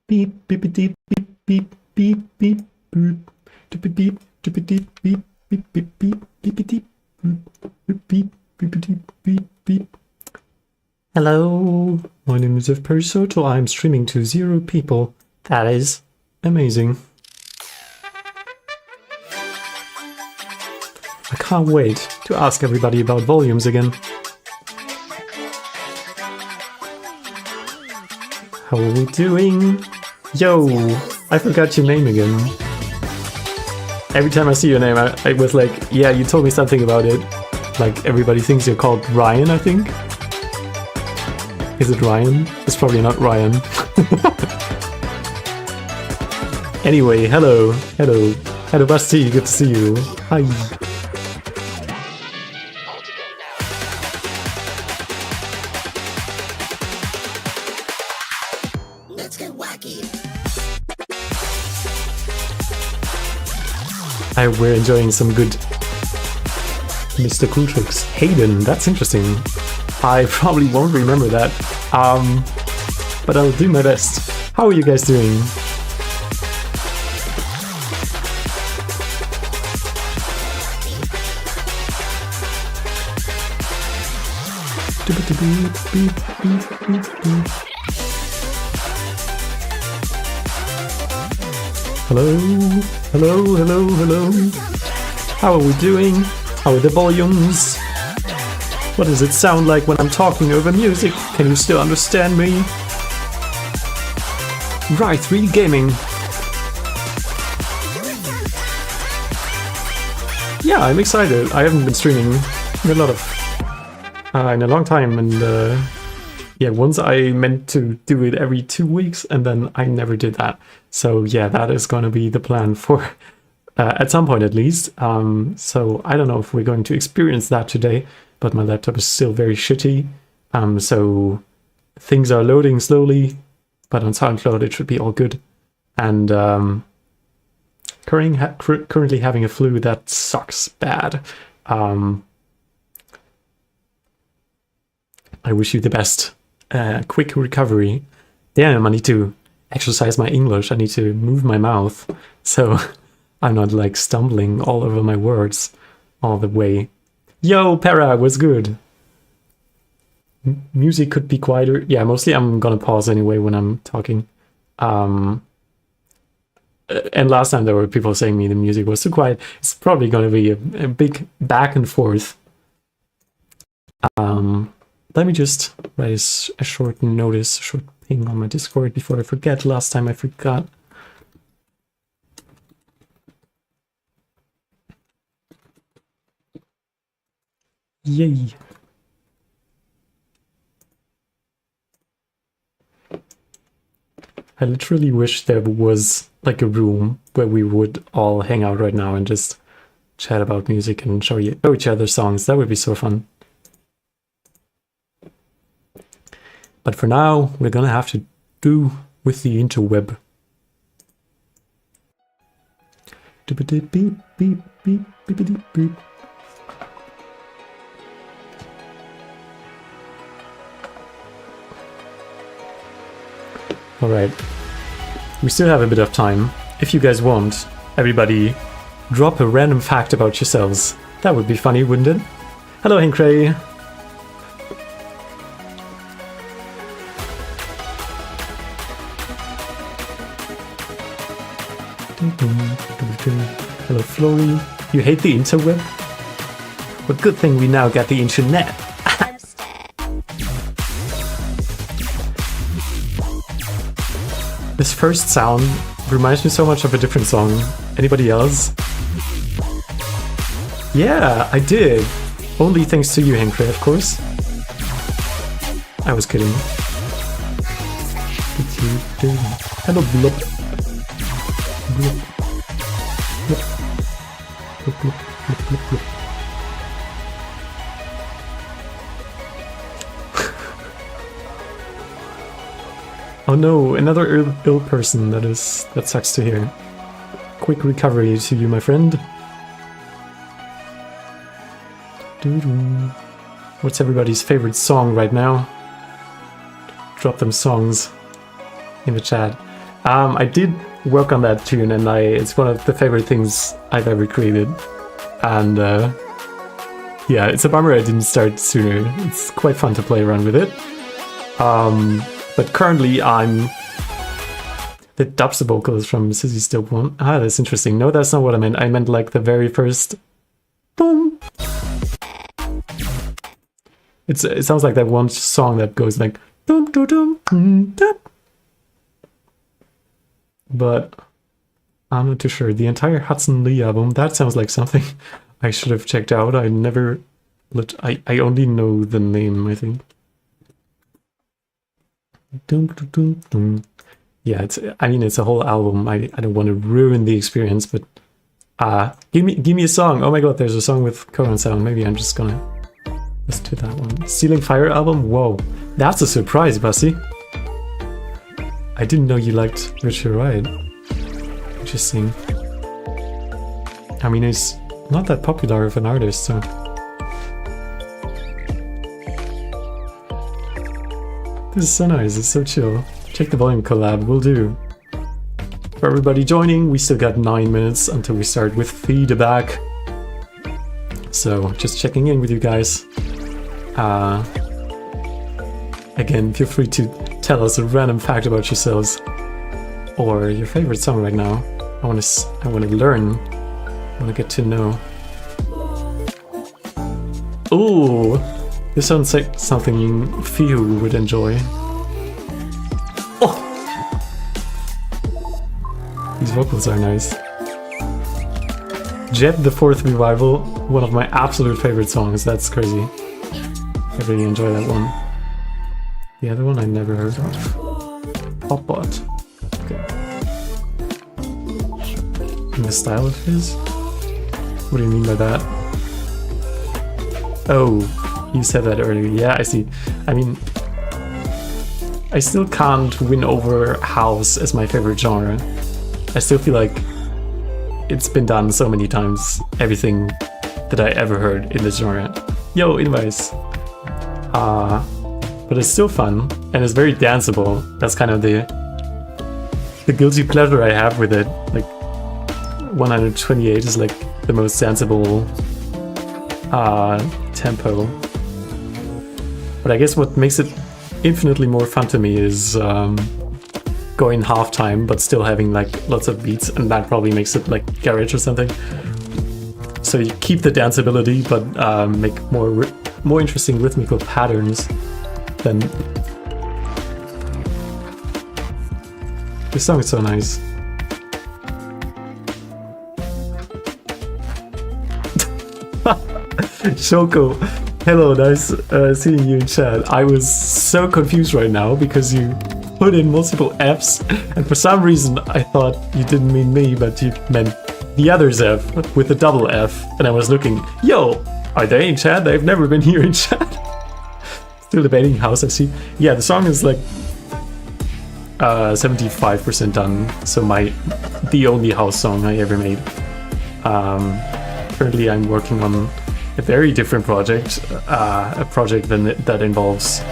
Beep beep beep beep beep beep beep boop. Beep beep beep beep beep beep beep beep beep beep beep beep beep beep beep. Hello, my name is Zef Parisoto. I'm streaming to 0 people. That is amazing. I can't wait to ask everybody about volumes again. How are we doing? Yo, I forgot your name again. Every time I see your name, I was like, yeah, you told me something about it. Like, everybody thinks you're called Ryan, I think. Is it Ryan? It's probably not Ryan. Anyway, hello. Hello. Hello, Basti, good to see you. Hi. We're enjoying some good Mr. Cool Tricks. Hayden, that's interesting. I probably won't remember that, but I'll do my best. How are you guys doing? Hello, hello, hello, hello. How are we doing? How are the volumes? What does it sound like when I'm talking over music? Can you still understand me? Right, 3D gaming. Yeah, I'm excited. I haven't been streaming in a long time, and yeah, once I meant to do it every 2 weeks, and then I never did that. So yeah, that is going to be the plan for at some point at least. So I don't know if we're going to experience that today, but my laptop is still very shitty. So things are loading slowly, but on SoundCloud it should be all good. And currently having a flu that sucks bad. I wish you the best. Quick recovery. Damn, I need to exercise my English. I need to move my mouth so I'm not like stumbling all over my words all the way. Yo, Para, what's good? Music could be quieter. Yeah, mostly I'm gonna pause anyway when I'm talking. And last time there were people saying me the music was too quiet. It's probably gonna be a big back and forth. Let me just write a short notice, a short thing on my Discord before I forget. Last time I forgot. Yay. I literally wish there was like a room where we would all hang out right now and just chat about music and show each other songs. That would be so fun. But for now, we're gonna have to do with the interweb. Beep, beep, beep, beep, beep, beep. Alright. We still have a bit of time. If you guys want, everybody drop a random fact about yourselves. That would be funny, wouldn't it? Hello, Hinkray. Hello, Flory. You hate the interweb? Well, good thing we now got the internet. This first sound reminds me so much of a different song. Anybody else? Yeah, I did. Only thanks to you, Hinkray, of course. I was kidding. Hello, Blub. Oh no, another ill person. That sucks to hear. Quick recovery to you, my friend. What's everybody's favorite song right now? Drop them songs in the chat. I did work on that tune, and it's one of the favorite things I've ever created. And yeah, it's a bummer I didn't start sooner. It's quite fun to play around with it. But currently I'm... The dubstep vocals from Sissy's Dope one. Ah, that's interesting. No, that's not what I meant. I meant like the very first... Boom! It sounds like that one song that goes like... Dum, dum, dum, dum. But I'm not too sure. The entire Hudson Lee album, that sounds like something I should have checked out. I never... I only know the name, I think. Dum, dum, dum, dum. Yeah, it's a whole album. I don't want to ruin the experience, but give me a song. Oh my god, there's a song with current sound. Maybe I'm just gonna listen to that one. Stealing Fire album? Whoa, that's a surprise, Bussy. I didn't know you liked Richard Wright. Interesting. I mean, he's not that popular of an artist, so... This is so nice, it's so chill. Check the volume collab, will do. For everybody joining, we still got 9 minutes until we start with feedback. So, just checking in with you guys. Again, feel free to tell us a random fact about yourselves. Or your favorite song right now. I wanna learn. I wanna get to know. Ooh! This sounds like something few would enjoy. Oh! These vocals are nice. Jet the Fourth Revival, one of my absolute favorite songs. That's crazy. I really enjoy that one. The other one I never heard of. Popbot. Okay. In the style of his? What do you mean by that? Oh. You said that earlier. Yeah, I see. I mean, I still can't win over house as my favorite genre. I still feel like it's been done so many times, everything that I ever heard in this genre. Yo, invites. But it's still fun, and it's very danceable. That's kind of the guilty pleasure I have with it. Like, 128 is like the most danceable tempo. But I guess what makes it infinitely more fun to me is going half time, but still having like lots of beats, and that probably makes it like garage or something. So you keep the danceability, but make more interesting rhythmical patterns. Than this song is so nice. Shoko. Hello, nice seeing you in chat. I was so confused right now because you put in multiple Fs, and for some reason I thought you didn't mean me, but you meant the other Zef with a double F, and I was looking, yo, are they in chat? They've never been here in chat. Still debating house, I see. Yeah, the song is like 75% done, so the only house song I ever made. Currently I'm working on a very different project, a project that involves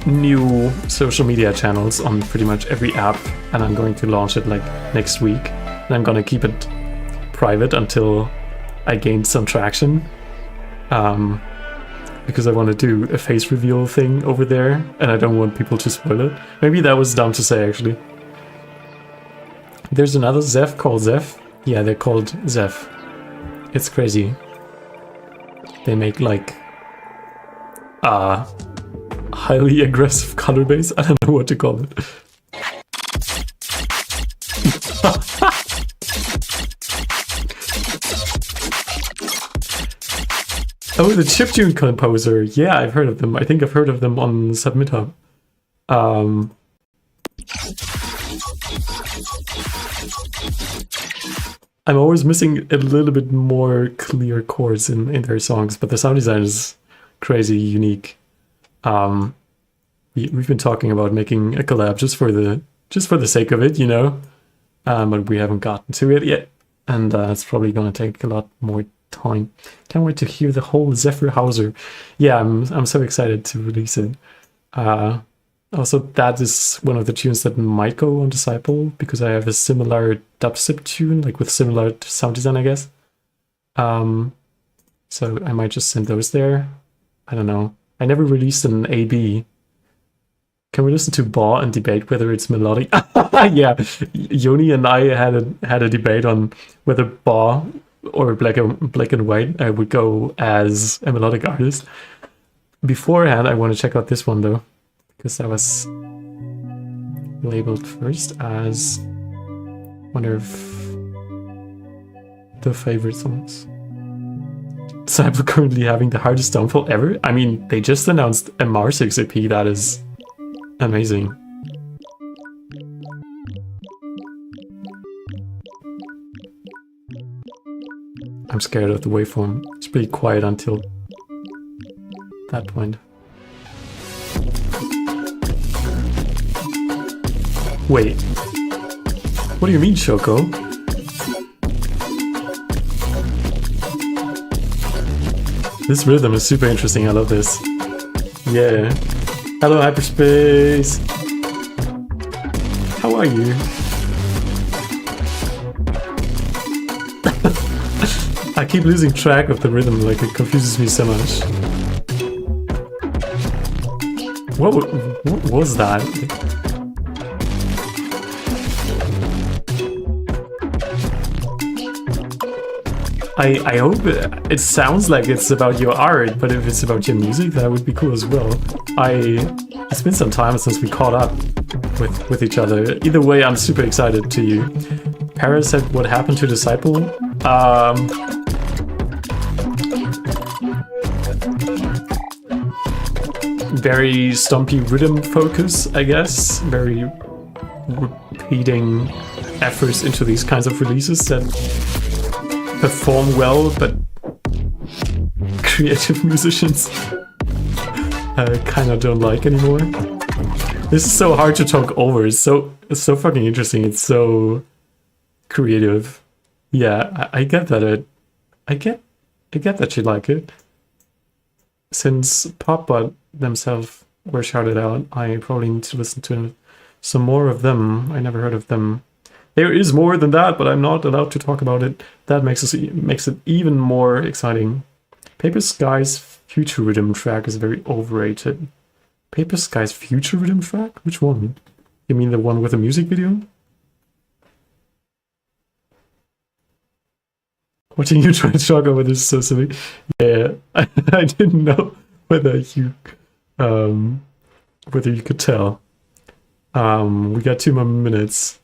new social media channels on pretty much every app, and I'm going to launch it like next week, and I'm gonna keep it private until I gain some traction, because I want to do a face reveal thing over there, and I don't want people to spoil it. Maybe that was dumb to say, actually. There's another Zef called Zef. Yeah, they're called Zef. It's crazy. They make like highly aggressive color base. I don't know what to call it. Oh, the chiptune composer. Yeah, I've heard of them. I think I've heard of them on SubmitHub. I'm always missing a little bit more clear chords in their songs, but the sound design is crazy unique. We've been talking about making a collab just for the sake of it, you know, but we haven't gotten to it yet, and it's probably gonna take a lot more time. Can't wait to hear the whole Zephyr Hauser. Yeah, I'm so excited to release it. Also, that is one of the tunes that might go on Disciple, because I have a similar dubstep tune, like with similar sound design, I guess. So I might just send those there. I don't know. I never released an AB. Can we listen to Ba and debate whether it's melodic? Yeah, Yoni and I had a debate on whether Ba or Black and White would go as a melodic artist. Beforehand, I want to check out this one though, because that was labeled first as one of the favorite songs. Disciple currently having the hardest downfall ever. I mean, they just announced a Mars EP. That is amazing. I'm scared of the waveform. It's pretty quiet until that point. Wait. What do you mean, Shoko? This rhythm is super interesting. I love this. Yeah. Hello, Hyperspace. How are you? I keep losing track of the rhythm, like it confuses me so much. What was that? I hope it sounds like it's about your art, but if it's about your music, that would be cool as well. It's been some time since we caught up with each other. Either way, I'm super excited to you. Paris said, what happened to Disciple? Very stumpy rhythm focus, I guess. Very repeating efforts into these kinds of releases that perform well, but creative musicians kind of don't like anymore. This is so hard to talk over. It's so fucking interesting. It's so creative. Yeah, I get that. I get that you like it. Since Popbot themselves were shouted out, I probably need to listen to some more of them. I never heard of them. There is more than that, but I'm not allowed to talk about it. That makes it even more exciting. Paper Sky's Future Rhythm track is very overrated. Paper Sky's Future Rhythm track? Which one? You mean the one with the music video? Watching you try to talk over this is so silly. Yeah, I didn't know whether you could tell. We got 2 more minutes.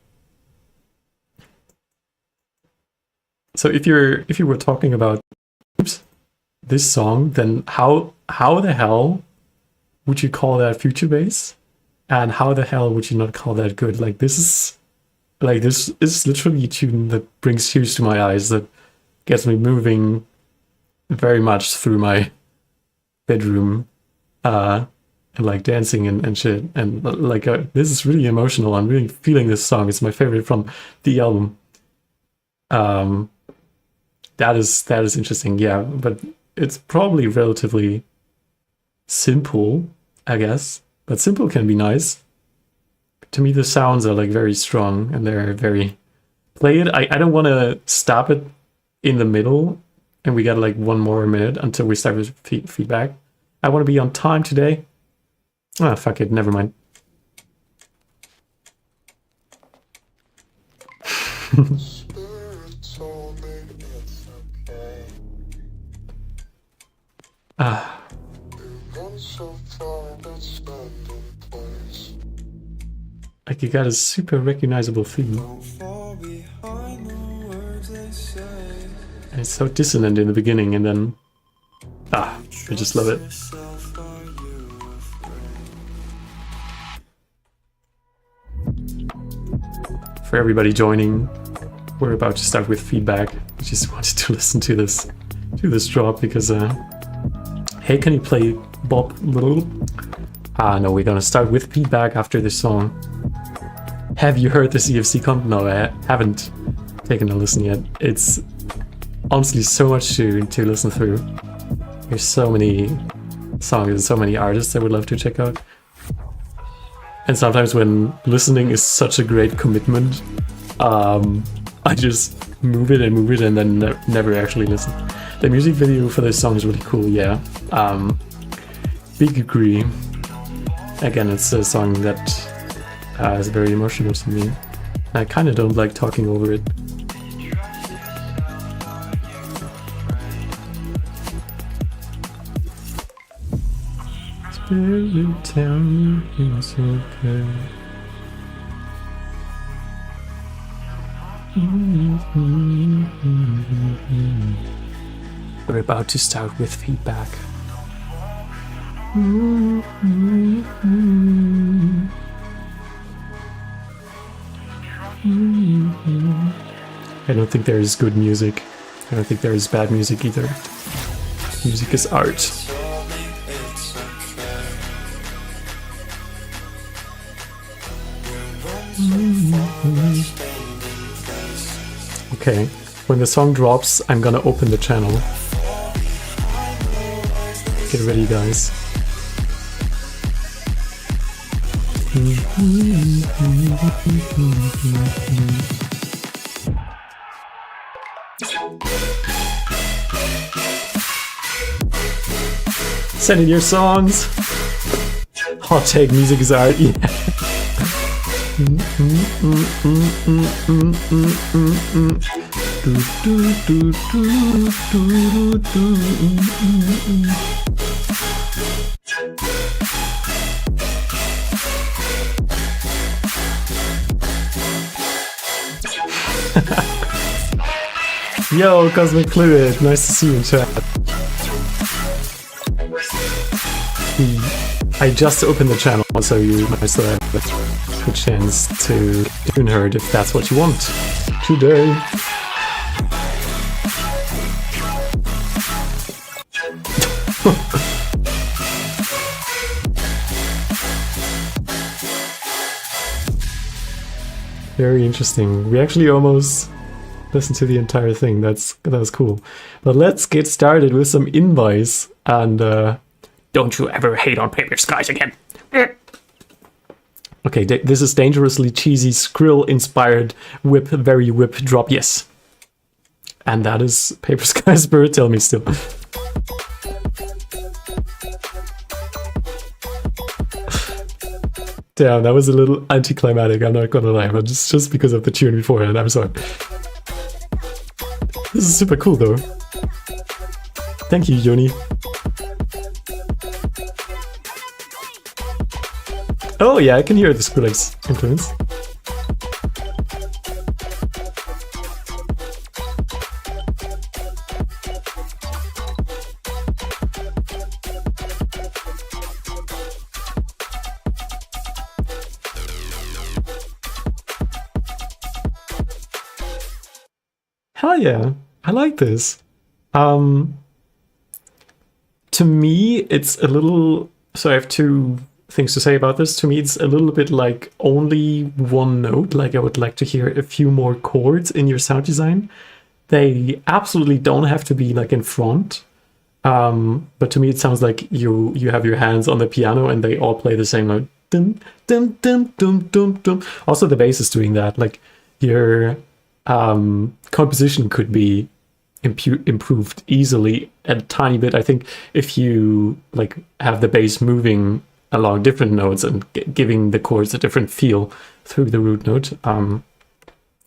So if you were talking about this song, then how the hell would you call that future bass? And how the hell would you not call that good? Like this is literally a tune that brings tears to my eyes, that gets me moving very much through my bedroom, and like dancing and shit. And like this is really emotional. I'm really feeling this song. It's my favorite from the album. That is interesting, yeah, but it's probably relatively simple, I guess. But simple can be nice. To me, the sounds are like very strong and they're very play it. I don't want to stop it in the middle, and we got like 1 more minute until we start with feedback. I want to be on time today. Ah, fuck it, never mind. Like you got a super recognizable theme. And it's so dissonant in the beginning, and then I just love it. For everybody joining, we're about to start with feedback. I just wanted to listen to this drop because hey, can you play Bob Little? No, we're gonna start with feedback after this song. Have you heard the CFC comp? No, I haven't taken a listen yet. It's honestly so much to listen through. There's so many songs and so many artists I would love to check out. And sometimes when listening is such a great commitment, I just move it and then never actually listen. The music video for this song is really cool, yeah. Big agree. Again, it's a song that is very emotional to me. I kind of don't like talking over it. Spirit, tell me it's okay. We're about to start with feedback. I don't think there is good music. I don't think there is bad music either. Music is art. Okay, when the song drops, I'm gonna open the channel. Get ready, guys. Send in your songs. Hot take, music is art. Yeah. Yo, Cosmic Fluid, nice to see you in chat. I just opened the channel, so you might still have a chance to tune heard if that's what you want today. Very interesting. We actually almost listened to the entire thing. That was cool. But let's get started with some invites and don't you ever hate on Paper Skies again. Okay, this is dangerously cheesy, Skrill-inspired whip, very whip drop, yes. And that is Paper Skies Bird, tell me still. Damn, that was a little anticlimactic, I'm not gonna lie, but just because of the tune beforehand, I'm sorry. This is super cool though. Thank you, Yoni. Oh yeah, I can hear the Skrillex influence. Hell yeah, I like this. To me, it's a little... So I have two things to say about this. To me, it's a little bit like only one note. Like I would like to hear a few more chords in your sound design. They absolutely don't have to be like in front. But to me, it sounds like you have your hands on the piano and they all play the same note. Dum, dum, dum, dum, dum, dum. Also, the bass is doing that. Like your composition could be improved easily a tiny bit. I think if you like have the bass moving along different notes and giving the chords a different feel through the root note,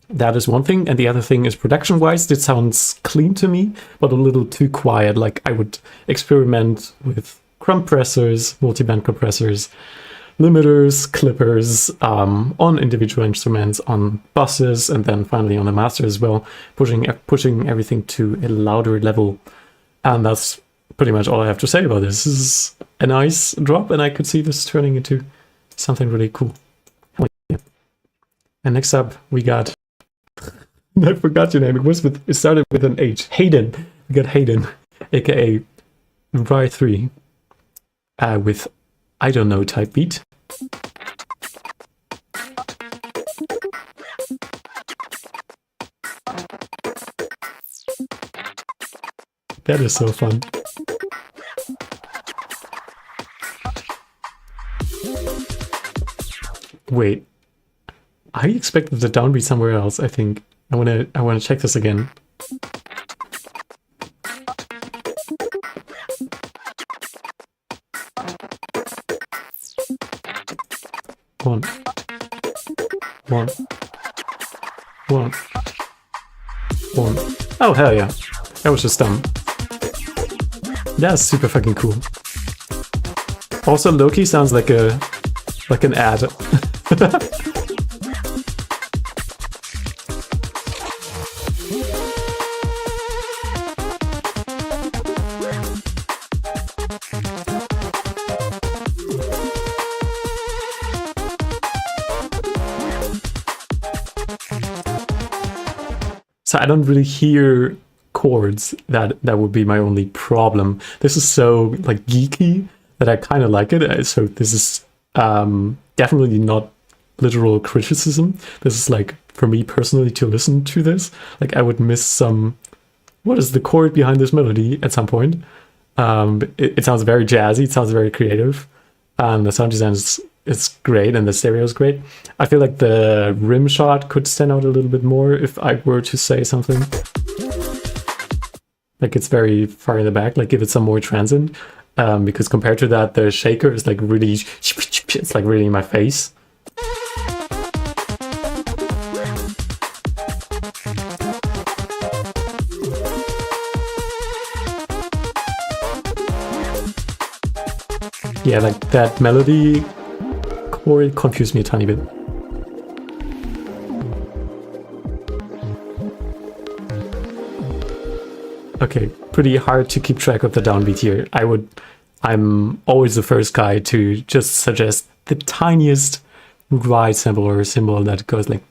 that is one thing. And the other thing is production wise, it sounds clean to me, but a little too quiet. Like I would experiment with compressors, multiband compressors, limiters, clippers on individual instruments, on buses, and then finally on the master as well, pushing everything to a louder level. And that's pretty much all I have to say about this. This is a nice drop, and I could see this turning into something really cool. And next up, we got... I forgot your name. It started with an H. Hayden. We got Hayden, aka Rye3, with I don't know type beat. That is so fun. Wait, I expected the downbeat somewhere else, I think. I wanna check this again. One. Oh, hell yeah. That was just dumb. That's super fucking cool. Also, Loki sounds like an ad. So I don't really hear chords. That would be my only problem. This is so like geeky that I kind of like it. So this is definitely not literal criticism. This is like for me personally to listen to this. Like I would miss some. What is the chord behind this melody at some point? It sounds very jazzy. It sounds very creative, and the sound design is great, and the stereo is great. I feel like the rim shot could stand out a little bit more if I were to say something. Like it's very far in the back, like give it some more transient. Because compared to that, the shaker is like really, it's like really in my face. Yeah, like that melody chord confused me a tiny bit. Okay, pretty hard to keep track of the downbeat here. I'm always the first guy to just suggest the tiniest ride sample or symbol that goes like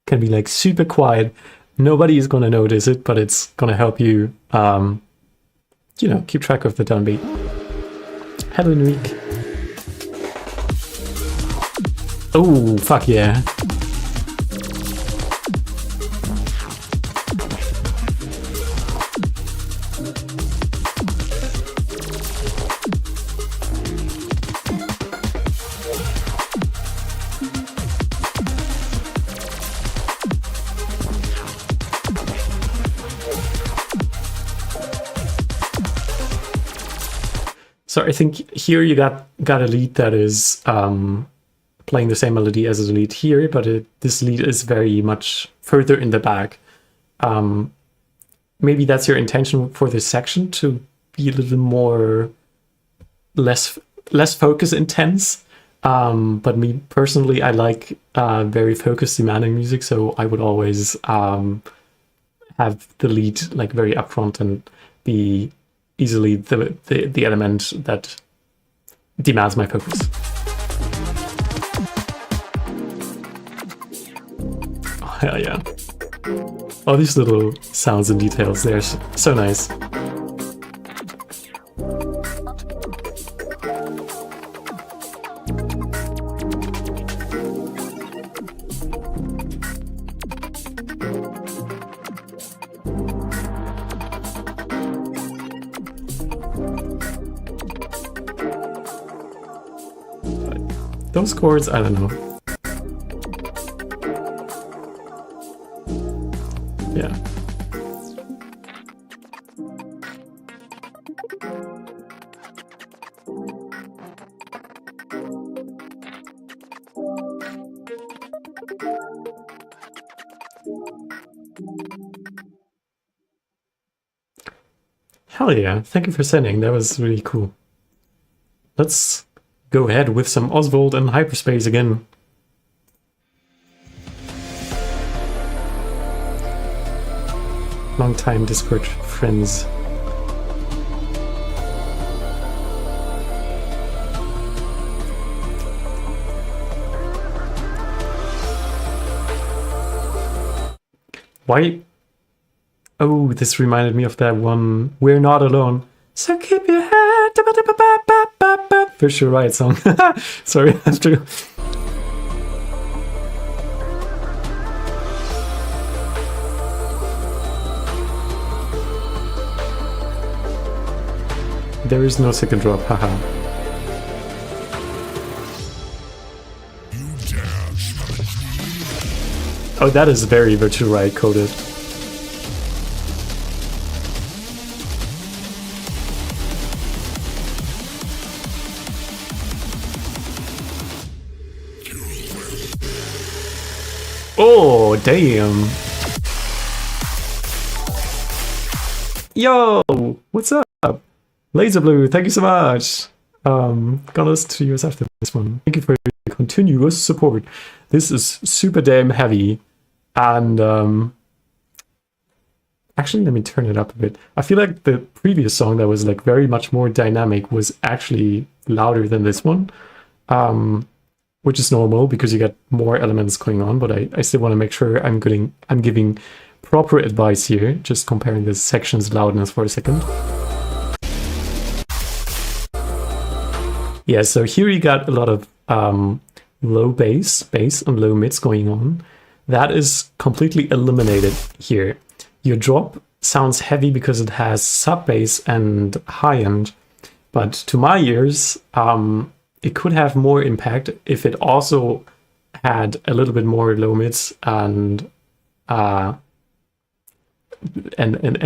can be like super quiet. Nobody is gonna notice it, but it's gonna help you you know, keep track of the downbeat. Halloween week. Oh, fuck yeah. So I think here you got a lead that is playing the same melody as the lead here, but this lead is very much further in the back. Maybe that's your intention for this section, to be a little more less focus intense. But me personally, I like very focused, demanding music, so I would always have the lead like very upfront and be easily the element that demands my focus. Oh, hell yeah. All these little sounds and details, they're so nice. Those chords, I don't know. Yeah. Hell yeah, thank you for sending, that was really cool. Let's go ahead with some Oswald and Hyperspace again. Long-time Discord friends. Why? Oh, this reminded me of that one, We're Not Alone. So keep your head. For sure, right song. Sorry, that's true. There is no second drop, haha. Oh, that is very virtual right coded. Oh, damn. Yo, what's up? Laser Blue, thank you so much. Gonna listen to yours after this one. Thank you for your continuous support. This is super damn heavy. And actually, let me turn it up a bit. I feel like the previous song that was like very much more dynamic was actually louder than this one. Which is normal because you get more elements going on, but I still want to make sure I'm giving proper advice here, just comparing the section's loudness for a second. Yeah, so here you got a lot of low bass and low mids going on. That is completely eliminated here. Your drop sounds heavy because it has sub bass and high end, but to my ears, it could have more impact if it also had a little bit more low mids and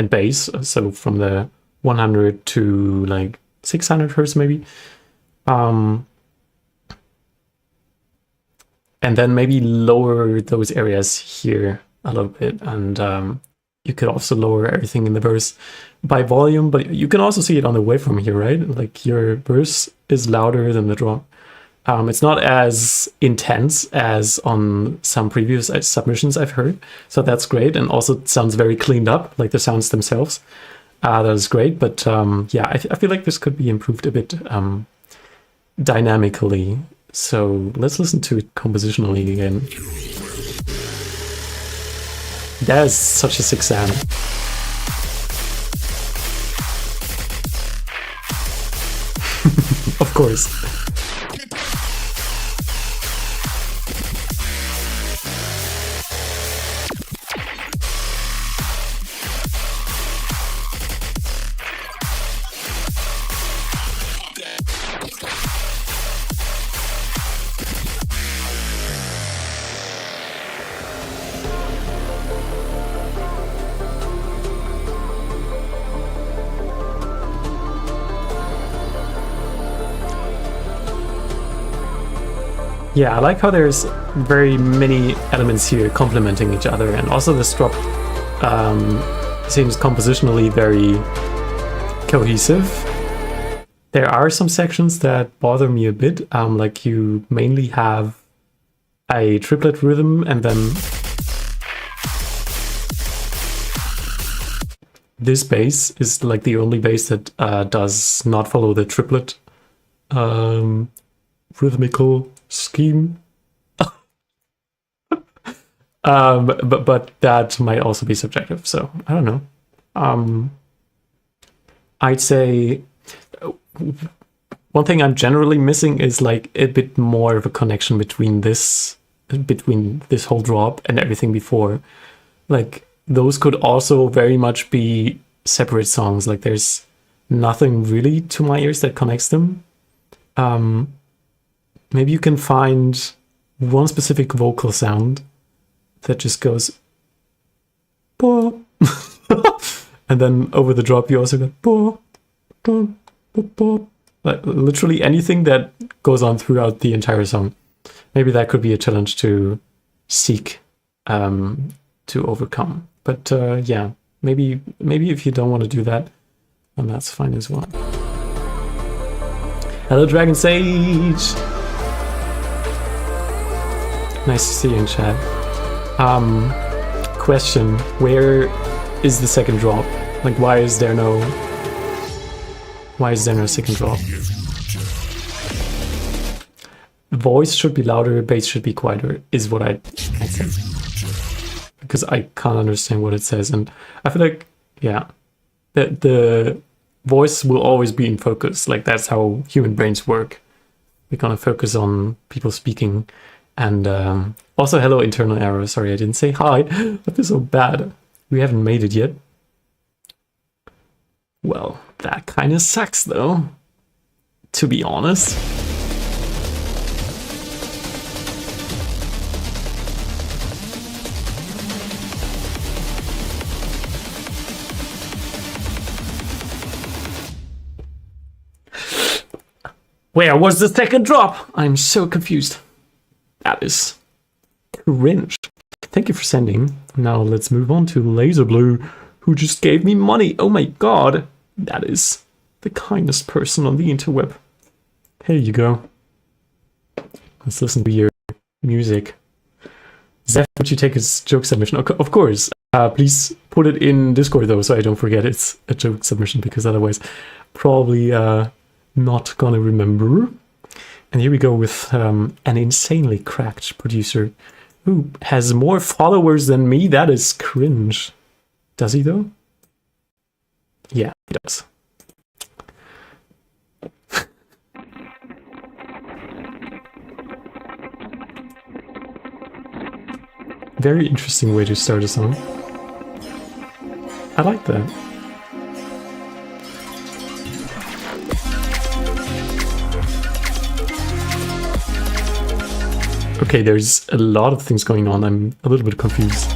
bass. So from the 100 to like 600 hertz maybe. And then maybe lower those areas here a little bit. And you could also lower everything in the verse by volume, but you can also see it on the waveform here, right? Like your verse is louder than the drop. It's not as intense as on some previous submissions I've heard, so that's great, and also it sounds very cleaned up, like the sounds themselves. That is great, but yeah, I feel like this could be improved a bit dynamically. So let's listen to it compositionally again. That is such a sick sound. Of course. Yeah, I like how there's very many elements here complementing each other, and also this drop seems compositionally very cohesive. There are some sections that bother me a bit, like you mainly have a triplet rhythm, and then this bass is like the only bass that does not follow the triplet rhythmical scheme. But that might also be subjective, so I don't know. I'd say one thing I'm generally missing is like a bit more of a connection between this whole drop and everything before. Like those could also very much be separate songs. Like there's nothing really to my ears that connects them. Maybe you can find one specific vocal sound that just goes "Bo." And then over the drop you also get "Bo, bo, bo, bo." Like literally anything that goes on throughout the entire song. Maybe that could be a challenge to seek to overcome. But yeah, maybe if you don't want to do that, then that's fine as well. Hello Dragon Sage! Nice to see you in chat. Question, where is the second drop? Like why is there no second drop? Voice should be louder, bass should be quieter, is what I think. Because I can't understand what it says, and I feel like, yeah, the voice will always be in focus. Like that's how human brains work. We're gonna focus on people speaking. And also, hello, internal error. Sorry, I didn't say hi. I feel so bad. We haven't made it yet. Well, that kind of sucks, though, to be honest. Where was the second drop? I'm so confused. That is cringe. Thank you for sending. Now let's move on to Laser Blue, who just gave me money. Oh my god. That is the kindest person on the interweb. Here you go. Let's listen to your music. Zef, would you take his joke submission? Of course. Please put it in Discord though, so I don't forget it's a joke submission, because otherwise probably not gonna remember. And here we go with an insanely cracked producer who has more followers than me. That is cringe. Does he though? Yeah, he does. Very interesting way to start a song. I like that. Okay, there's a lot of things going on. I'm a little bit confused.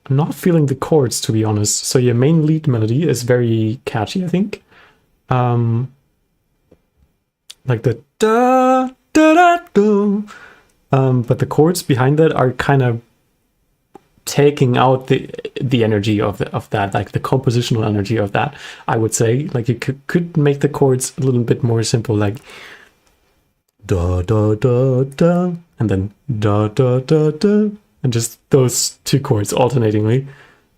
I'm not feeling the chords, to be honest. So your main lead melody is very catchy, I think. Like the da da da do. But the chords behind that are kind of taking out the energy of that, like the compositional energy of that. I would say, like, you could make the chords a little bit more simple, like da da da da, and then da da da da, and just those two chords alternatingly.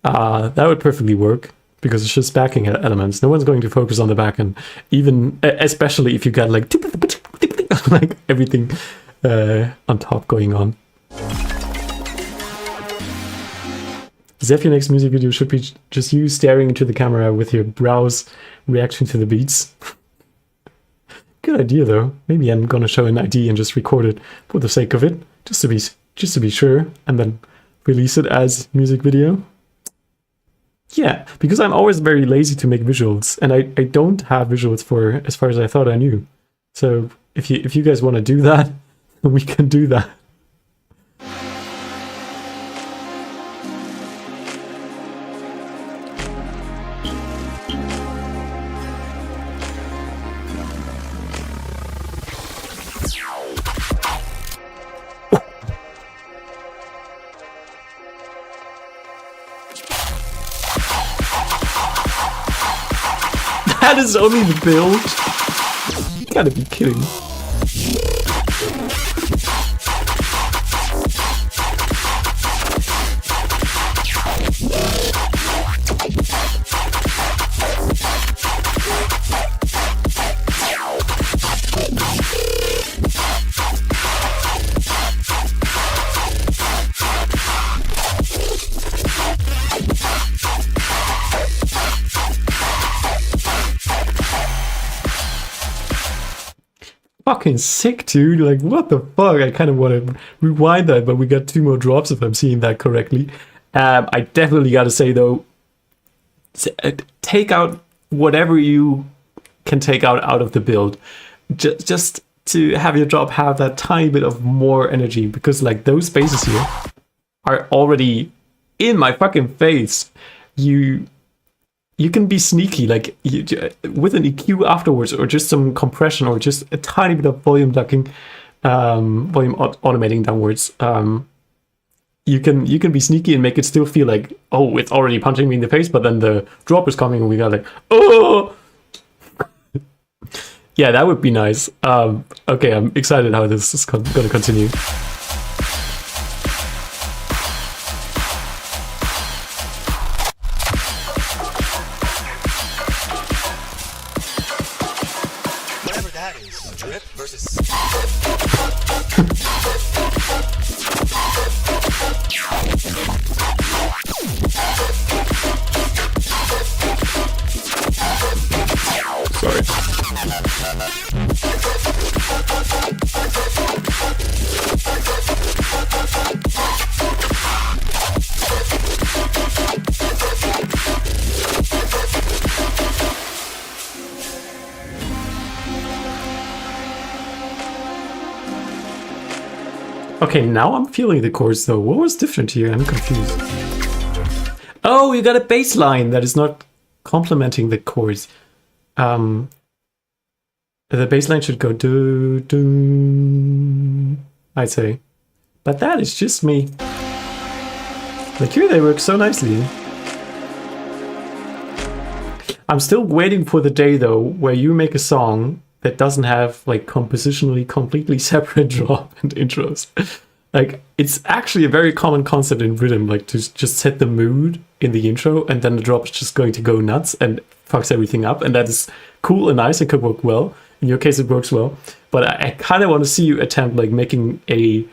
That would perfectly work, because it's just backing elements. No one's going to focus on the back end, even especially if you got like like everything on top going on. Zef, your next music video should be just you staring into the camera with your brows reacting to the beats. Good idea though. Maybe I'm gonna show an ID and just record it for the sake of it, just to be sure, and then release it as music video. Yeah, because I'm always very lazy to make visuals, and I don't have visuals for as far as I thought I knew. So if you guys want to do that, we can do that. That is only the build? You gotta be kidding. Fucking sick, dude. Like, what the fuck? I kind of want to rewind that, but we got 2 more drops if I'm seeing that correctly. I definitely got to say, though, take out whatever you can take out of the build. Just to have your drop have that tiny bit of more energy, because, like, those spaces here are already in my fucking face. You can be sneaky, like with an EQ afterwards, or just some compression, or just a tiny bit of volume ducking, volume automating downwards. You can be sneaky and make it still feel like, oh, it's already punching me in the face, but then the drop is coming and we got like, oh, yeah, that would be nice. Okay, I'm excited how this is going to continue. Okay, now I'm feeling the chords though. What was different here? I'm confused. Oh, you got a bass line that is not complementing the chords. The bass line should go do do, I'd say. But that is just me. Like here they work so nicely. I'm still waiting for the day though where you make a song that doesn't have like compositionally completely separate drop and intros. Like it's actually a very common concept in rhythm, like to just set the mood in the intro and then the drop is just going to go nuts and fucks everything up, and that is cool and nice and could work well. In your case it works well, but I kind of want to see you attempt like making a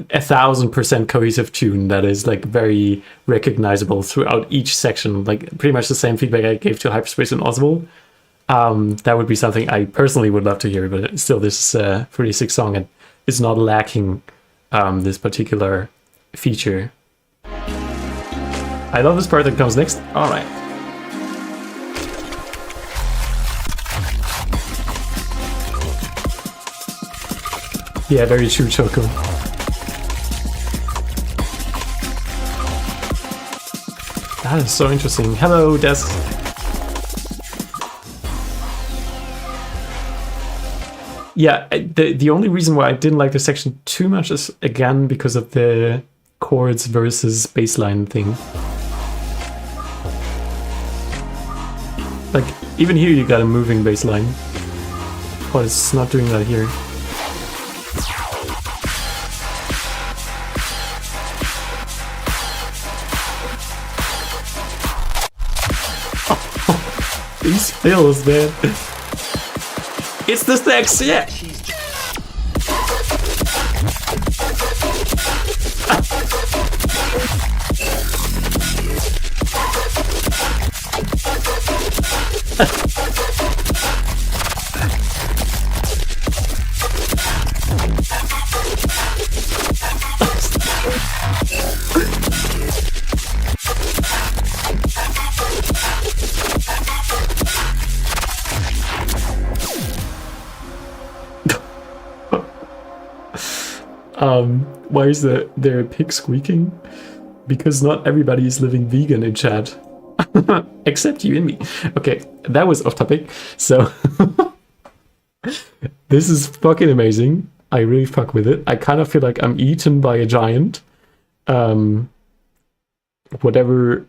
1000% cohesive tune that is like very recognizable throughout each section, like pretty much the same feedback I gave to Hyperspace and Oswald. That would be something I personally would love to hear, but still this is a pretty sick song and it's not lacking this particular feature. I love this part that comes next. All right. Yeah, very true, Choco. That is so interesting. Hello, Des. Yeah, the only reason why I didn't like this section too much is, again, because of the chords versus bassline thing. Like, even here you got a moving bassline, but it's not doing that here. These fills, man. It's the sex, yeah. Why is there a pig squeaking? Because not everybody is living vegan in chat. Except you and me. Okay, that was off topic. So, this is fucking amazing. I really fuck with it. I kind of feel like I'm eaten by a giant. Whatever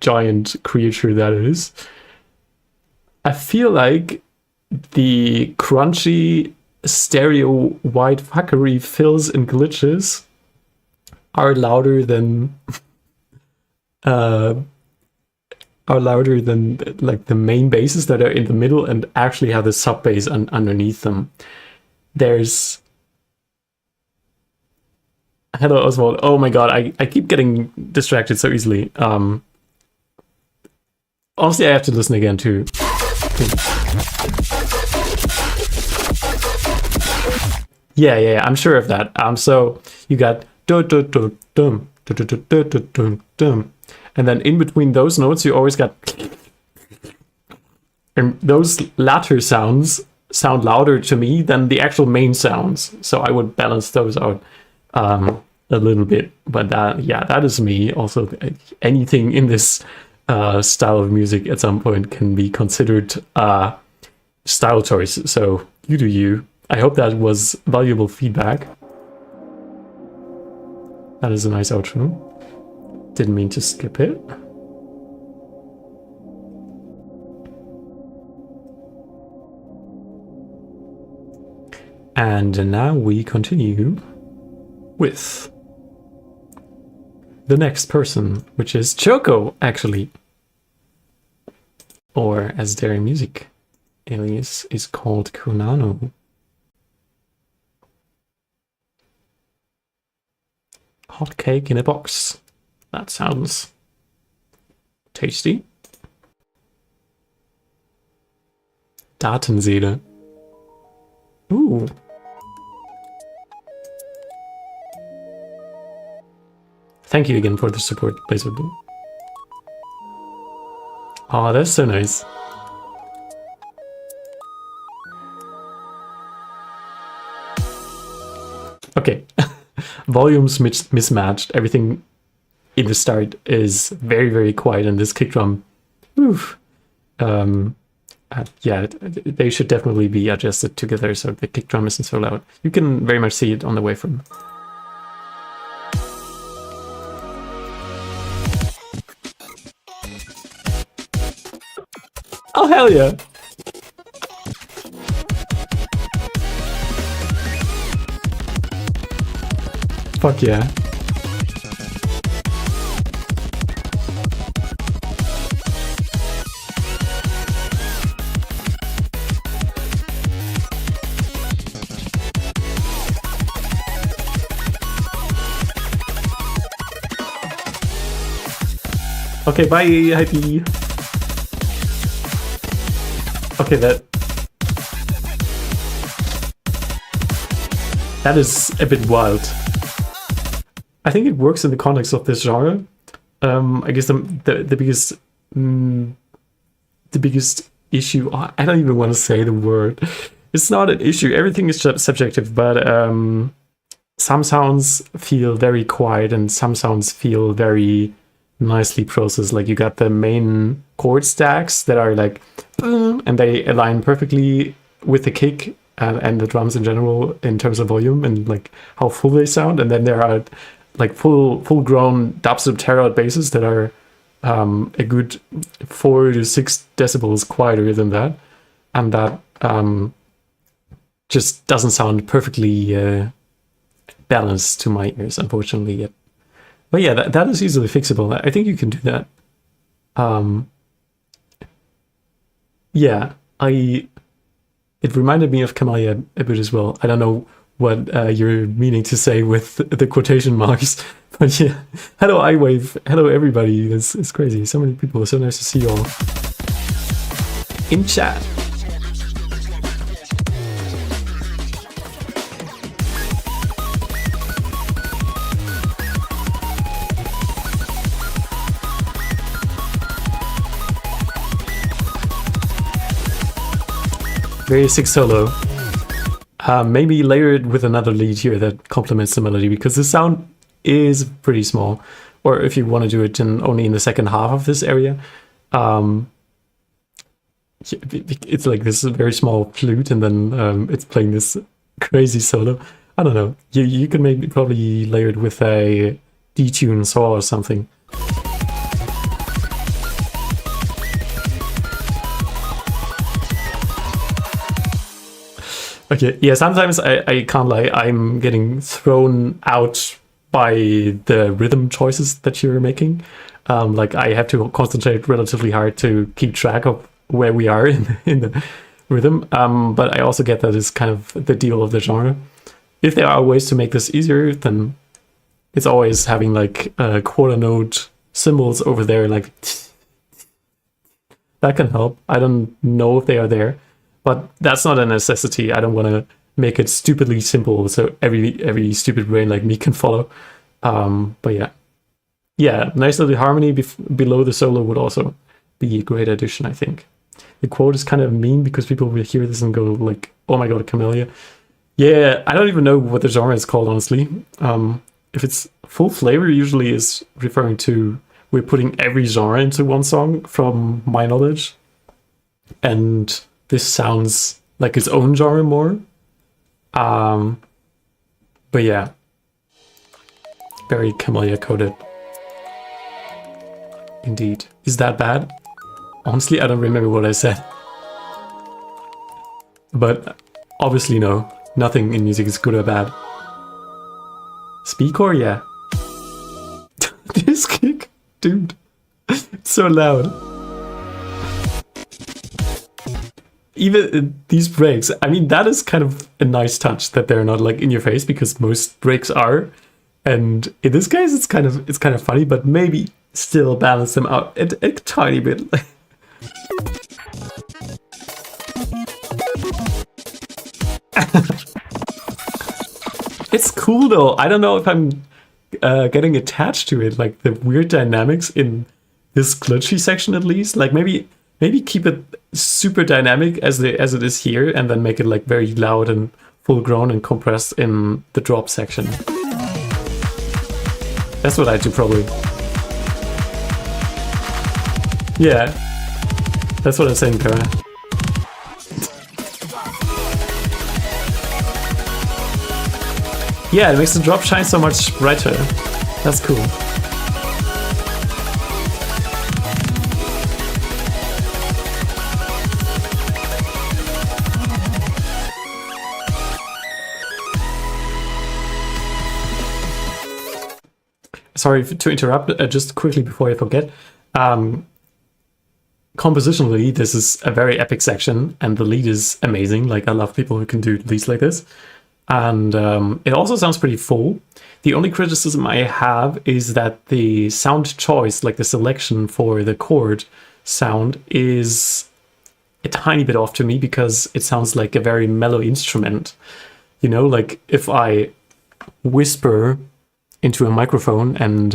giant creature that is. I feel like the crunchy stereo white fuckery fills and glitches are louder than like the main basses that are in the middle and actually have the sub bass underneath them. There's hello Oswald. Oh my god, I keep getting distracted so easily. Honestly, I have to listen again too. Yeah, I'm sure of that. So you got dum dum dum dum dum dum dum dum, and then in between those notes you always got, and those latter sounds sound louder to me than the actual main sounds. So I would balance those out a little bit. But that is me. Also, anything in this style of music at some point can be considered style choice. So you do you. I hope that was valuable feedback. That is a nice outro. Didn't mean to skip it. And now we continue with the next person, which is Choco, actually. Or as their music alias is called Kunano. Hot cake in a box. That sounds tasty. Datenseele. Ooh. Thank you again for the support, Blazewood. Oh, that's so nice. Okay. Volumes mismatched. Everything in the start is very, very quiet, and this kick drum, oof. Yeah, they should definitely be adjusted together so the kick drum isn't so loud. You can very much see it on the waveform. Oh, hell yeah! Fuck yeah. Okay, bye, Hypey. Okay, that is a bit wild. I think it works in the context of this genre. I guess the biggest issue. Oh, I don't even want to say the word. It's not an issue. Everything is subjective, but some sounds feel very quiet and some sounds feel very nicely processed. Like you got the main chord stacks that are like, and they align perfectly with the kick and the drums in general in terms of volume and like how full they sound. And then there are like full grown dubstep tear out basses that are a good 4 to 6 decibels quieter than that, and that just doesn't sound perfectly balanced to my ears, unfortunately, yet. But yeah, that is easily fixable. I think you can do that. Yeah, it reminded me of Camellia a bit as well. I don't know what you're meaning to say with the quotation marks, but yeah. Hello, iWave. Hello, everybody. It's crazy. So many people. So nice to see you all in chat. Very sick solo. Maybe layer it with another lead here that complements the melody, because the sound is pretty small. Or if you want to do it only in the second half of this area, it's like this very small flute, and then it's playing this crazy solo. I don't know. You can maybe probably layer it with a detune saw or something. Okay, yeah, sometimes I can't lie, I'm getting thrown out by the rhythm choices that you're making. Like I have to concentrate relatively hard to keep track of where we are in the rhythm. But I also get that it's kind of the deal of the genre. If there are ways to make this easier, then it's always having like quarter note cymbals over there, like that can help. I don't know if they are there, but that's not a necessity. I don't want to make it stupidly simple so every stupid brain like me can follow. But yeah, nice little harmony below the solo would also be a great addition, I think. The quote is kind of mean because people will hear this and go like, oh my god, Camellia. Yeah, I don't even know what the genre is called, honestly. If it's full flavor, usually is referring to we're putting every genre into one song, from my knowledge. And this sounds like its own genre more. But yeah, very Camellia coded. Indeed. Is that bad? Honestly, I don't remember what I said. But obviously no. Nothing in music is good or bad. Speakcore, yeah. This kick, dude. It's so loud. Even these breaks, I mean, that is kind of a nice touch that they're not like in your face, because most breaks are. And in this case, it's kind of funny, but maybe still balance them out a tiny bit. It's cool though. I don't know if I'm getting attached to it, like the weird dynamics in this glitchy section at least. Like maybe keep it super dynamic as it is here, and then make it like very loud and full grown and compressed in the drop section. That's what I do probably. Yeah, that's what I'm saying, Kara. Yeah, it makes the drop shine so much brighter. That's cool. Sorry to interrupt, just quickly before I forget. Compositionally, this is a very epic section, and the lead is amazing. Like, I love people who can do leads like this. And it also sounds pretty full. The only criticism I have is that the sound choice, like the selection for the chord sound, is a tiny bit off to me because it sounds like a very mellow instrument. You know, like if I whisper into a microphone and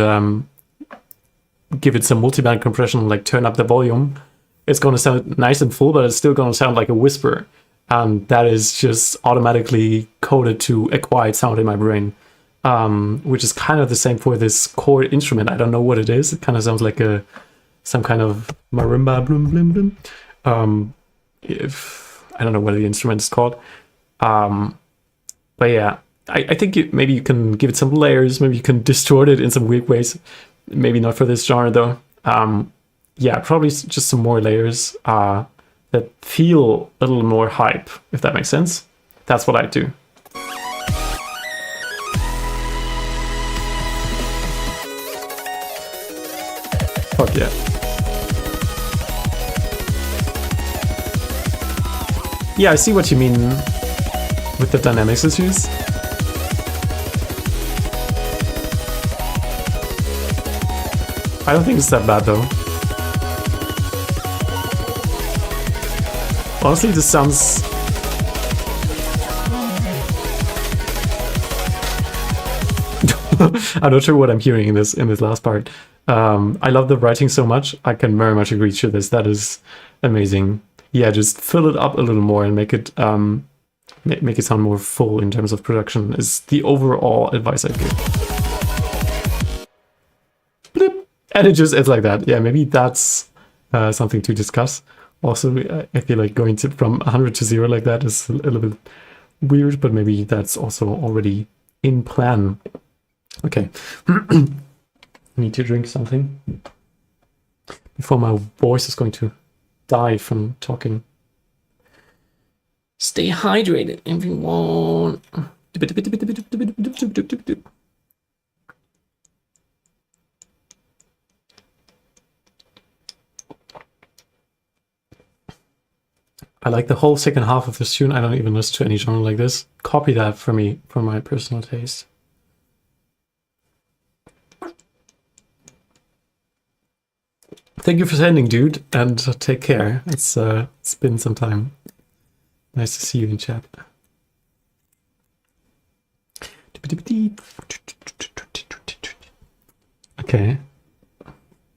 give it some multiband compression, like turn up the volume, it's going to sound nice and full, but it's still going to sound like a whisper. And that is just automatically coded to a quiet sound in my brain, which is kind of the same for this chord instrument. I don't know what it is. It kind of sounds like some kind of marimba, bloom, bloom, bloom. If I don't know what the instrument is called. But yeah, I think maybe you can give it some layers. Maybe you can distort it in some weird ways. Maybe not for this genre though. Yeah, probably just some more layers that feel a little more hype, if that makes sense. That's what I do. Fuck yeah. Yeah, I see what you mean with the dynamics issues. I don't think it's that bad though. Honestly, this sounds... I'm not sure what I'm hearing in this last part. I love the writing so much. I can very much agree to this. That is amazing. Yeah, just fill it up a little more and make it make it sound more full in terms of production is the overall advice I give. Blip. And it's like that. Yeah, maybe that's something to discuss. Also, I feel like going from 100 to 0 like that is a little bit weird, but maybe that's also already in plan. Okay. I need to drink something before my voice is going to die from talking. Stay hydrated, everyone. I like the whole second half of this tune. I don't even listen to any genre like this. Copy that for me, for my personal taste. Thank you for sending, dude, and take care. It's been some time. Nice to see you in chat. Okay.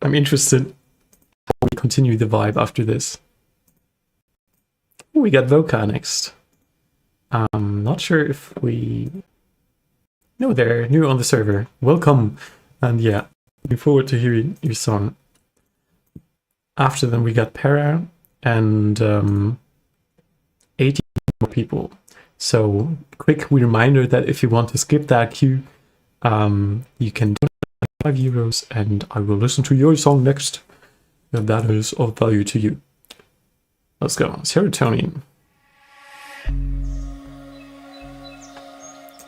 I'm interested how we continue the vibe after this. We got Voka next. Not sure if we... No, they're new on the server. Welcome. And yeah, looking forward to hearing your song. After them, we got Para and 80 more people. So, quick reminder that if you want to skip that queue, you can donate €5 and I will listen to your song next if that is of value to you. Let's go. Serotonin.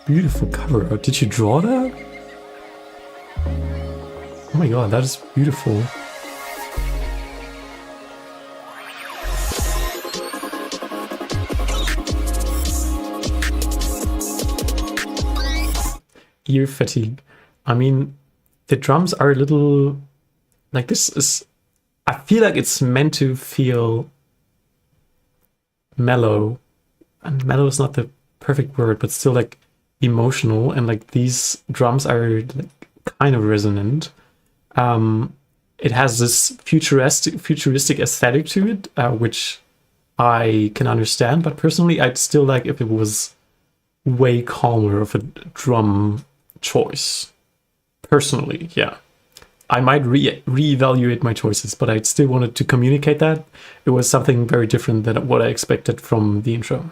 Beautiful cover art. Did you draw that? Oh my god, that is beautiful. Ear fatigue. I mean, the drums are a little... Like, this is... I feel like it's meant to feel mellow. And mellow is not the perfect word, but still, like, emotional. And, like, these drums are, like, kind of resonant. It has this futuristic aesthetic to it, which I can understand. But personally, I'd still like if it was way calmer of a drum choice. Personally, yeah. I might reevaluate my choices, but I still wanted to communicate that. It was something very different than what I expected from the intro.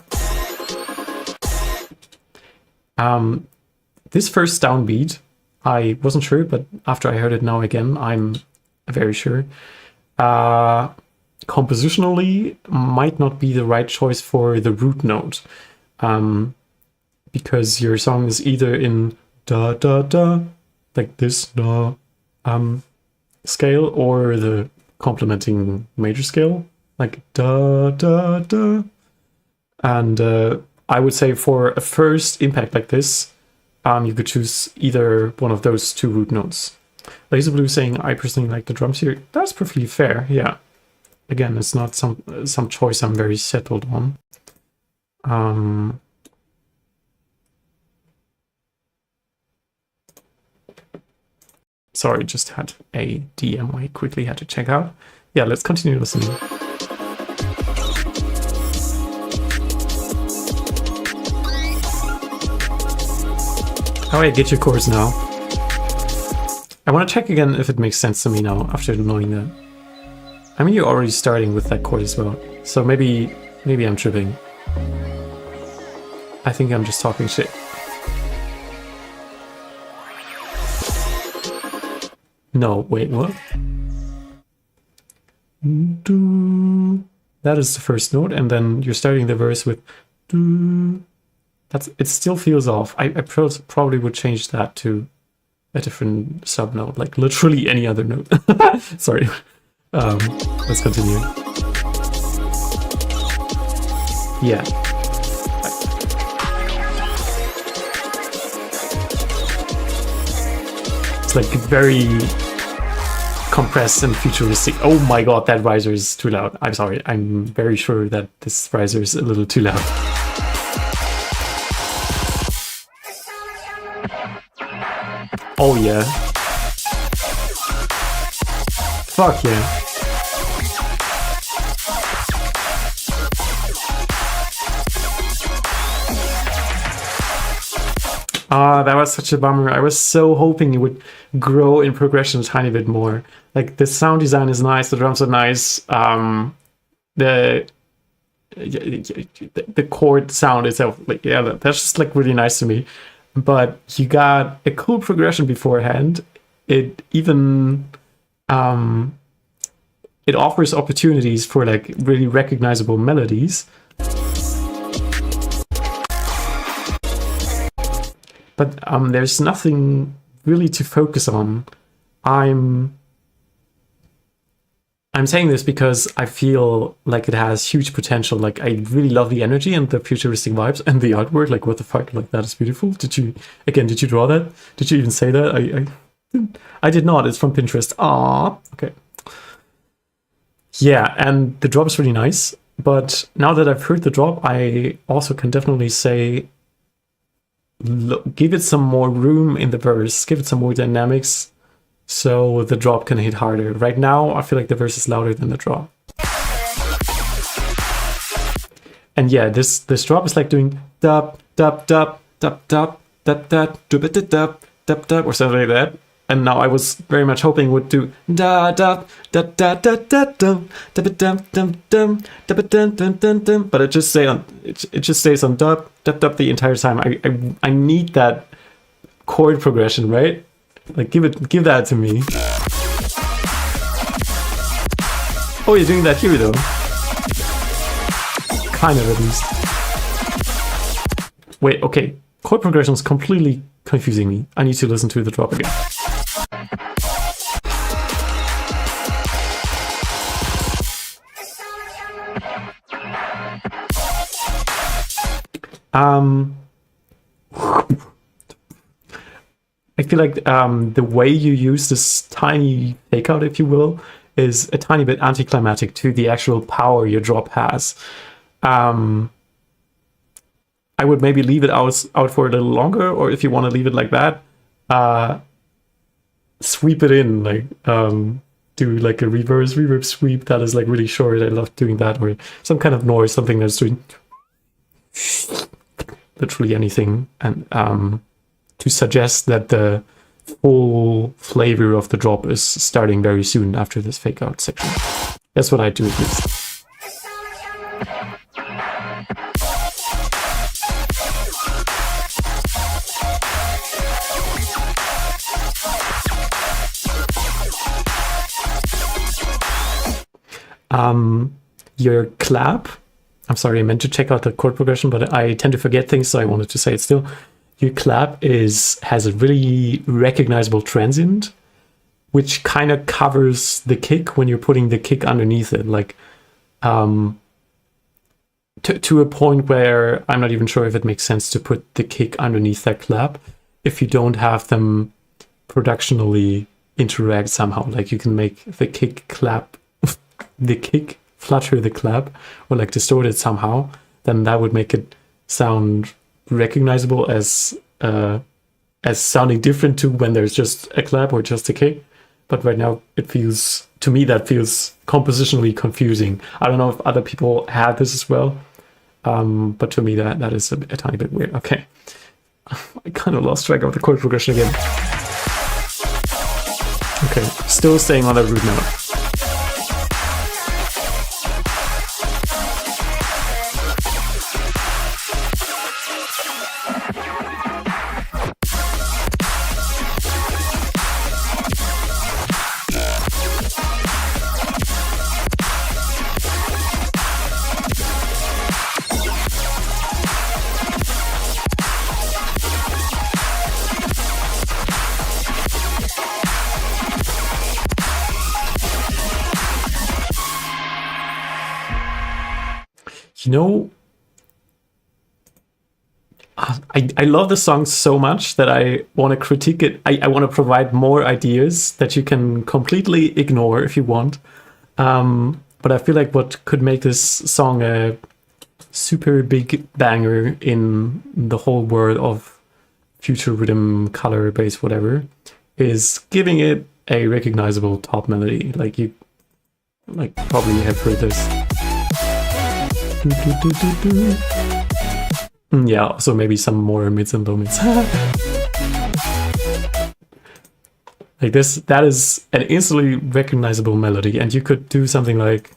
This first downbeat, I wasn't sure, but after I heard it now again, I'm very sure. Compositionally, might not be the right choice for the root note, because your song is either in da da da, like this da scale, or the complementing major scale, like da da da. And I would say for a first impact like this, you could choose either one of those two root notes. Laser Blue saying, I personally like the drums here. That's perfectly fair, yeah. Again, it's not some choice I'm very settled on. Sorry, just had a DM I quickly had to check out. Yeah, let's continue listening. How do I get your chorus now? I want to check again if it makes sense to me now after knowing that. I mean, you're already starting with that chord as well, so maybe I'm tripping. I think I'm just talking shit. No, wait, what? That is the first note, and then you're starting the verse with it still feels off. I probably would change that to a different sub note, like literally any other note. Sorry. Let's continue. Yeah. It's like very compressed and futuristic. Oh my god, that riser is too loud. I'm sorry. I'm very sure that this riser is a little too loud. Oh yeah. Fuck yeah. That was such a bummer. I was so hoping it would grow in progression a tiny bit more. Like, the sound design is nice, the drums are nice, the chord sound itself, like, yeah, that's just like really nice to me. But you got a cool progression beforehand. It even it offers opportunities for like really recognizable melodies. But there's nothing really to focus on. I'm saying this because I feel like it has huge potential. Like, I really love the energy and the futuristic vibes and the artwork. Like, what the fuck? Like, that is beautiful. Did you draw that? Did you even say that? I did not. It's from Pinterest. Ah, okay. Yeah, and the drop is really nice. But now that I've heard the drop, I also can definitely say, look, give it some more room in the verse. Give it some more dynamics, so the drop can hit harder. Right now, I feel like the verse is louder than the drop. And yeah, this drop is like doing dub dub dub dub dub dub dub dub dub dub dub dub or something like that. And now I was very much hoping it would do da da da da da da dum da dum dum dum da dum dum dum dum, but it just stays on dub dub dub the entire time. I need that chord progression, right? Like, give that to me. Oh, you're doing that here though. Kind of, at least. Wait, okay. Chord progression is completely confusing me. I need to listen to the drop again. I feel like the way you use this tiny fake out, if you will, is a tiny bit anticlimactic to the actual power your drop has. I would maybe leave it out for a little longer, or if you want to leave it like that, sweep it in, like do like a reverb sweep that is like really short. I love doing that, or some kind of noise, something that's doing literally anything, and to suggest that the full flavor of the drop is starting very soon after this fake out section. That's what I do at least. Your clap, I'm sorry, I meant to check out the chord progression, but I tend to forget things, so I wanted to say it still. Your clap has a really recognizable transient, which kind of covers the kick when you're putting the kick underneath it, like to a point where I'm not even sure if it makes sense to put the kick underneath that clap if you don't have them productionally interact somehow. Like you can make the kick clap, the kick flutter the clap, or like distort it somehow, then that would make it sound recognizable as sounding different to when there's just a clap or just a kick. But right now it feels, to me, that feels compositionally confusing. I don't know if other people have this as well, but to me that is a tiny bit weird. Okay, I kind of lost track of the chord progression again. Okay, still staying on that root note. You know, I love the song so much that I want to critique it. I want to provide more ideas that you can completely ignore if you want. But I feel like what could make this song a super big banger in the whole world of future rhythm, color, bass, whatever, is giving it a recognizable top melody. Like you probably have heard this. Yeah, so maybe some more mids and low mids. Like this, that is an instantly recognizable melody, and you could do something like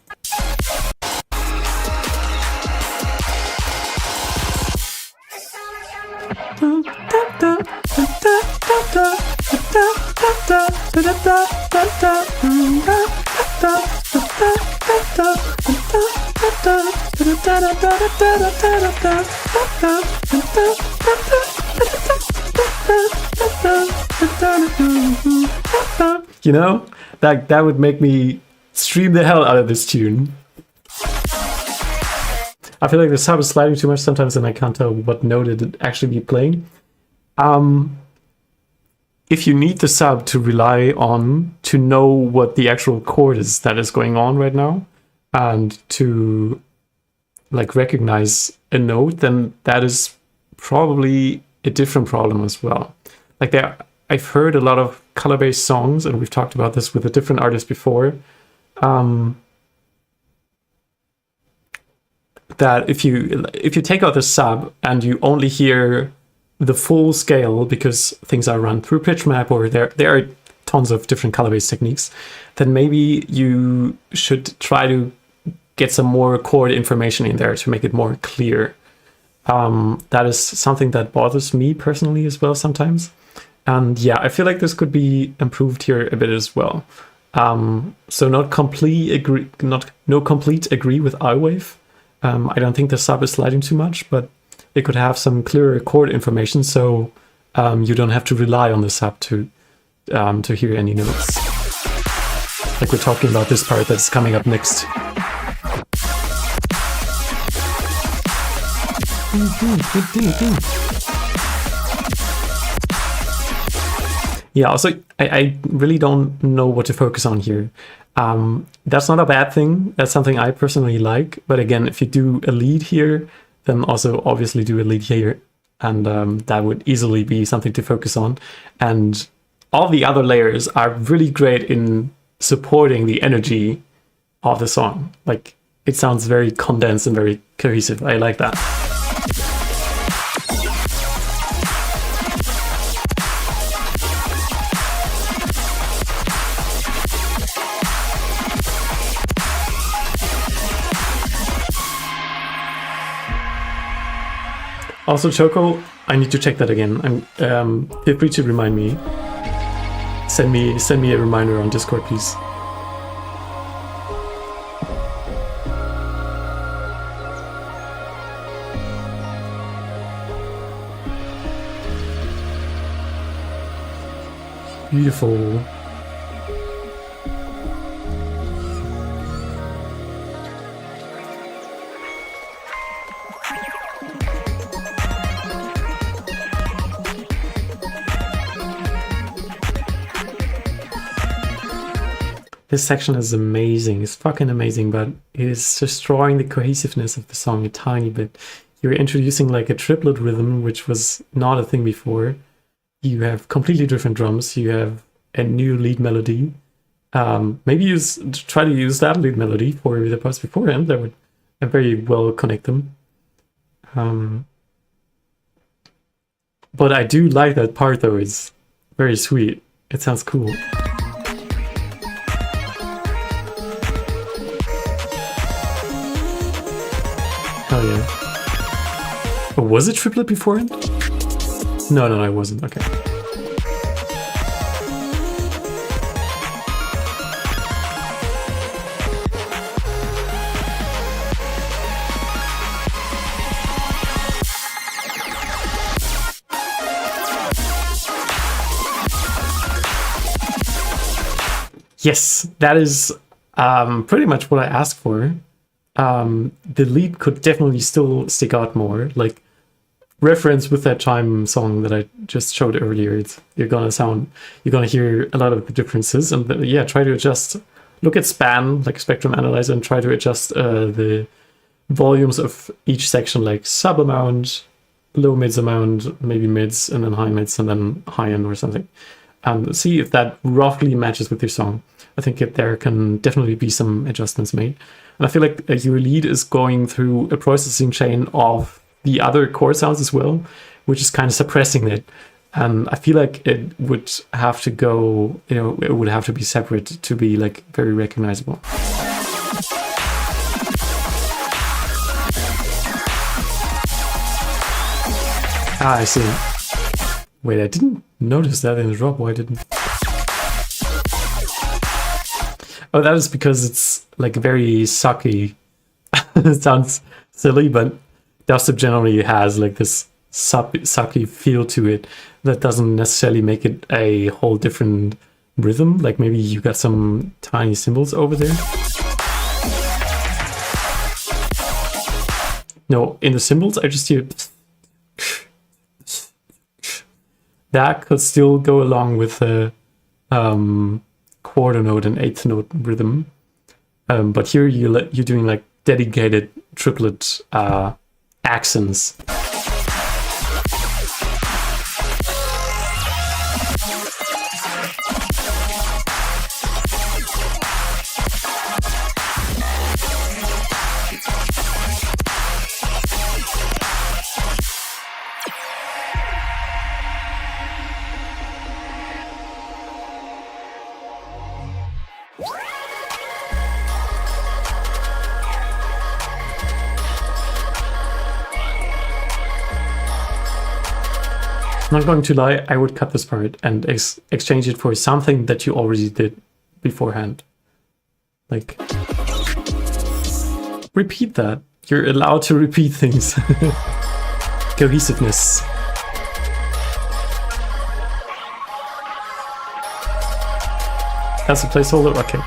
you know, that would make me stream the hell out of this tune. I feel like the sub is sliding too much sometimes and I can't tell what note it actually be playing. If you need the sub to rely on to know what the actual chord is that is going on right now and to like recognize a note, then that is probably a different problem as well. Like I've heard a lot of color-based songs, and we've talked about this with a different artist before, that if you take out the sub and you only hear the full scale because things are run through pitch map or there are tons of different color-based techniques, then maybe you should try to get some more chord information in there to make it more clear. That is something that bothers me personally as well sometimes. And yeah, I feel like this could be improved here a bit as well. So no complete agree with iWave. I don't think the sub is sliding too much, but it could have some clearer chord information, so you don't have to rely on the sub to hear any notes. Like we're talking about this part that's coming up next. Yeah, also, I really don't know what to focus on here. That's not a bad thing. That's something I personally like. But again, if you do a lead here, then also obviously do a lead here. And that would easily be something to focus on. And all the other layers are really great in supporting the energy of the song. Like, it sounds very condensed and very cohesive. I like that. Also, Choco, I need to check that again. Feel free to remind me. Send me a reminder on Discord, please. Beautiful. This section is amazing. It's fucking amazing, but it is destroying the cohesiveness of the song a tiny bit. You're introducing like a triplet rhythm, which was not a thing before. You have completely different drums. You have a new lead melody. Maybe try to use that lead melody for the parts beforehand. That would very well connect them. But I do like that part though. It's very sweet. It sounds cool. Oh yeah. Oh, was it triplet beforehand? No, it wasn't. Okay. Yes, that is pretty much what I asked for. The lead could definitely still stick out more. Like, reference with that chime song that I just showed earlier. You're gonna hear a lot of the differences, and try to adjust. Look at span, like spectrum analyzer, and try to adjust the volumes of each section, like sub amount, low mids amount, maybe mids, and then high mids, and then high end or something. See if that roughly matches with your song. I think there can definitely be some adjustments made. And I feel like your lead is going through a processing chain of the other chord sounds as well, which is kind of suppressing it. I feel like it would have to go, it would have to be separate to be like very recognizable. Ah, I see. Wait, I didn't notice that in the drop. Why didn't? Oh, that is because it's like very sucky. It sounds silly, but dubstep generally has like this sucky feel to it that doesn't necessarily make it a whole different rhythm. Like maybe you got some tiny cymbals over there. No, in the cymbals I just hear that could still go along with the quarter note and eighth note rhythm, but here you're doing like dedicated triplet accents. I'm not going to lie, I would cut this part and exchange it for something that you already did beforehand. Like, repeat that. You're allowed to repeat things. Cohesiveness. That's a placeholder? Okay.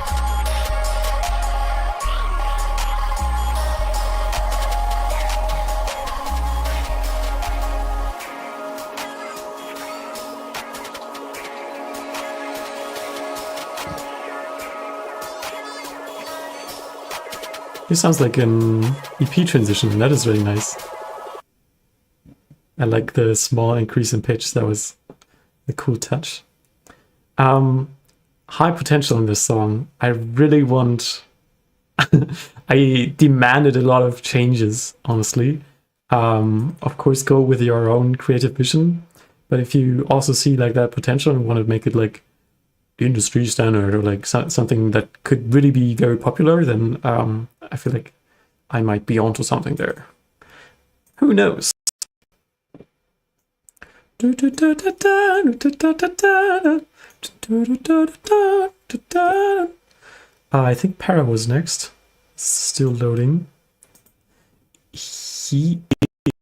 This sounds like an EP transition. That is really nice. I like the small increase in pitch. That was a cool touch. High potential in this song. I really want... I demanded a lot of changes, honestly. Of course, go with your own creative vision. But if you also see like that potential and want to make it like industry standard or like something that could really be very popular, then I feel like I might be onto something there. Who knows? I think Para was next. Still loading. He is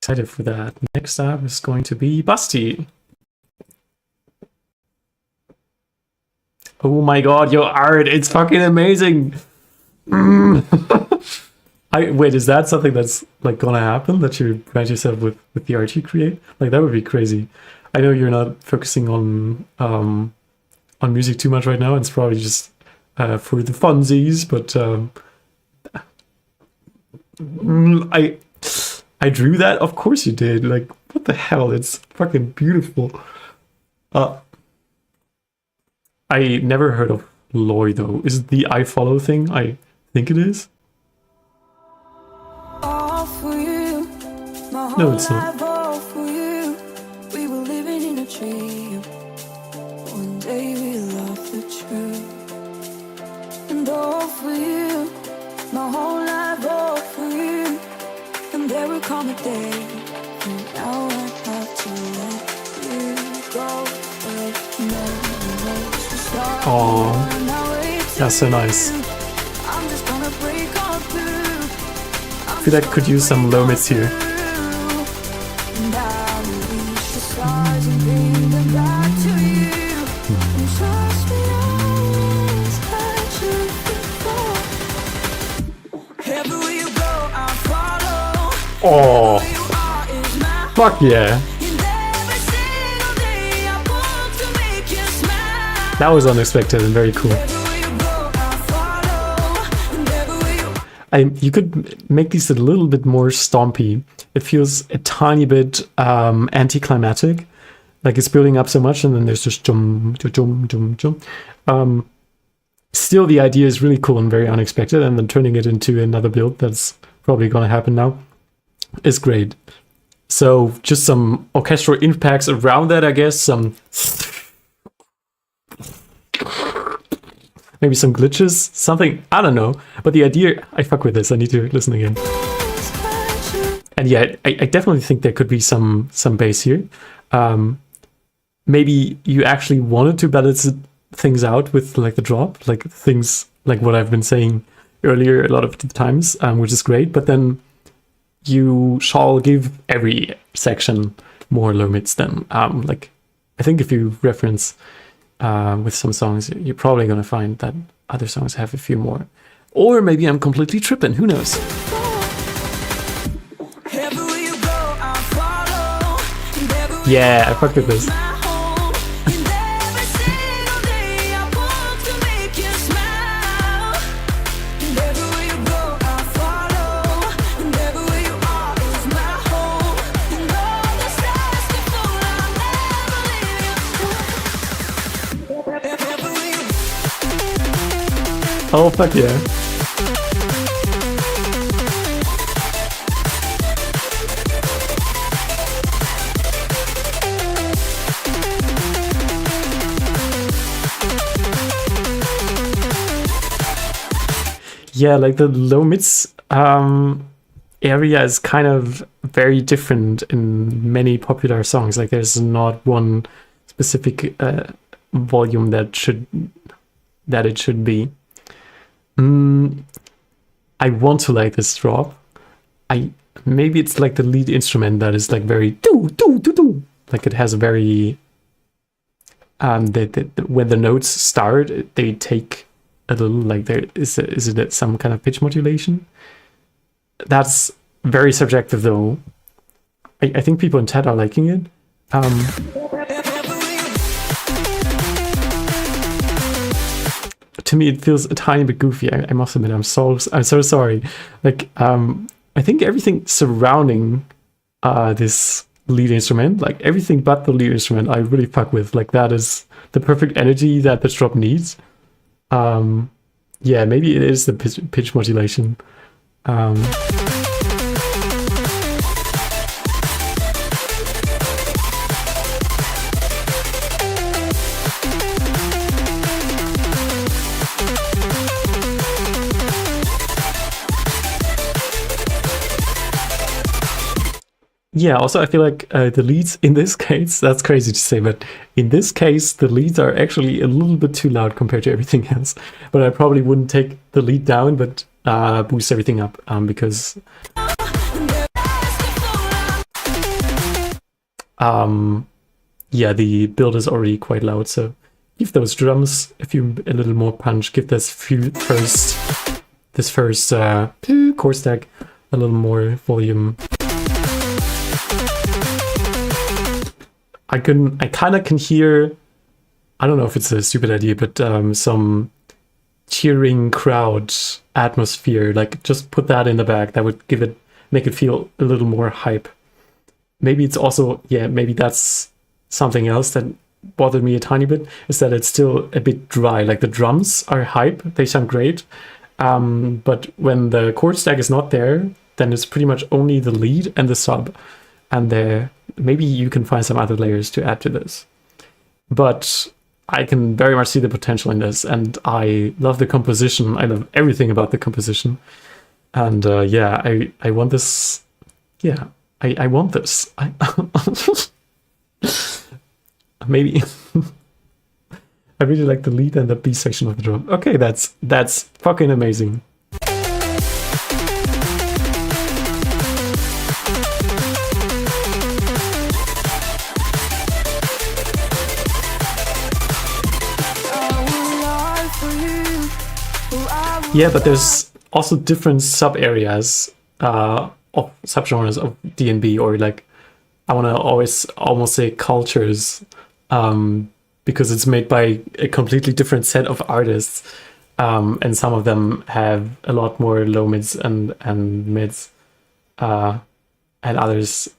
excited for that. Next up is going to be Basti. Oh my god, your art, it's fucking amazing. Wait, is that something that's like gonna happen, that you brand yourself with the art you create? Like, that would be crazy. I know you're not focusing on music too much right now. It's probably just for the funsies, but I drew that. Of course you did. Like, what the hell? It's fucking beautiful. I never heard of Loy though. Is it the I follow thing? I think it is. No, it's not. We were living in a dream. One day we loved the truth. And all for you, my whole life all for you. And there will come a day, and now I have to let you go. Oh, that's so nice. I feel like I could use some low mids here. Oh, fuck yeah. That was unexpected and very cool. You could make these a little bit more stompy. It feels a tiny bit anticlimactic. Like it's building up so much and then there's just jump, jump, jump, jump. Still, the idea is really cool and very unexpected, and then turning it into another build that's probably going to happen now is great. So just some orchestral impacts around that, I guess. Maybe some glitches, something, I don't know. But the idea, I fuck with this. I need to listen again. And yeah, I definitely think there could be some bass here. Maybe you actually wanted to balance things out with like the drop, like things like what I've been saying earlier a lot of times, which is great. But then you shall give every section more low mids then. Like, I think if you reference with some songs, you're probably going to find that other songs have a few more. Or maybe I'm completely tripping, who knows? Yeah, I fucked with this. Oh, fuck yeah. Yeah, like the low mids area is kind of very different in many popular songs. Like there's not one specific volume that it should be. I want to like this drop. Maybe it's like the lead instrument that is like very do do do do. Like it has a very when the notes start, they take a little, like there is it some kind of pitch modulation. That's very subjective though. I think people in TED are liking it. To me, it feels a tiny bit goofy. I must admit, I'm so sorry. Like, I think everything surrounding this lead instrument, like everything but the lead instrument, I really fuck with. Like, that is the perfect energy that the drop needs. Yeah, maybe it is the pitch modulation. Yeah, also I feel like the leads in this case, that's crazy to say, but in this case, the leads are actually a little bit too loud compared to everything else. But I probably wouldn't take the lead down, but boost everything up because yeah, the build is already quite loud, so give those drums a little more punch, give this first chord stack a little more volume. I kind of can hear, I don't know if it's a stupid idea, but some cheering crowd atmosphere. Like, just put that in the back. That would make it feel a little more hype. Maybe it's also, maybe that's something else that bothered me a tiny bit, is that it's still a bit dry. Like, the drums are hype, they sound great. But when the chord stack is not there, then it's pretty much only the lead and the sub. And maybe you can find some other layers to add to this. But I can very much see the potential in this, and I love the composition. I love everything about the composition. And I want this. Yeah, I want this. Maybe. I really like the lead and the B section of the drum. Okay, that's fucking amazing. Yeah, but there's also different sub-areas of subgenres of D&B, or like, I want to always almost say cultures, because it's made by a completely different set of artists, and some of them have a lot more low mids and mids, and others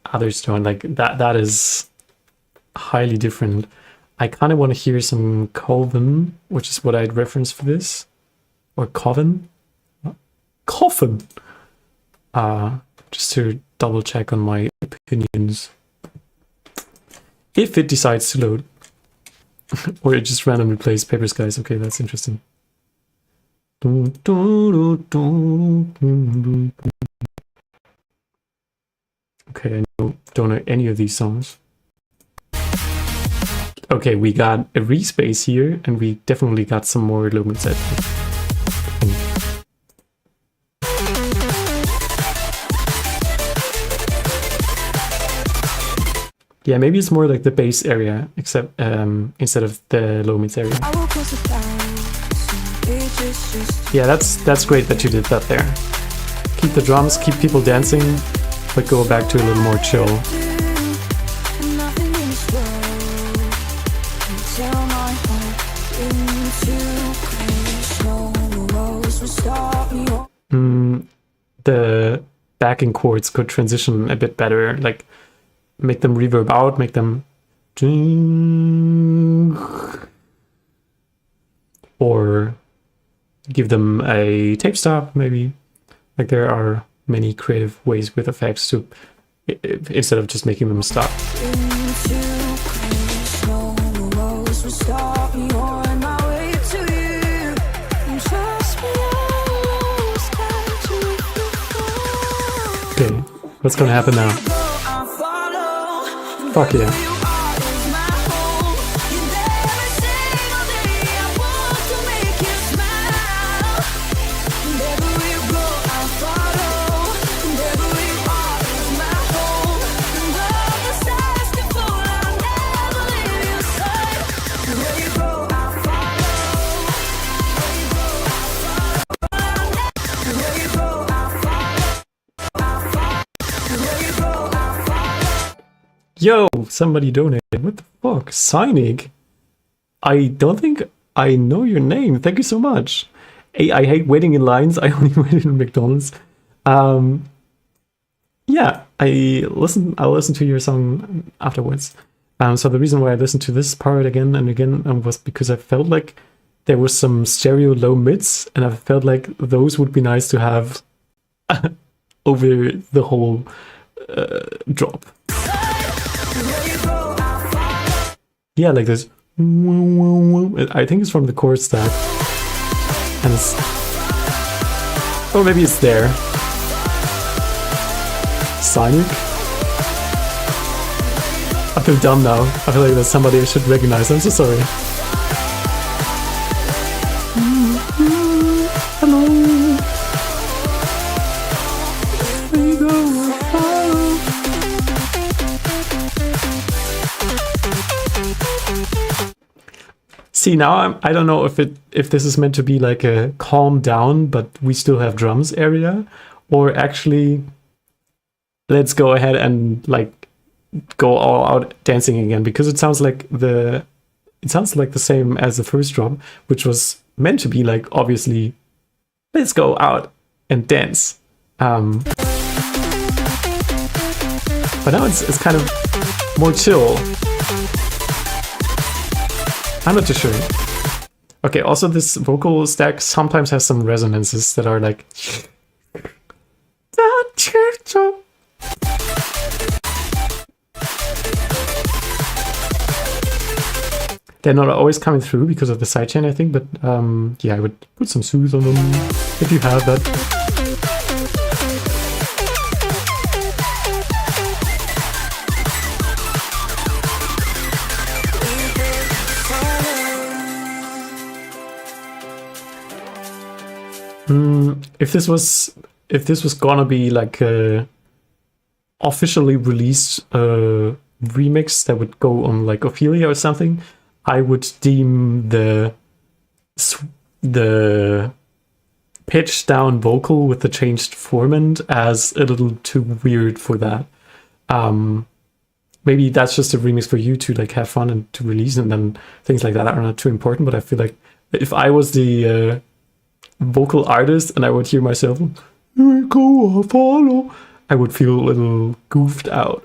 don't. Like that is highly different. I kind of want to hear some Coven, which is what I'd reference for this. Or Coven? Coffin! Just to double check on my opinions. If it decides to load. Or it just randomly plays Paper Skies. Okay, that's interesting. Okay, I don't know any of these songs. Okay, we got a respace here, and we definitely got some more low mid set. Yeah, maybe it's more like the bass area, except instead of the low mids area. Yeah, that's great that you did that there. Keep the drums, keep people dancing, but go back to a little more chill. The backing chords could transition a bit better, like make them reverb out, make them or give them a tape stop, maybe. Like, there are many creative ways with effects to, instead of just making them stop. Okay, what's gonna happen now? Fuck yeah. Yo, somebody donated. What the fuck? Cynic? I don't think I know your name. Thank you so much. Hey, I hate waiting in lines. I only wait in McDonald's. Yeah, I'll listen to your song afterwards. So the reason why I listened to this part again and again was because I felt like there was some stereo low mids, and I felt like those would be nice to have over the whole drop. Yeah, like this. I think it's from the chord stack. And it's... Oh, maybe it's there. Sonic? I feel dumb now. I feel like that's somebody I should recognize. I'm so sorry. Hello. We go follow. See, now I don't know if this is meant to be like a calm down, but we still have drums area, or actually let's go ahead and like go all out dancing again, because it sounds like the same as the first drop, which was meant to be like obviously let's go out and dance. But now it's kind of more chill. I'm not too sure. Okay, also this vocal stack sometimes has some resonances that are like they're not always coming through because of the sidechain, I think, but yeah, I would put some soothe on them if you have that. If this was gonna be like a officially released remix that would go on like Ophelia or something, I would deem the pitched down vocal with the changed formant as a little too weird for that. Maybe that's just a remix for you to like have fun and to release, and then things like that are not too important. But I feel like if I was the vocal artist and I would hear myself, here we go, follow, I would feel a little goofed out,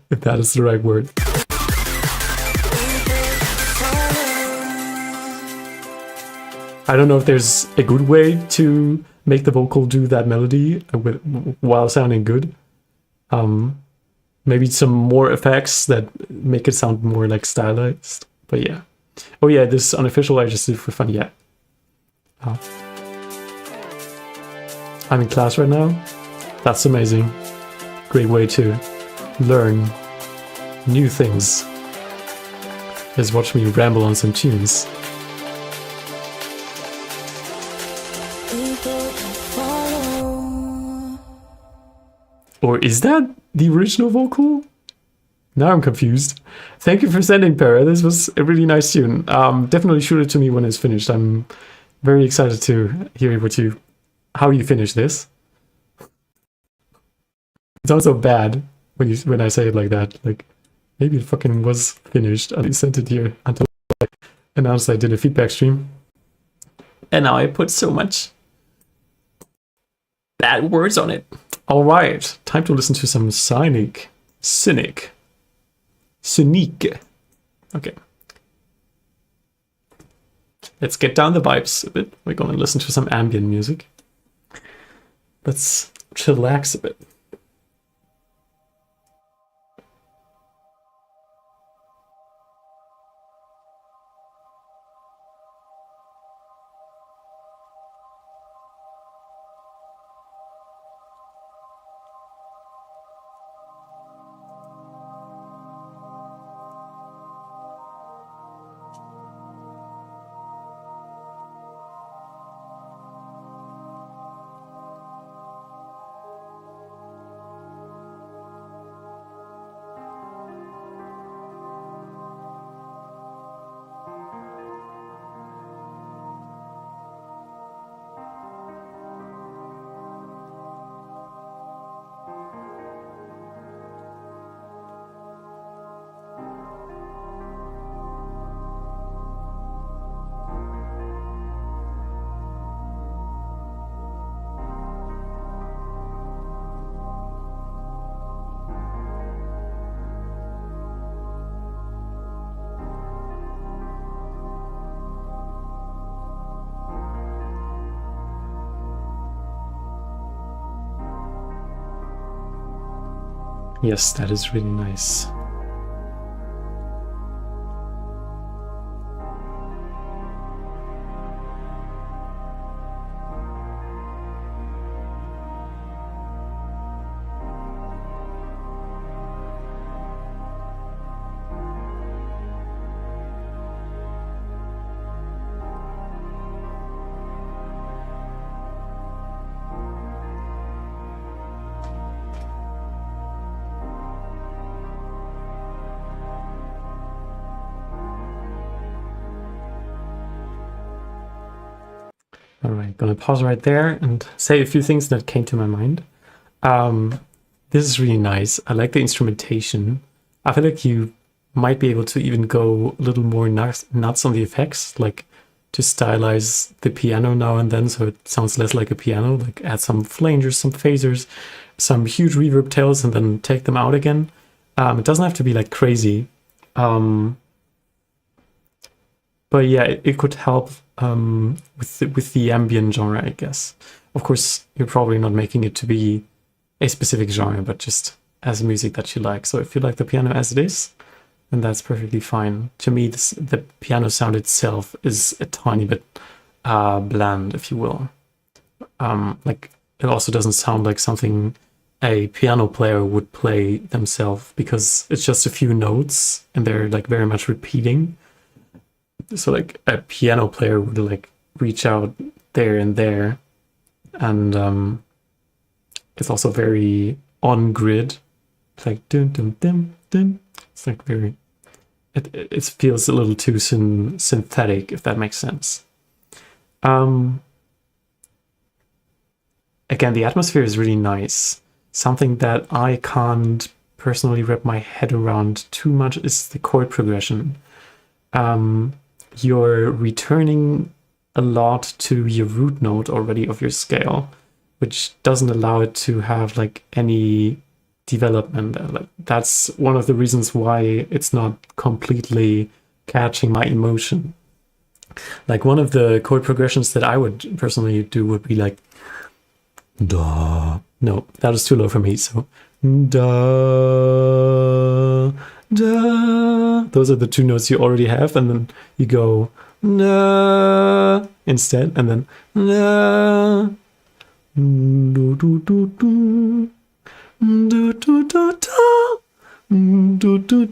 if that is the right word. I don't know if there's a good way to make the vocal do that melody while sounding good. Maybe some more effects that make it sound more like stylized. But yeah. Oh yeah, this unofficial I just did for fun. Yeah. I'm in class right now. That's amazing. Great way to learn new things. Just watch me ramble on some tunes. Or is that the original vocal? Now I'm confused. Thank you for sending, Para. This was a really nice tune. Definitely shoot it to me when it's finished. I'm very excited to hear how you finish this. It sounds so bad when I say it like that. Like maybe it fucking was finished and I sent it here until I announced I did a feedback stream. And now I put so much bad words on it. All right, time to listen to some Cynic. Okay. Let's get down the vibes a bit. We're gonna listen to some ambient music. Let's chillax a bit. Yes, that is really nice. All right, gonna pause right there and say a few things that came to my mind. This is really nice. I like the instrumentation. I feel like you might be able to even go a little more nuts on the effects, like to stylize the piano now and then so it sounds less like a piano, like add some flangers, some phasers, some huge reverb tails, and then take them out again. It doesn't have to be like crazy. But yeah, it could help with the ambient genre, I guess. Of course, you're probably not making it to be a specific genre, but just as music that you like. So if you like the piano as it is, then that's perfectly fine. To me, the piano sound itself is a tiny bit bland, if you will. Like it also doesn't sound like something a piano player would play themselves, because it's just a few notes and they're like very much repeating. So like a piano player would like reach out there and there, and it's also very on grid. It's like dum dum dum dum. It's like very. It feels a little too synthetic, if that makes sense. Again, the atmosphere is really nice. Something that I can't personally wrap my head around too much is the chord progression. You're returning a lot to your root note already of your scale, which doesn't allow it to have like any development. That's one of the reasons why it's not completely catching my emotion. Like one of the chord progressions that I would personally do would be like da. No, that is too low for me. So da da. Those are the two notes you already have, and then you go da instead, and then da do do do do do do do do do do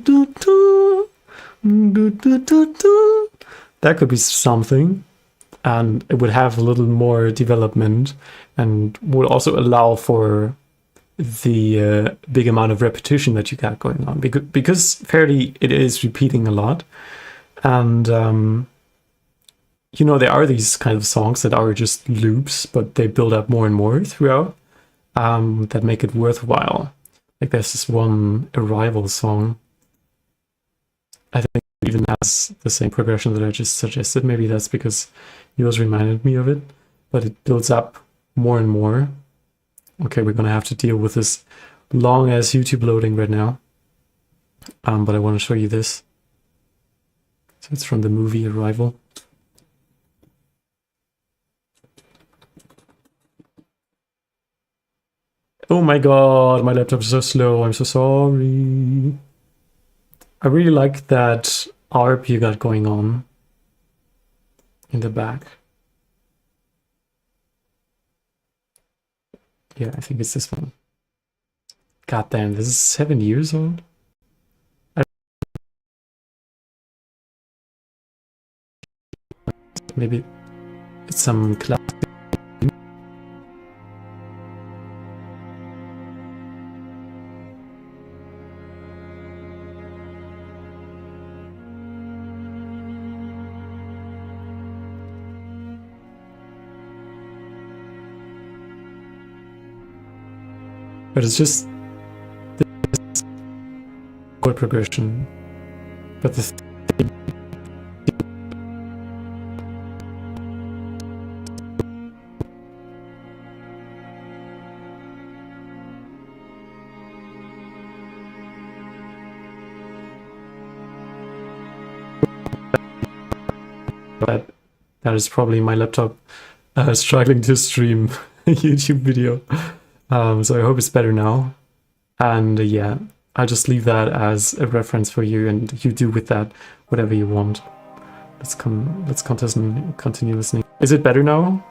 do do do do. That could be something, and it would have a little more development and would also allow for the big amount of repetition that you got going on, because fairly it is repeating a lot. And you know, there are these kind of songs that are just loops, but they build up more and more throughout, that make it worthwhile. Like there's this one Arrival song, I think it even has the same progression that I just suggested. Maybe that's because yours reminded me of it, but it builds up more and more. Okay, we're gonna have to deal with this long ass YouTube loading right now, but I want to show you this. So it's from the movie Arrival. Oh my god, my laptop is so slow, I'm so sorry. I really like that ARP you got going on in the back. Yeah, I think it's this one. God damn, this is 7 years old? Maybe it's some class. But it's just this chord progression. But the that is probably my laptop struggling to stream a YouTube video. So I hope it's better now. And yeah, I'll just leave that as a reference for you, and you do with that whatever you want. Let's continue listening. Is it better now?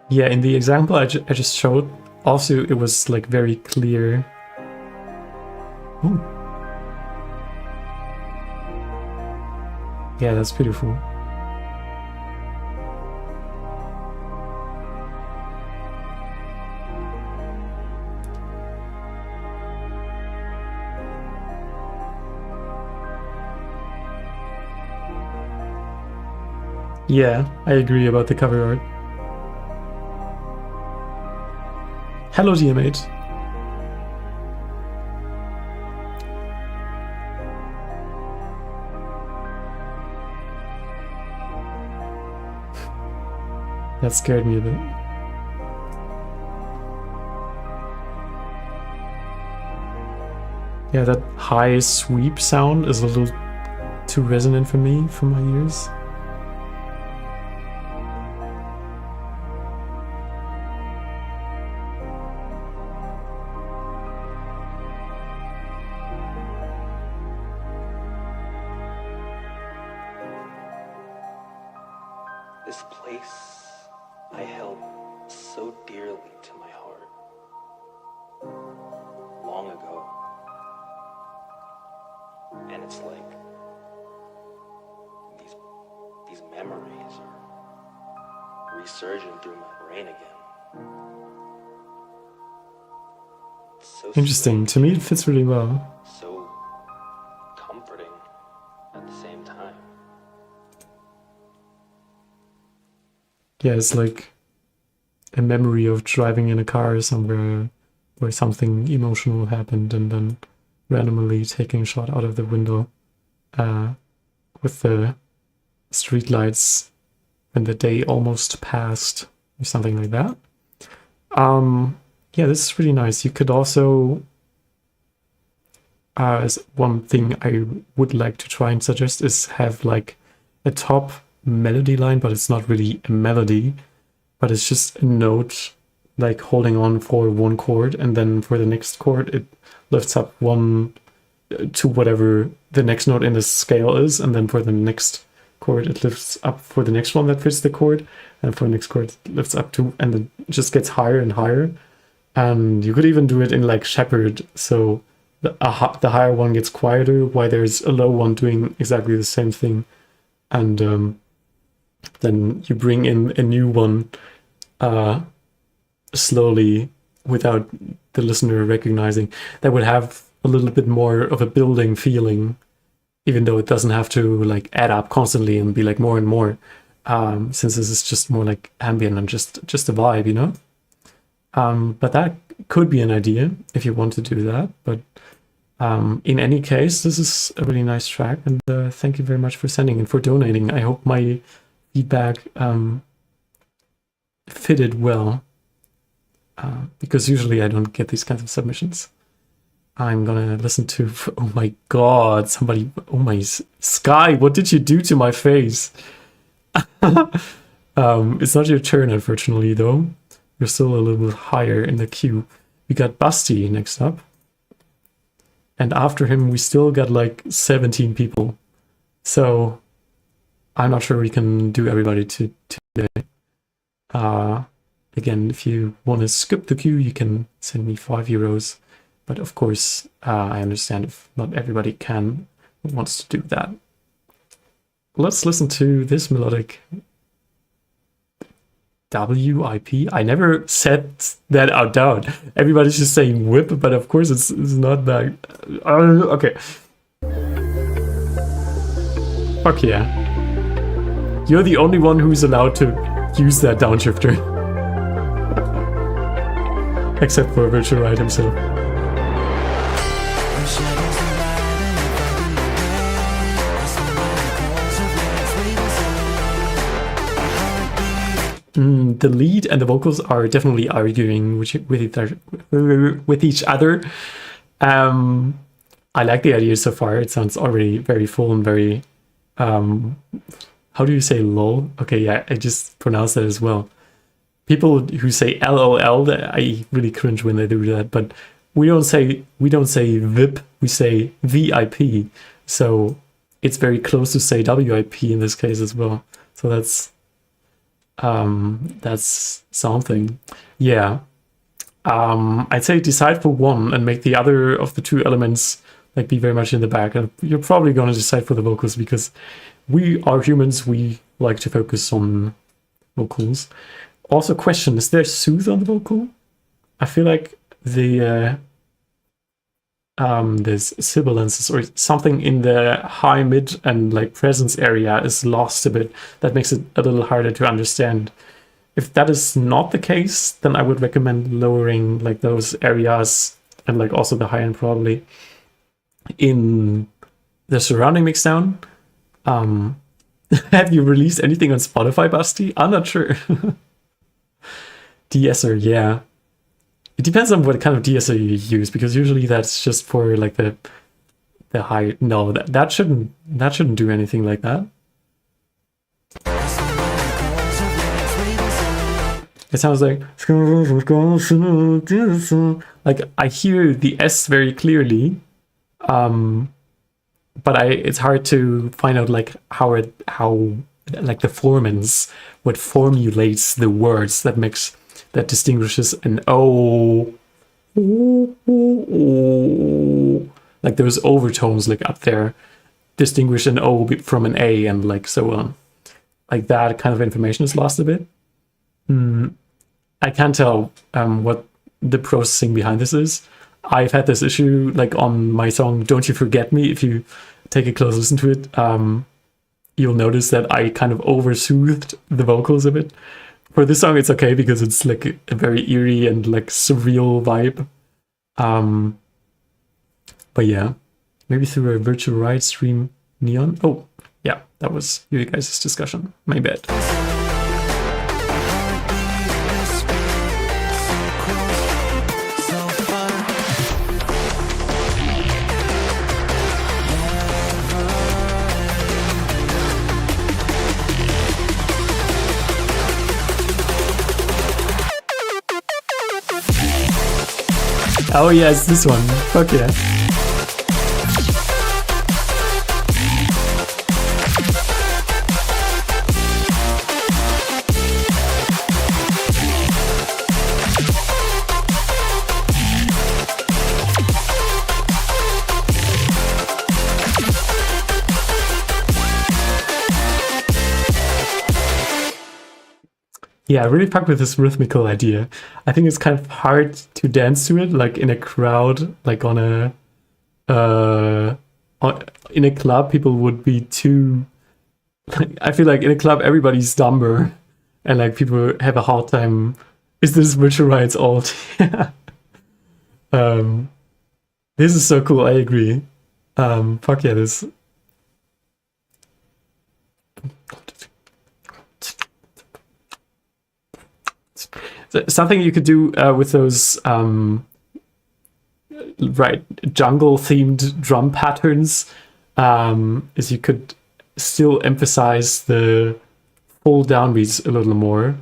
Yeah, in the example I just showed, also it was like very clear. Ooh. Yeah, that's beautiful. Yeah, I agree about the cover art. Hello, GM8. That scared me a bit. Yeah, that high sweep sound is a little too resonant for me, for my ears. This place I held so dearly to my heart long ago. And it's like these memories are resurging through my brain again. It's so Interesting. To me, it fits really well. so comforting at the same time. Yeah, it's like a memory of driving in a car somewhere where something emotional happened and then randomly taking a shot out of the window with the streetlights when the day almost passed or something like that. Yeah, this is really nice. You could also, as one thing I would like to try and suggest is have like a top melody line, but it's not really a melody, but it's just a note like holding on for one chord, and then for the next chord it lifts up one to whatever the next note in the scale is, and then for the next chord it lifts up for the next one that fits the chord, and for the next chord it lifts up to, and it just gets higher and higher. And you could even do it in like shepherd, so the higher one gets quieter while there's a low one doing exactly the same thing, and then you bring in a new one slowly without the listener recognizing. That would have a little bit more of a building feeling, even though it doesn't have to like add up constantly and be like more and more, since this is just more like ambient and just a vibe, you know. But that could be an idea if you want to do that. But in any case, this is a really nice track, and thank you very much for sending and for donating. I hope my feedback fitted well, because usually I don't get these kinds of submissions. I'm gonna listen to, oh my god, somebody, oh my Sky, what did you do to my face? It's not your turn, unfortunately, though. You're still a little bit higher in the queue. We got Busty next up. And after him, we still got like 17 people. So I'm not sure we can do everybody today. Again, if you want to skip the queue, you can send me €5. But of course, I understand if not everybody wants to do that. Let's listen to this melodic WIP. I never said that out loud. Everybody's just saying whip, but of course it's not that. Okay. Fuck yeah. You're the only one who's allowed to use that downshifter. Except for Virtual Ride himself. The lead and the vocals are definitely arguing with each other. I like the idea so far. It sounds already very full and very... how do you say lol? Okay, yeah, I just pronounced that as well. People who say LOL, I really cringe when they do that, but we don't say VIP, we say VIP. So it's very close to say WIP in this case as well. So that's something. Yeah. I'd say decide for one and make the other of the two elements like be very much in the back, and you're probably going to decide for the vocals because we are humans. We like to focus on vocals. Also, question: is there soothe on the vocal? I feel like there's sibilances or something in the high, mid, and like presence area is lost a bit. That makes it a little harder to understand. If that is not the case, then I would recommend lowering like those areas and like also the high end probably in the surrounding mixdown. Have you released anything on Spotify, Basti? I'm not sure. De-esser, yeah. It depends on what kind of de-esser you use, because usually that's just for like the high. No, that shouldn't do anything like that. It sounds like I hear the S very clearly, but it's hard to find out like how like the formants, what formulates the words that distinguishes an O, like those overtones like up there distinguish an O from an A and like so on. Like that kind of information is lost a bit. I can't tell what the processing behind this is. I've had this issue like on my song Don't You Forget Me. If you take a close listen to it, you'll notice that I kind of oversoothed the vocals a bit. For this song, it's okay because it's like a very eerie and like surreal vibe. But yeah, maybe through a virtual ride stream neon. Oh, yeah, that was you guys' discussion. My bad. Oh yeah, it's this one. Fuck yeah. Yeah, I really fuck with this rhythmical idea. I think it's kind of hard to dance to it, like in a crowd, like in a club, people would be too. I feel like in a club, everybody's dumber, and like people have a hard time. Is this virtual rights alt? This is so cool. I agree. Fuck yeah, this. Something you could do with those jungle themed drum patterns is you could still emphasize the full downbeats a little more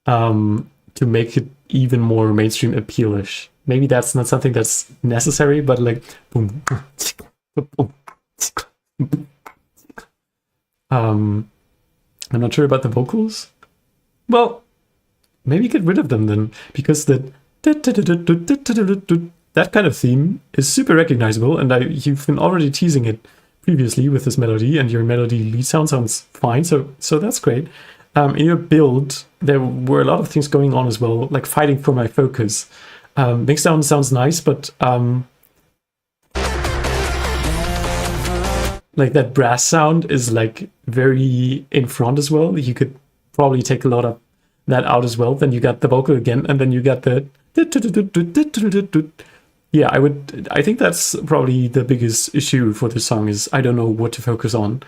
to make it even more mainstream appealish. Maybe that's not something that's necessary, but like boom. I'm not sure about the vocals. Well, maybe get rid of them then, because that kind of theme is super recognizable, and you've been already teasing it previously with this melody, and your melody lead sounds fine, so that's great. In your build, there were a lot of things going on as well, like fighting for my focus. Mixdown sounds nice, but like that brass sound is like very in front as well. You could probably take a lot of that out as well. Then you got the vocal again, and then you got the yeah. I think that's probably the biggest issue for this song is I don't know what to focus on,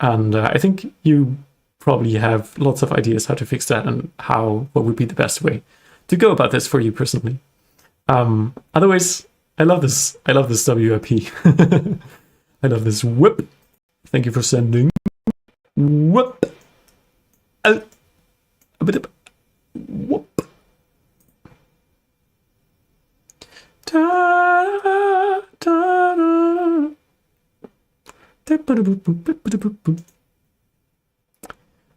and I think you probably have lots of ideas how to fix that and what would be the best way to go about this for you personally. Otherwise, I love this WRP. I love this whip. Thank you for sending whip. Whoop.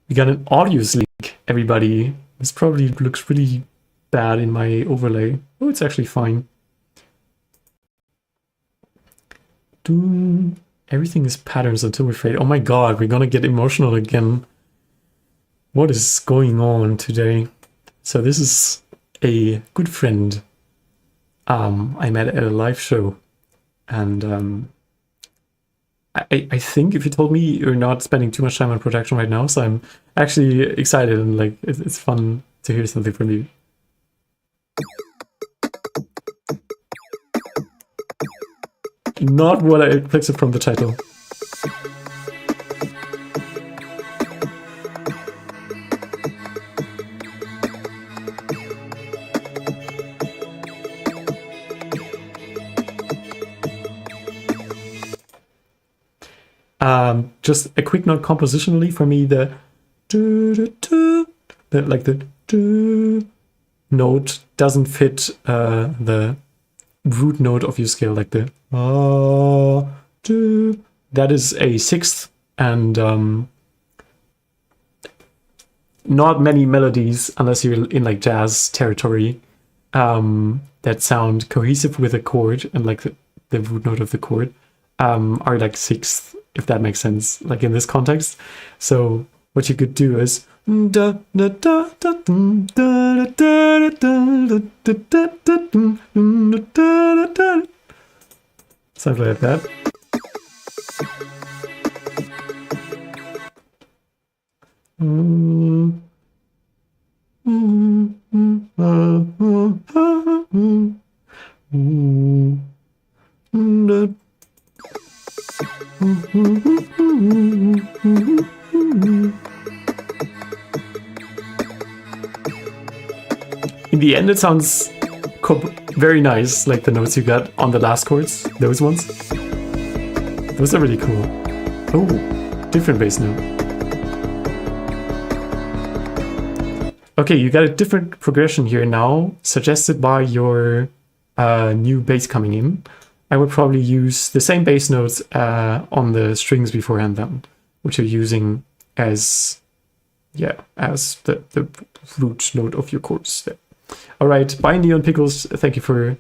We got an audio leak, everybody. This probably looks really bad in my overlay. Oh, it's actually fine. Doom. Everything is patterns until we fade. Oh my god, we're gonna get emotional again. What is going on today? So this is a good friend I met at a live show. And I think if you told me you're not spending too much time on production right now, so I'm actually excited and like it's fun to hear something from you. Not what I expected from the title. Just a quick note compositionally for me, the note doesn't fit the root note of your scale, like the that is a sixth, and not many melodies, unless you're in like jazz territory, that sound cohesive with a chord and like the root note of the chord are like sixth, if that makes sense, like in this context. So what you could do is something like that. In the end, it sounds very nice, like the notes you got on the last chords, those ones. Those are really cool. Oh, different bass note. Okay, you got a different progression here now, suggested by your new bass coming in. I would probably use the same bass notes on the strings beforehand then, which you're using as, as the root note of your chords there. All right, bye Neon Pickles. Thank you for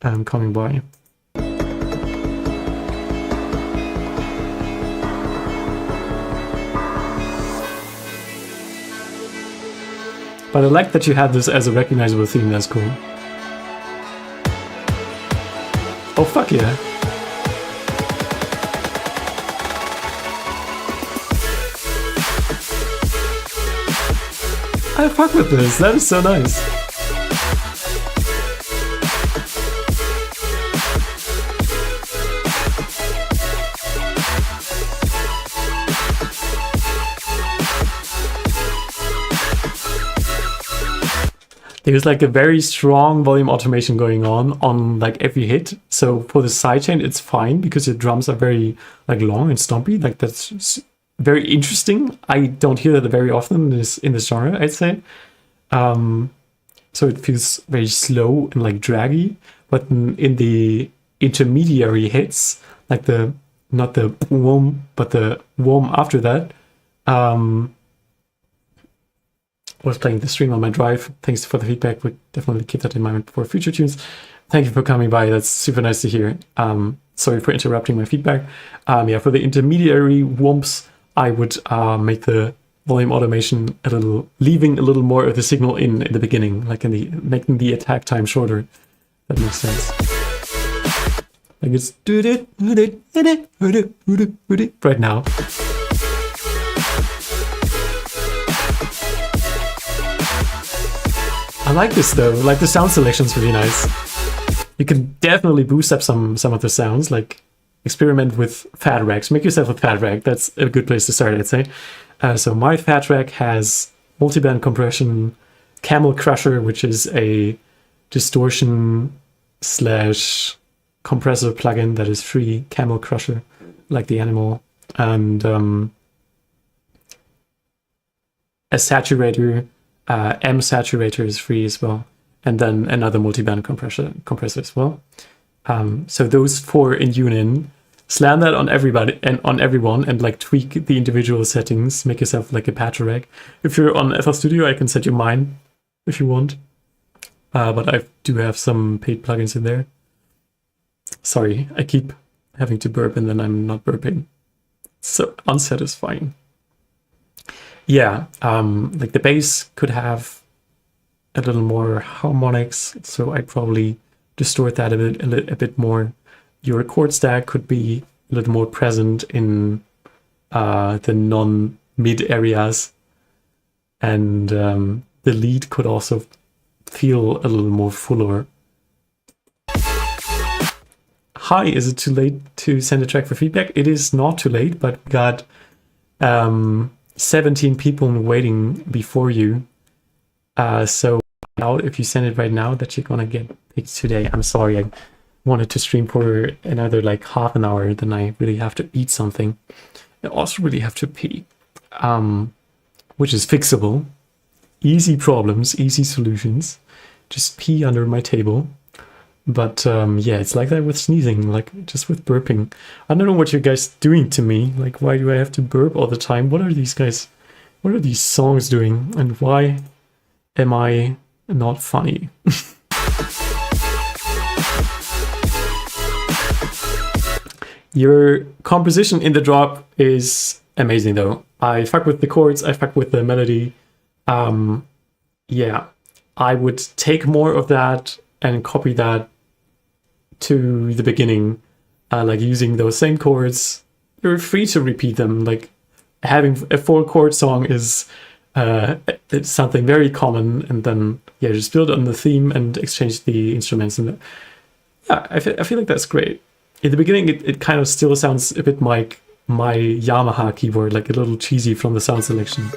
coming by. But I like that you had this as a recognizable theme. That's cool. Oh, fuck yeah. I fuck with this. That is so nice. There's like a very strong volume automation going on like every hit. So for the sidechain, it's fine because the drums are very like long and stompy. Like that's very interesting. I don't hear that very often in this genre, I'd say. So it feels very slow and like draggy. But in the intermediary hits, like not the wom, but the wom after that, was playing the stream on my drive. Thanks for the feedback. Would definitely keep that in mind for future tunes. Thank you for coming by. That's super nice to hear. Sorry for interrupting my feedback. For the intermediary whomps, I would make the volume automation leaving a little more of the signal in the beginning, like making the attack time shorter. That makes sense. Like it's right now. I like this though, like the sound selection's really nice. You can definitely boost up some of the sounds, like experiment with fat racks. Make yourself a fat rack, that's a good place to start, I'd say. So my fat rack has multiband compression, Camel Crusher, which is a distortion / compressor plugin that is free, Camel Crusher, like the animal, and a saturator. M saturator is free as well, and then another multiband compressor as well. So those four in union, slam that on everybody and on everyone, and like tweak the individual settings. Make yourself like a patch rack. If you're on FL Studio, I can set you mine if you want. But I do have some paid plugins in there. Sorry, I keep having to burp and then I'm not burping. So unsatisfying. Yeah, like the bass could have a little more harmonics, so I'd probably distort that a bit more. Your chord stack could be a little more present in the non-mid areas, and the lead could also feel a little more fuller. Hi, is it too late to send a track for feedback? It is not too late, but we got 17 people waiting before you. So out if you send it right now that you're gonna get picked today. I'm sorry, I wanted to stream for another like half an hour, then I really have to eat something. I also really have to pee, which is fixable. Easy problems, easy solutions. Just pee under my table. But yeah, it's like that with sneezing, like just with burping. I don't know what you guys doing to me. Like, why do I have to burp all the time? What are these guys, what are these songs doing? And why am I not funny? Your composition in the drop is amazing though. I fuck with the chords, I fuck with the melody. Yeah, I would take more of that and copy that to the beginning, like using those same chords. You're free to repeat them. Like having a 4-chord song is it's something very common, and then yeah, just build on the theme and exchange the instruments. And yeah, I feel like that's great. In the beginning, it kind of still sounds a bit like my Yamaha keyboard, like a little cheesy from the sound selection.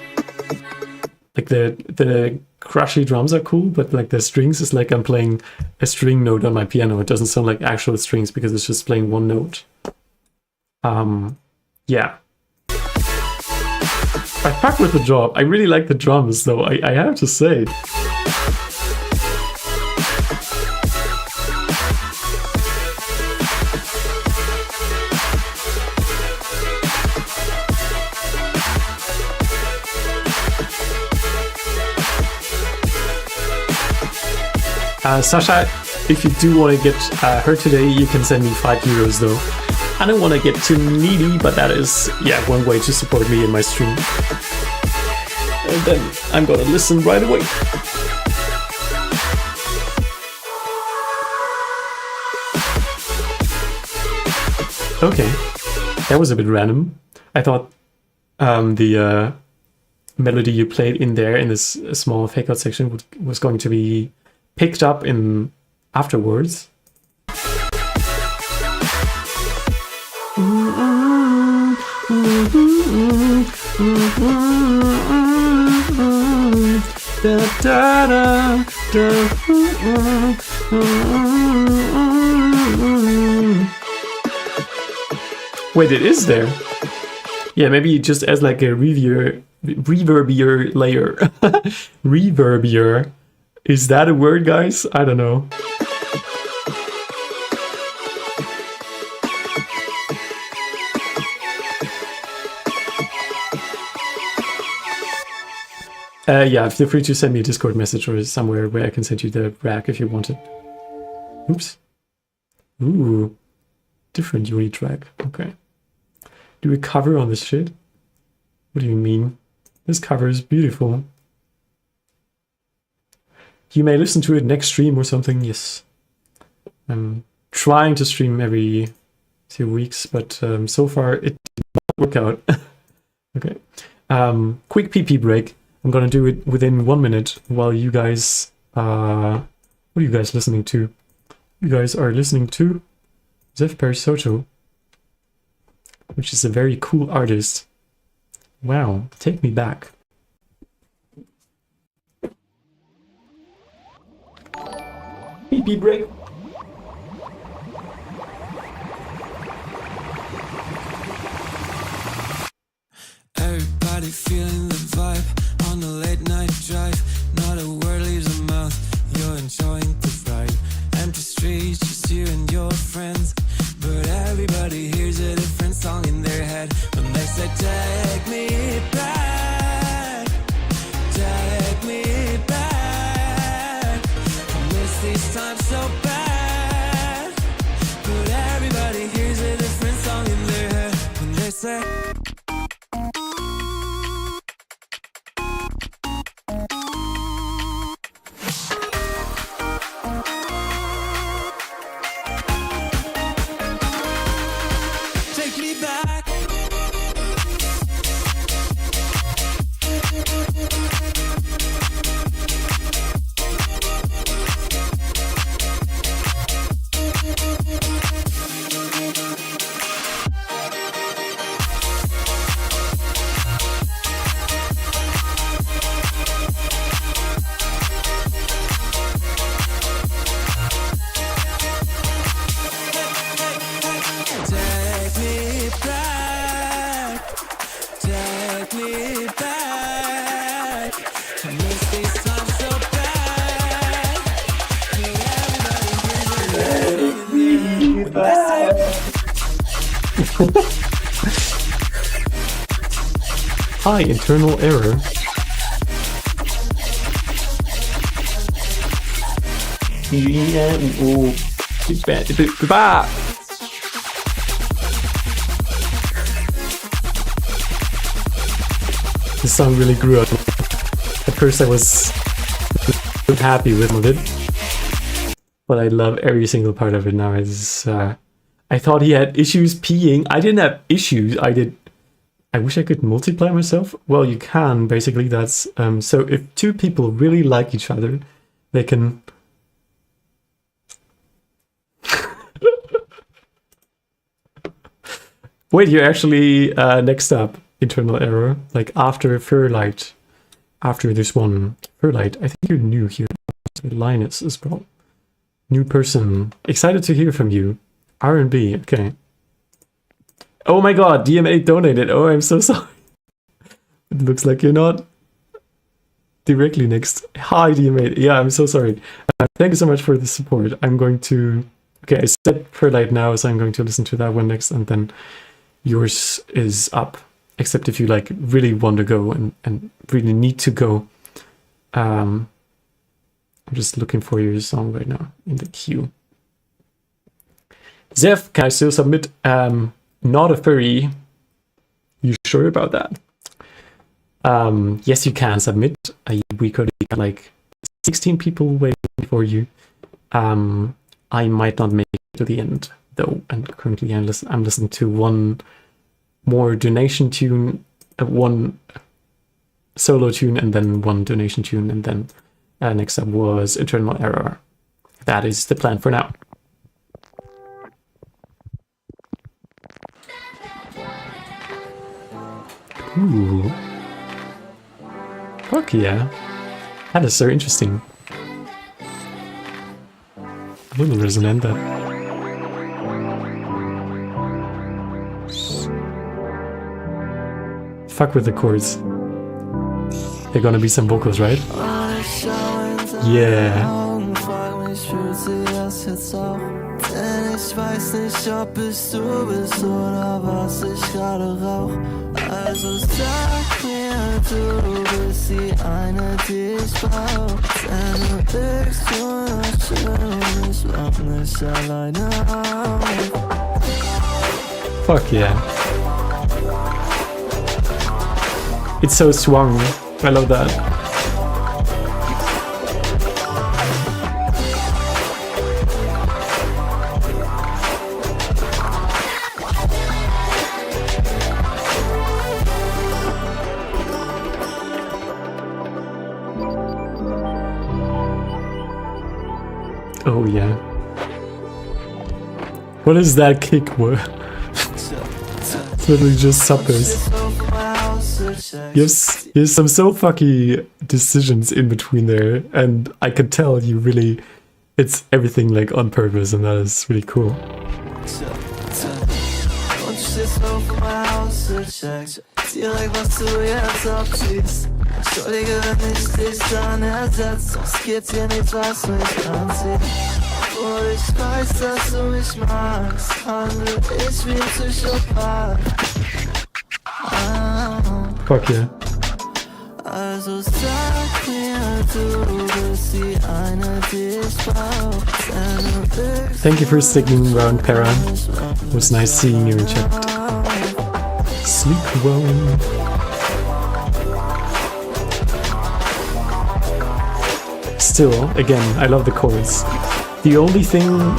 Like the crashy drums are cool, but like the strings is like I'm playing a string note on my piano. It doesn't sound like actual strings because it's just playing one note. Yeah. I fuck with the drop. I really like the drums though, I have to say. Sasha, if you do want to get her today, you can send me €5 though. I don't want to get too needy, but that is, yeah, one way to support me in my stream. And then I'm gonna listen right away. Okay, that was a bit random. I thought the melody you played in there in this small fake out section was going to be picked up in afterwards. Wait, it is there. Yeah, maybe just as like a reverbier layer. Reverbier. Is that a word, guys? I don't know. Yeah, feel free to send me a Discord message or somewhere where I can send you the rack if you want it. Oops. Ooh. Different uni track. Okay. Do we cover on this shit? What do you mean? This cover is beautiful. You may listen to it next stream or something. Yes. I'm trying to stream every 2 weeks, but so far it did not work out. Okay. Quick pee break. I'm gonna do it within 1 minute while you guys... what are you guys listening to? You guys are listening to Zef Parisoto, which is a very cool artist. Wow, take me back. Pee break. Everybody feeling the vibe on the late night drive. Not a word leaves your mouth. You're enjoying the ride. Empty streets, just you and your friends. But everybody hears a different song in their head when they say, "Take me back, take me back." I miss these times so bad. But everybody hears a different Hi, internal error. This song really grew up. At first I was not happy with it, but I love every single part of it now. I thought he had issues peeing. I didn't have issues. I wish I could multiply myself. Well, you can, basically. That's so if two people really like each other, they can... Wait, you're actually next up. Internal error. Like after Furlight. After this one. Furlight, I think you're new here. Linus as well. New person. Excited to hear from you. R&B, okay. Oh my god, DM8 donated. Oh, I'm so sorry. It looks like you're not directly next. Hi, DM8. Yeah, I'm so sorry. Thank you so much for the support. I'm going to... Okay, I set Perlite now, so I'm going to listen to that one next, and then yours is up. Except if you like really want to go and really need to go. I'm just looking for your song right now in the queue. Zef, can I still submit? Not a furry. You sure about that? Yes, you can submit. We could have like 16 people waiting for you. I might not make it to the end though, and currently I'm listening to one more donation tune, one solo tune, and then one donation tune, and then next up was Internal Error. That is the plan for now. Ooh. Fuck yeah. That is so interesting. A little resonant that. Fuck with the chords. They're gonna be some vocals, right? Yeah. Denn ich weiß nicht, ob es du bist oder was ich gerade rauch. Also sag mir, du bist die eine, die ich brauch. Denn du wirkst wunderschön und ich wach nicht alleine auf. Fuck yeah. It's so swung. I love that. Oh yeah. What is that kick word? It's literally just suppers. There's some so fucky decisions in between there, and I can tell you really, it's everything like on purpose, and that is really cool. Direkt, was du jetzt abziehst. Entschuldige, wenn ich dich dann ersetzt, sonst geht's hier nicht, was mich anzieht. Obwohl ich weiß, dass du mich magst, handle ich wie ein Psychopath. Fuck yeah. Also sag mir, du bist die eine, die ich brauch. Thank you for sticking around, Para. It was nice seeing you in chat. Sleep well. Still, again, I love the chords. The only thing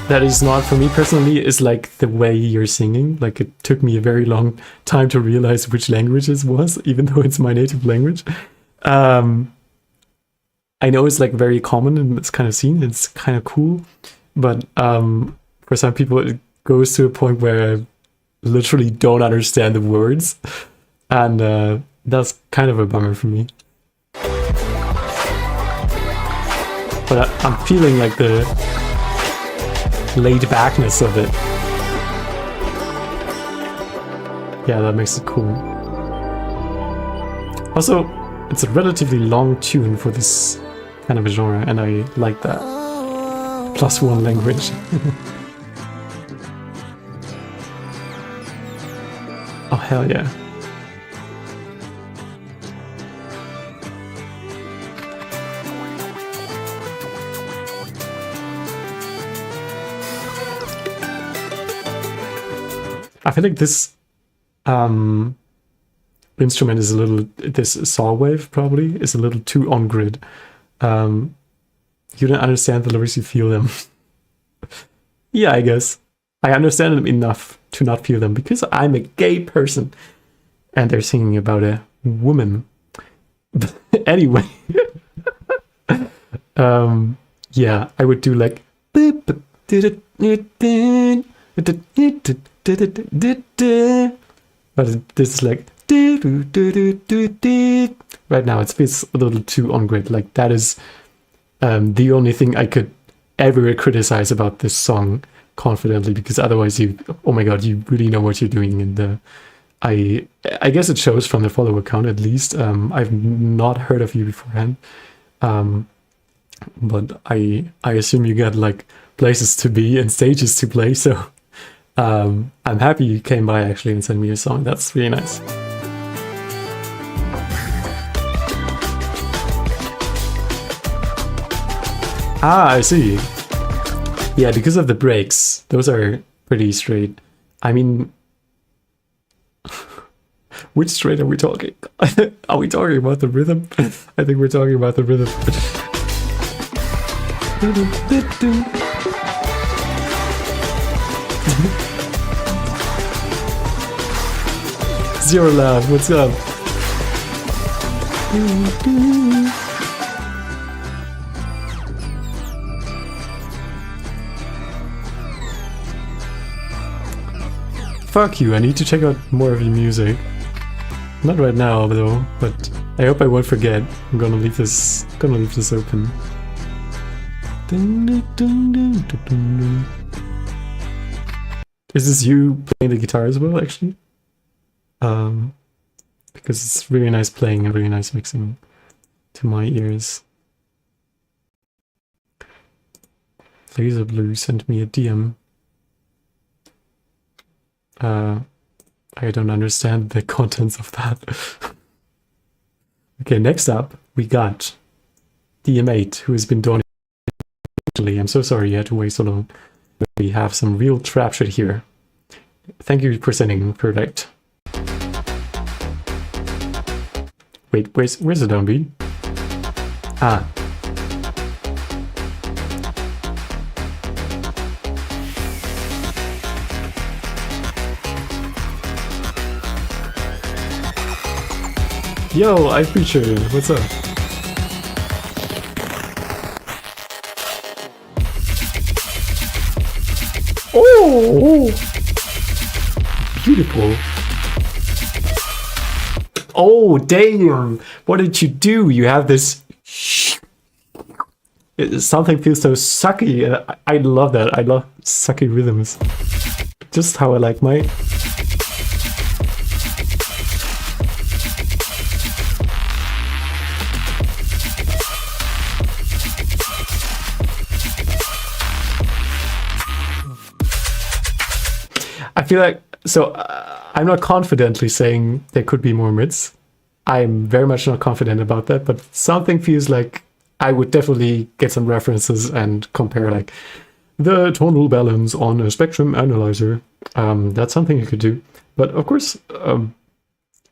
that is not for me personally is like the way you're singing. Like it took me a very long time to realize which language it was, even though it's my native language. I know it's like very common and it's kind of seen, it's kind of cool, but for some people it goes to a point where I literally don't understand the words, and that's kind of a bummer for me. But I'm feeling like the laid backness of it. Yeah, that makes it cool. Also, it's a relatively long tune for this kind of a genre, and I like that. +1 language. Hell yeah. I feel like this instrument is a little, this saw wave probably is a little too on grid. You don't understand the lyrics, you feel them. Yeah, I guess. I understand them enough to not feel them because I'm a gay person and they're singing about a woman. Anyway. Yeah, I would do like but this is like right now it feels a little too on grid. Like that is the only thing I could ever criticize about this song confidently, because otherwise you, oh my god, you really know what you're doing. And I guess it shows from the follower count at least. I've not heard of you beforehand, but I assume you got like places to be and stages to play, so I'm happy you came by actually and sent me a song. That's really nice. Ah, I see. Yeah, because of the breaks. Those are pretty straight. I mean, which straight are we talking? Are we talking about the rhythm? I think we're talking about the rhythm. Zero Love, what's up? Fuck you, I need to check out more of your music. Not right now though, but I hope I won't forget. I'm gonna leave this open. Is this you playing the guitar as well, actually? Because it's really nice playing and really nice mixing to my ears. Laser Blue sent me a DM. I don't understand the contents of that. Okay, next up we got DM8, who has been donating. I'm so sorry you had to wait so long. We have some real trap shit here. Thank you for sending Perfect. Wait, where's the downbeat? Ah. Yo, I featured. What's up? Oh, beautiful. Oh, damn. What did you do? You have this. Something feels so sucky. And I love that. I love sucky rhythms. Just how I like my. I feel like, so I'm not confidently saying there could be more mids. I'm very much not confident about that, but something feels like I would definitely get some references and compare like the tonal balance on a spectrum analyzer. That's something you could do. But of course,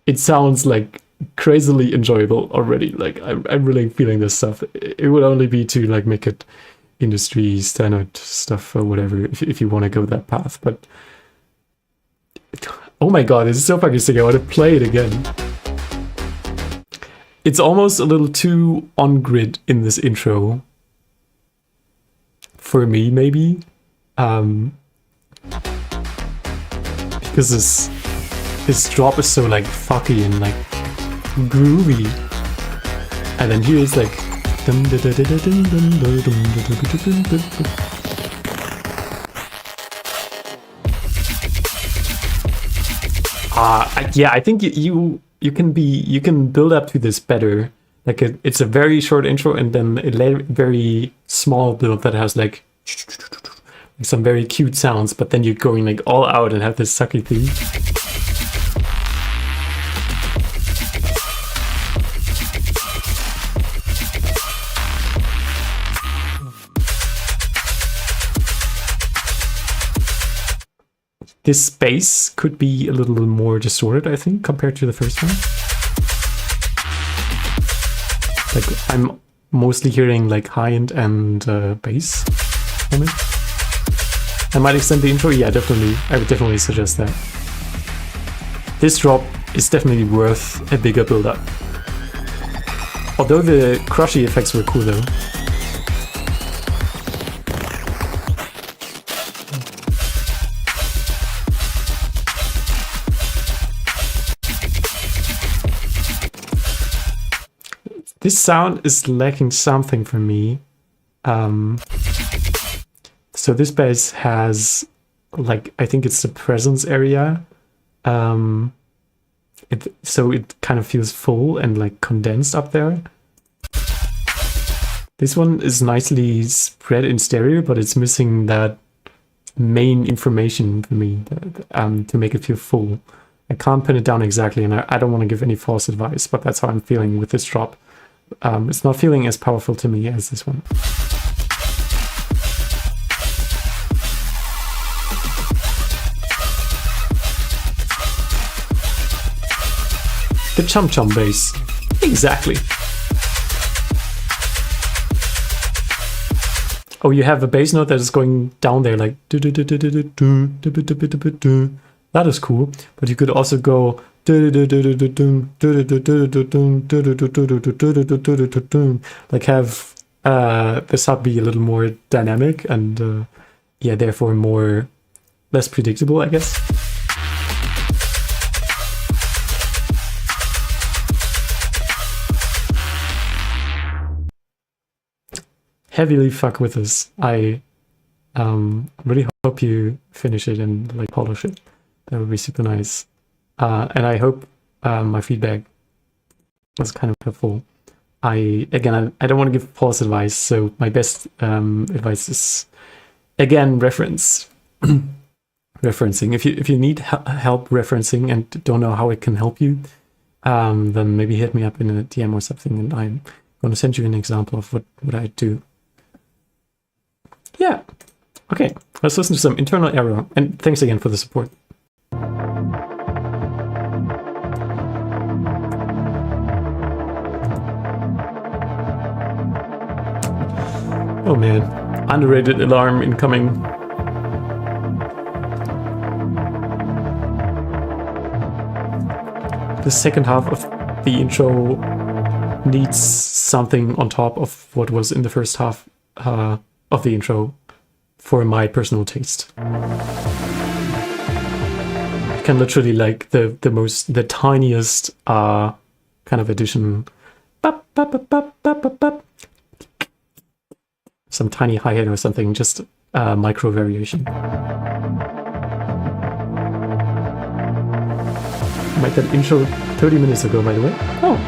it sounds like crazily enjoyable already. Like I'm really feeling this stuff. It would only be to like make it industry standard stuff or whatever if you want to go that path. But oh my god, this is so fucking sick. I want to play it again. It's almost a little too on grid in this intro. For me, maybe. Because this drop is so like fucky and like groovy. And then here it's like yeah, I think you can build up to this better. Like it's a very short intro and then a very small build that has like some very cute sounds, but then you're going like all out and have this sucky theme. This bass could be a little more distorted, I think, compared to the first one. Like, I'm mostly hearing like high end and bass on it. I might extend the intro. Yeah, definitely. I would definitely suggest that. This drop is definitely worth a bigger build-up. Although the crushy effects were cool though. This sound is lacking something for me. So this bass has, like, I think it's the presence area. So it kind of feels full and like condensed up there. This one is nicely spread in stereo, but it's missing that main information for me to make it feel full. I can't pin it down exactly, and I don't want to give any false advice, but that's how I'm feeling with this drop. It's not feeling as powerful to me as this one. The chum chum bass. Exactly. Oh, you have a bass note that is going down there like that is cool, but you could also go like have the sub be a little more dynamic and yeah, therefore less predictable, I guess. Heavily fuck with this. I really hope you finish it and like polish it. That would be super nice. And I hope my feedback was kind of helpful. I don't want to give false advice, so my best advice is again referencing. If you need help referencing and don't know how it can help you, then maybe hit me up in a DM or something, and I'm going to send you an example of what I do. Yeah. Okay, let's listen to some internal error, and thanks again for the support. Oh man, underrated alarm incoming. The second half of the intro needs something on top of what was in the first half of the intro for my personal taste. It can literally like the tiniest kind of addition. Some tiny hi-hat or something, just micro variation. Made that intro 30 minutes ago, by the way. Oh,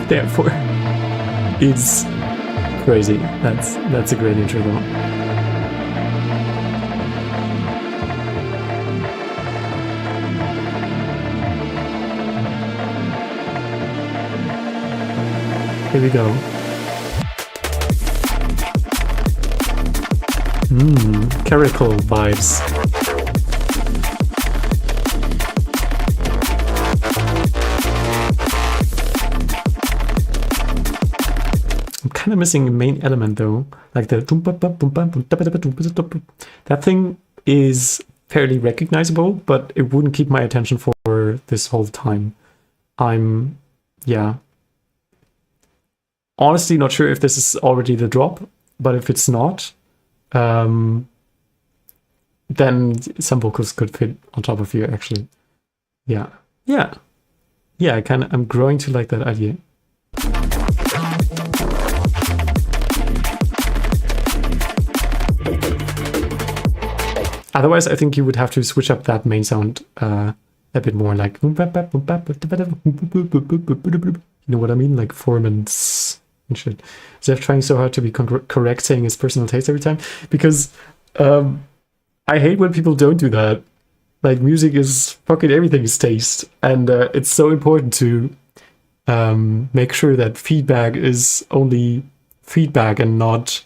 therefore, it's crazy. That's a great intro though. Here we go. Caracal vibes. I'm kind of missing a main element though, like the that thing is fairly recognizable, but it wouldn't keep my attention for this whole time. I'm honestly not sure if this is already the drop, but if it's not, then some vocals could fit on top of here actually. Yeah, I'm growing to like that idea. Otherwise, I think you would have to switch up that main sound a bit more, like, you know what I mean, like form and shit. Zef trying so hard to be correct, saying his personal taste every time, because I hate when people don't do that. Like, music is fucking everything's taste, and it's so important to make sure that feedback is only feedback and not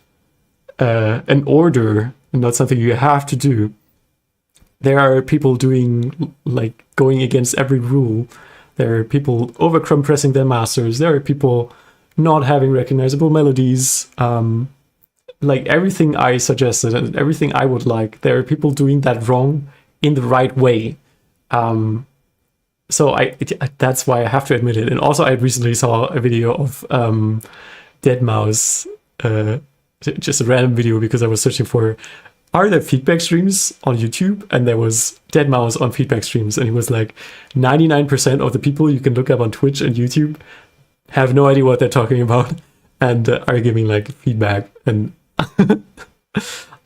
an order, and not something you have to do. there are people doing like going against every rule. There are people over compressing their masters. There are people not having recognizable melodies. Like everything I suggested and everything I would like, there are people doing that wrong in the right way. So that's why I have to admit it. And also, I recently saw a video of deadmau5, just a random video because I was searching for, are there feedback streams on YouTube? And there was deadmau5 on feedback streams, and it was like 99% of the people you can look up on Twitch and YouTube have no idea what they're talking about and are giving like feedback. And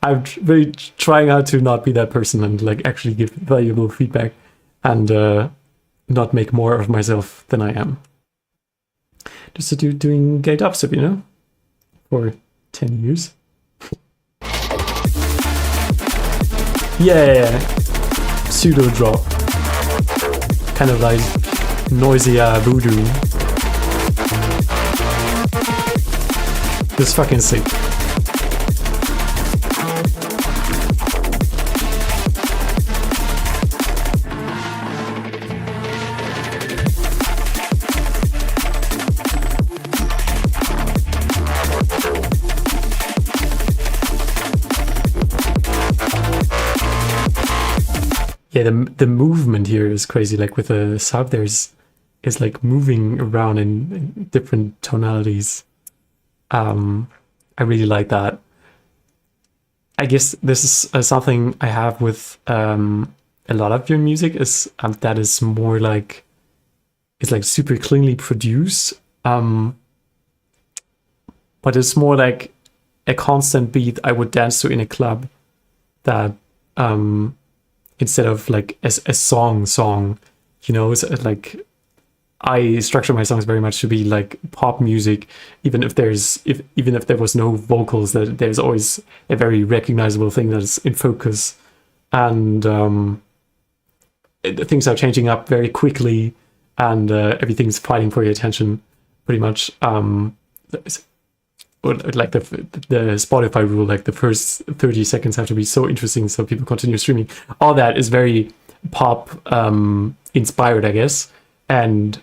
I'm really trying out to not be that person and like actually give valuable feedback and not make more of myself than I am. Just to doing gay dubstep, you know, for 10 years. Yeah, pseudo drop, kind of like noisia voodoo. It's fucking sick. Yeah, the movement here is crazy. Like with the sub, is like moving around in different tonalities. I really like that. I guess this is something I have with a lot of your music is that is more like it's like super cleanly produced, but it's more like a constant beat I would dance to in a club. That instead of like a song, you know, it's like I structure my songs very much to be like pop music, even if there was no vocals, that there's always a very recognizable thing that's in focus, and things are changing up very quickly, and everything's fighting for your attention, pretty much. Like the Spotify rule, like the first 30 seconds have to be so interesting so people continue streaming. All that is very pop inspired, I guess. And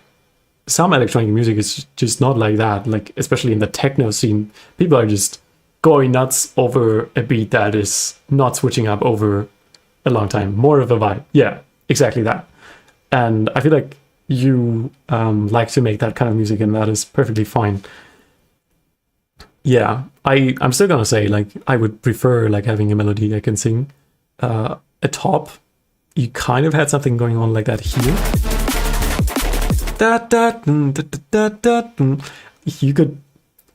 some electronic music is just not like that. Like especially in the techno scene, people are just going nuts over a beat that is not switching up over a long time. More of a vibe. Yeah, exactly that. And I feel like you like to make that kind of music, and that is perfectly fine. Yeah, I'm still gonna say, like, I would prefer like having a melody I can sing. Atop, you kind of had something going on like that here. You could,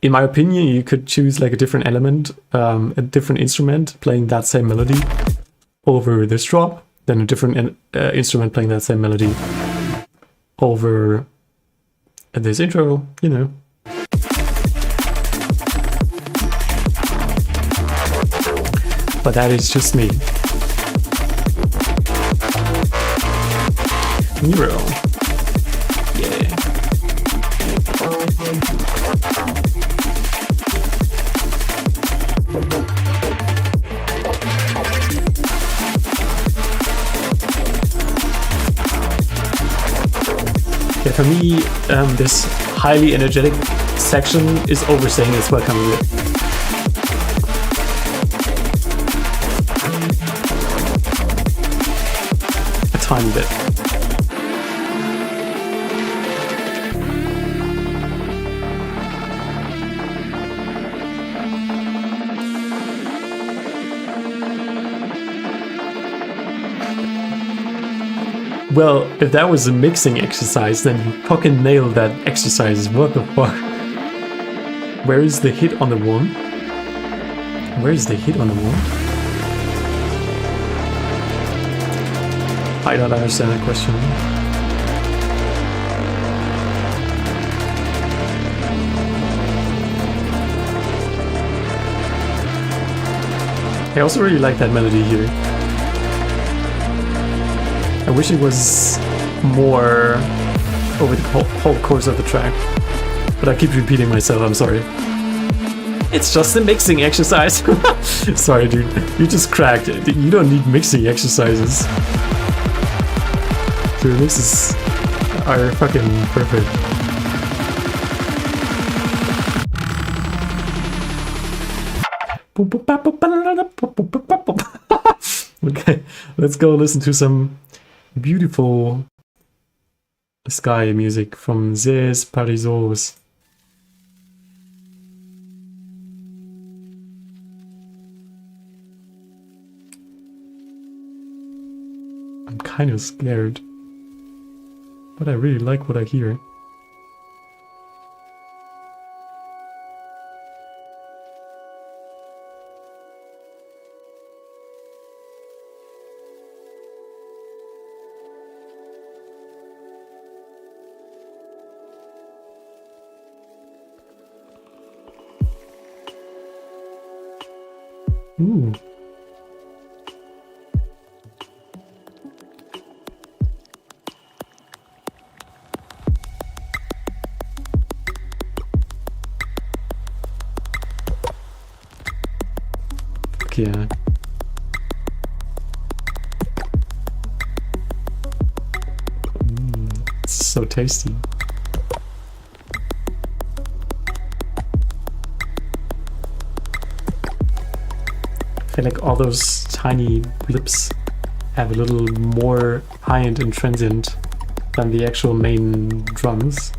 in my opinion, you could choose like a different element, a different instrument playing that same melody over this drop, then a different instrument playing that same melody over this intro, you know. But that is just me. Nero. Yeah. Yeah, for me, this highly energetic section is overstaying its welcome here. Tiny bit. Well, if that was a mixing exercise, then you fucking nailed that exercise. What the fuck? Where is the hit on the one? Where is the hit on the one? I don't understand that question. I also really like that melody here. I wish it was more over the whole course of the track, but I keep repeating myself, I'm sorry. It's just a mixing exercise. Sorry, dude. You just cracked. You don't need mixing exercises. Your mixes are fucking perfect. Okay, let's go listen to some beautiful sky music from Zef Parisoto. I'm kind of scared, but I really like what I hear. Ooh. Fuck yeah. It's so tasty. I feel like all those tiny blips have a little more high-end and transient than the actual main drums,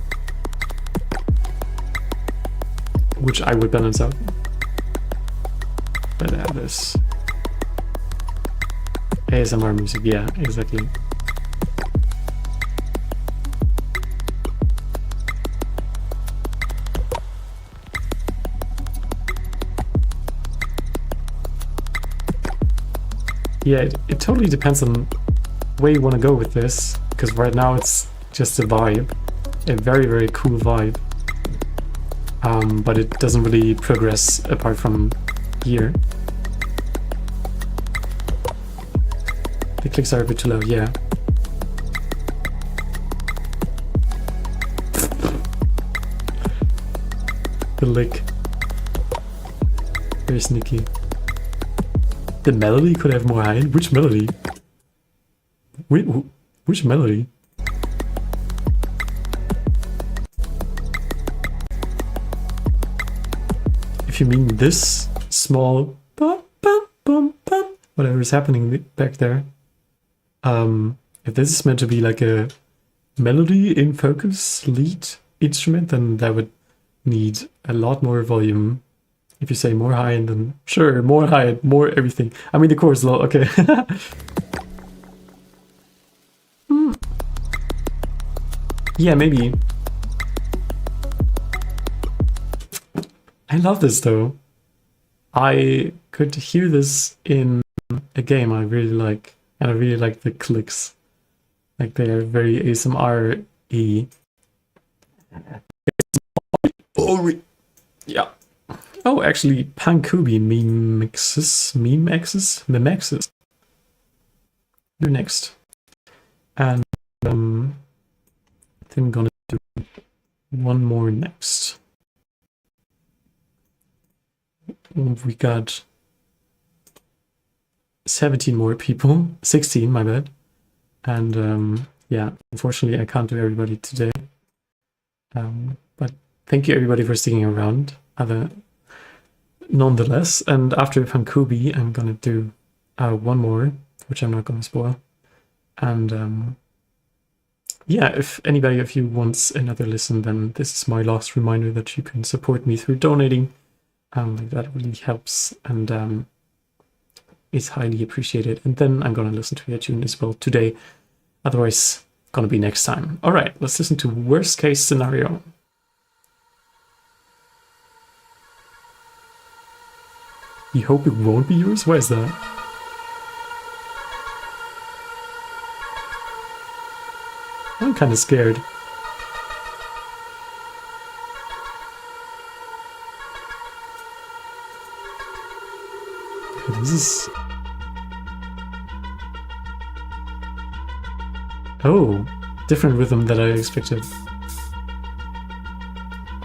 which I would balance out. But this ASMR music, yeah, exactly. Yeah, it totally depends on where you want to go with this, because right now it's just a vibe, a very, very cool vibe. But it doesn't really progress apart from here. The clicks are a bit too loud, yeah. The lick. Very sneaky. The melody could have more high. Which melody? Wait, which melody? If you mean this small bum, bum, bum, bum, whatever is happening back there. If this is meant to be like a melody in focus lead instrument, then that would need a lot more volume. If you say more high-end, then sure, more high-end, more everything. I mean, the chorus low, okay. Yeah, maybe. I love this though. I could hear this in a game I really like, and I really like the clicks. Like they are very ASMR-y. Oh, yeah. Oh, actually, Pankubi mimexes. You're next. And I think I'm gonna do one more next. We got 17 more people. 16, my bad. And yeah, unfortunately I can't do everybody today. But thank you everybody for sticking around. Nonetheless, and after Pankubi, I'm gonna do one more, which I'm not gonna spoil. And yeah, if anybody of you wants another listen, then this is my last reminder that you can support me through donating. That really helps and is highly appreciated. And then I'm gonna listen to your tune as well today. Otherwise, gonna be next time. All right, let's listen to worst case scenario. You hope it won't be yours? Why is that? I'm kind of scared. This is... Oh, different rhythm than I expected.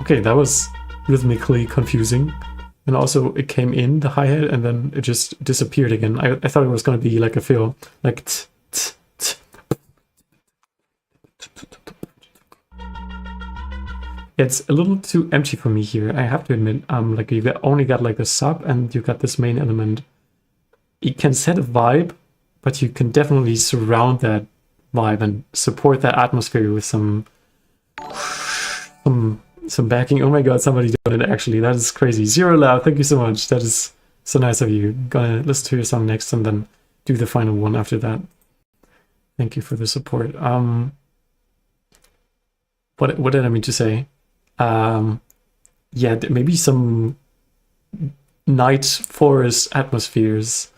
Okay, that was rhythmically confusing. And also it came in the hi-hat and then it just disappeared again. I thought it was going to be like a fill, like t, t, t. It's a little too empty for me here, I have to admit. Like you only got like the sub and you got this main element. You can set a vibe, but you can definitely surround that vibe and support that atmosphere with some backing. Oh my god, somebody doing it actually. That is crazy. Zero Loud, thank you so much. That is so nice of you. Gonna listen to your song next and then do the final one after that. Thank you for the support. What did I mean to say? Yeah, maybe some night forest atmospheres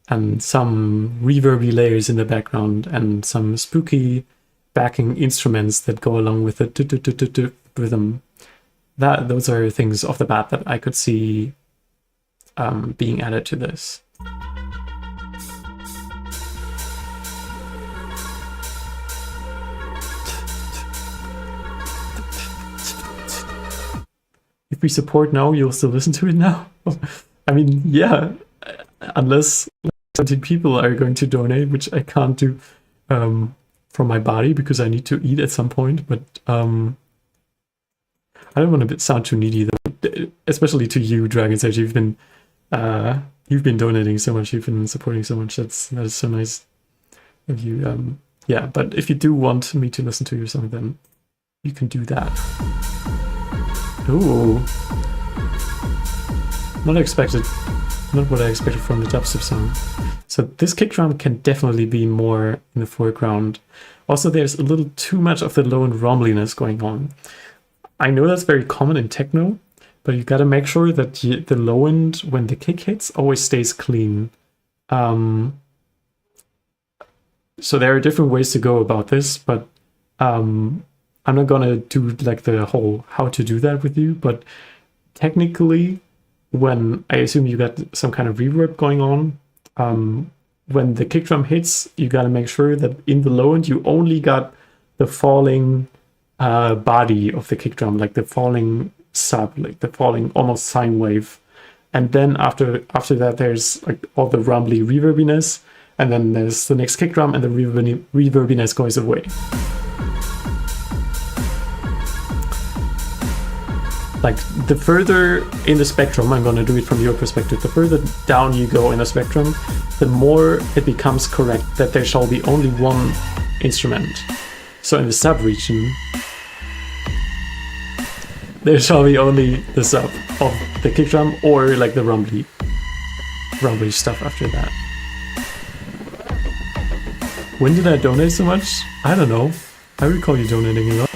and some reverby layers in the background and some spooky backing instruments that go along with the rhythm. Those are things off the bat that I could see being added to this. If we support now, you'll still listen to it now? I mean, yeah, unless 20 people are going to donate, which I can't do from my body because I need to eat at some point, but I don't want to sound too needy though, especially to you, Dragon Sage. You've been donating so much, you've been supporting so much. That is so nice of you. Yeah, but if you do want me to listen to your song, then you can do that. Ooh, not what I expected from the dubstep song. So this kick drum can definitely be more in the foreground. Also, there's a little too much of the low end rumbliness going on. I know that's very common in techno, but you gotta make sure that the low end, when the kick hits, always stays clean. So there are different ways to go about this, but I'm not gonna do like the whole how to do that with you, but technically, when I assume you got some kind of reverb going on, when the kick drum hits, you gotta make sure that in the low end you only got the falling body of the kick drum, like the falling sub, like the falling almost sine wave, and then after that there's like all the rumbly reverbiness, and then there's the next kick drum and the reverbiness goes away. Like the further in the spectrum, I'm gonna do it from your perspective, the further down you go in the spectrum, the more it becomes correct that there shall be only one instrument. So in the sub region, there shall be only the sub of the kick drum or like the rumbly stuff after that. When did I donate so much? I don't know. I recall you donating a lot.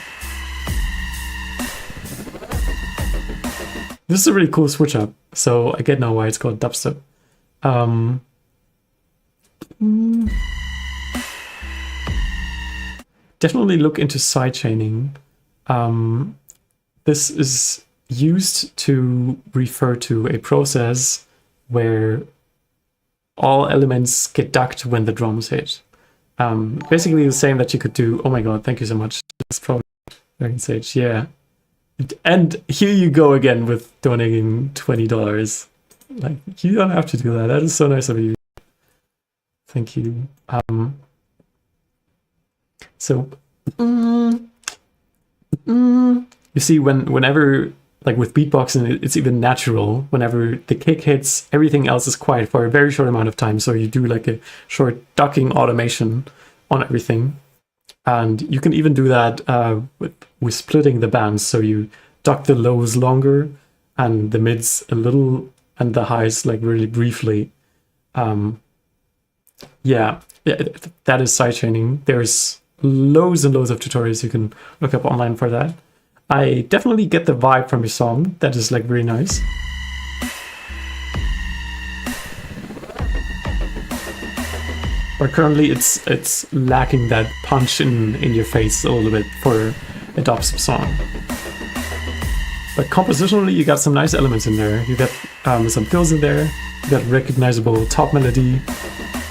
This is a really cool switch up, so I get now why it's called dubstep. Definitely look into sidechaining. This is used to refer to a process where all elements get ducked when the drums hit. Basically the same that you could do. Oh my god, thank you so much. That's probably Dragon Sage, yeah. And here you go again with donating $20. Like, you don't have to do that. That is so nice of you. Thank you. So, you see, whenever, like with beatboxing, it's even natural. Whenever the kick hits, everything else is quiet for a very short amount of time. So you do like a short ducking automation on everything. And you can even do that with splitting the bands. So you duck the lows longer and the mids a little and the highs like really briefly. Yeah, that is sidechaining. There's loads and loads of tutorials you can look up online for that. I definitely get the vibe from your song. That is like very nice. But currently it's lacking that punch in your face a little bit for a dubstep song. But compositionally you got some nice elements in there. You got some fills in there. You got recognizable top melody.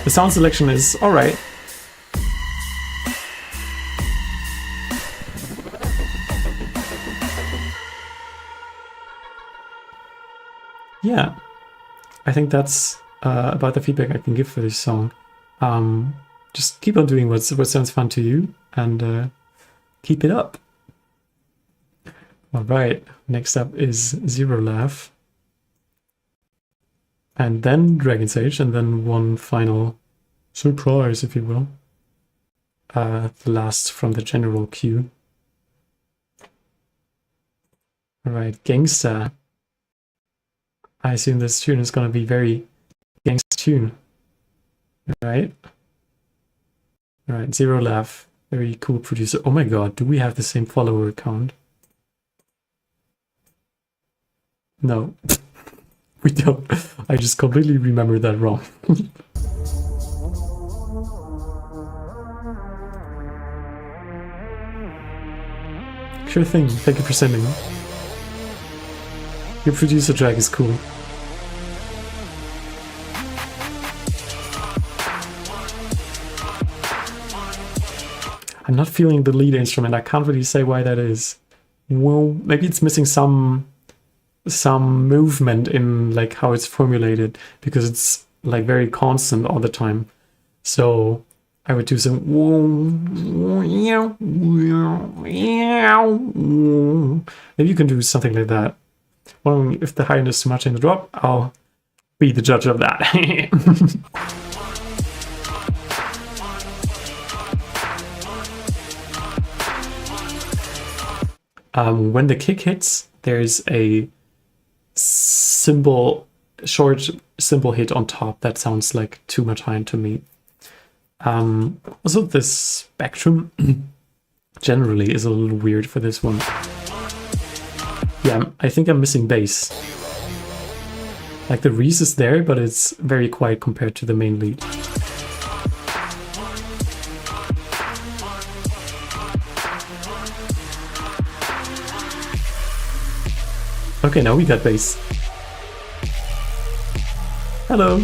The sound selection is alright. yeah, I think that's about the feedback I can give for this song. Just keep on doing what sounds fun to you, and keep it up. All right, next up is Zero Laugh, and then Dragon's Age, and then one final surprise, if you will. The last from the general queue. All right, Gangsta. I assume this tune is gonna be very gangsta tune, right? All right, Zero Laugh, very cool producer. Oh my god, do we have the same follower count? No, we don't. I just completely remember that wrong. Sure thing, thank you for sending. Your producer track is cool. I'm not feeling the lead instrument. I can't really say why that is. Well, maybe it's missing some movement in like how it's formulated, because it's like very constant all the time. So I would do some. Maybe you can do something like that. Well, if the high end is too much in the drop, I'll be the judge of that. When the kick hits, there's a short cymbal hit on top that sounds like too much high end to me. Also, the spectrum generally is a little weird for this one. Yeah, I think I'm missing bass. Like the Reese is there, but it's very quiet compared to the main lead. Okay, now we got bass. Hello.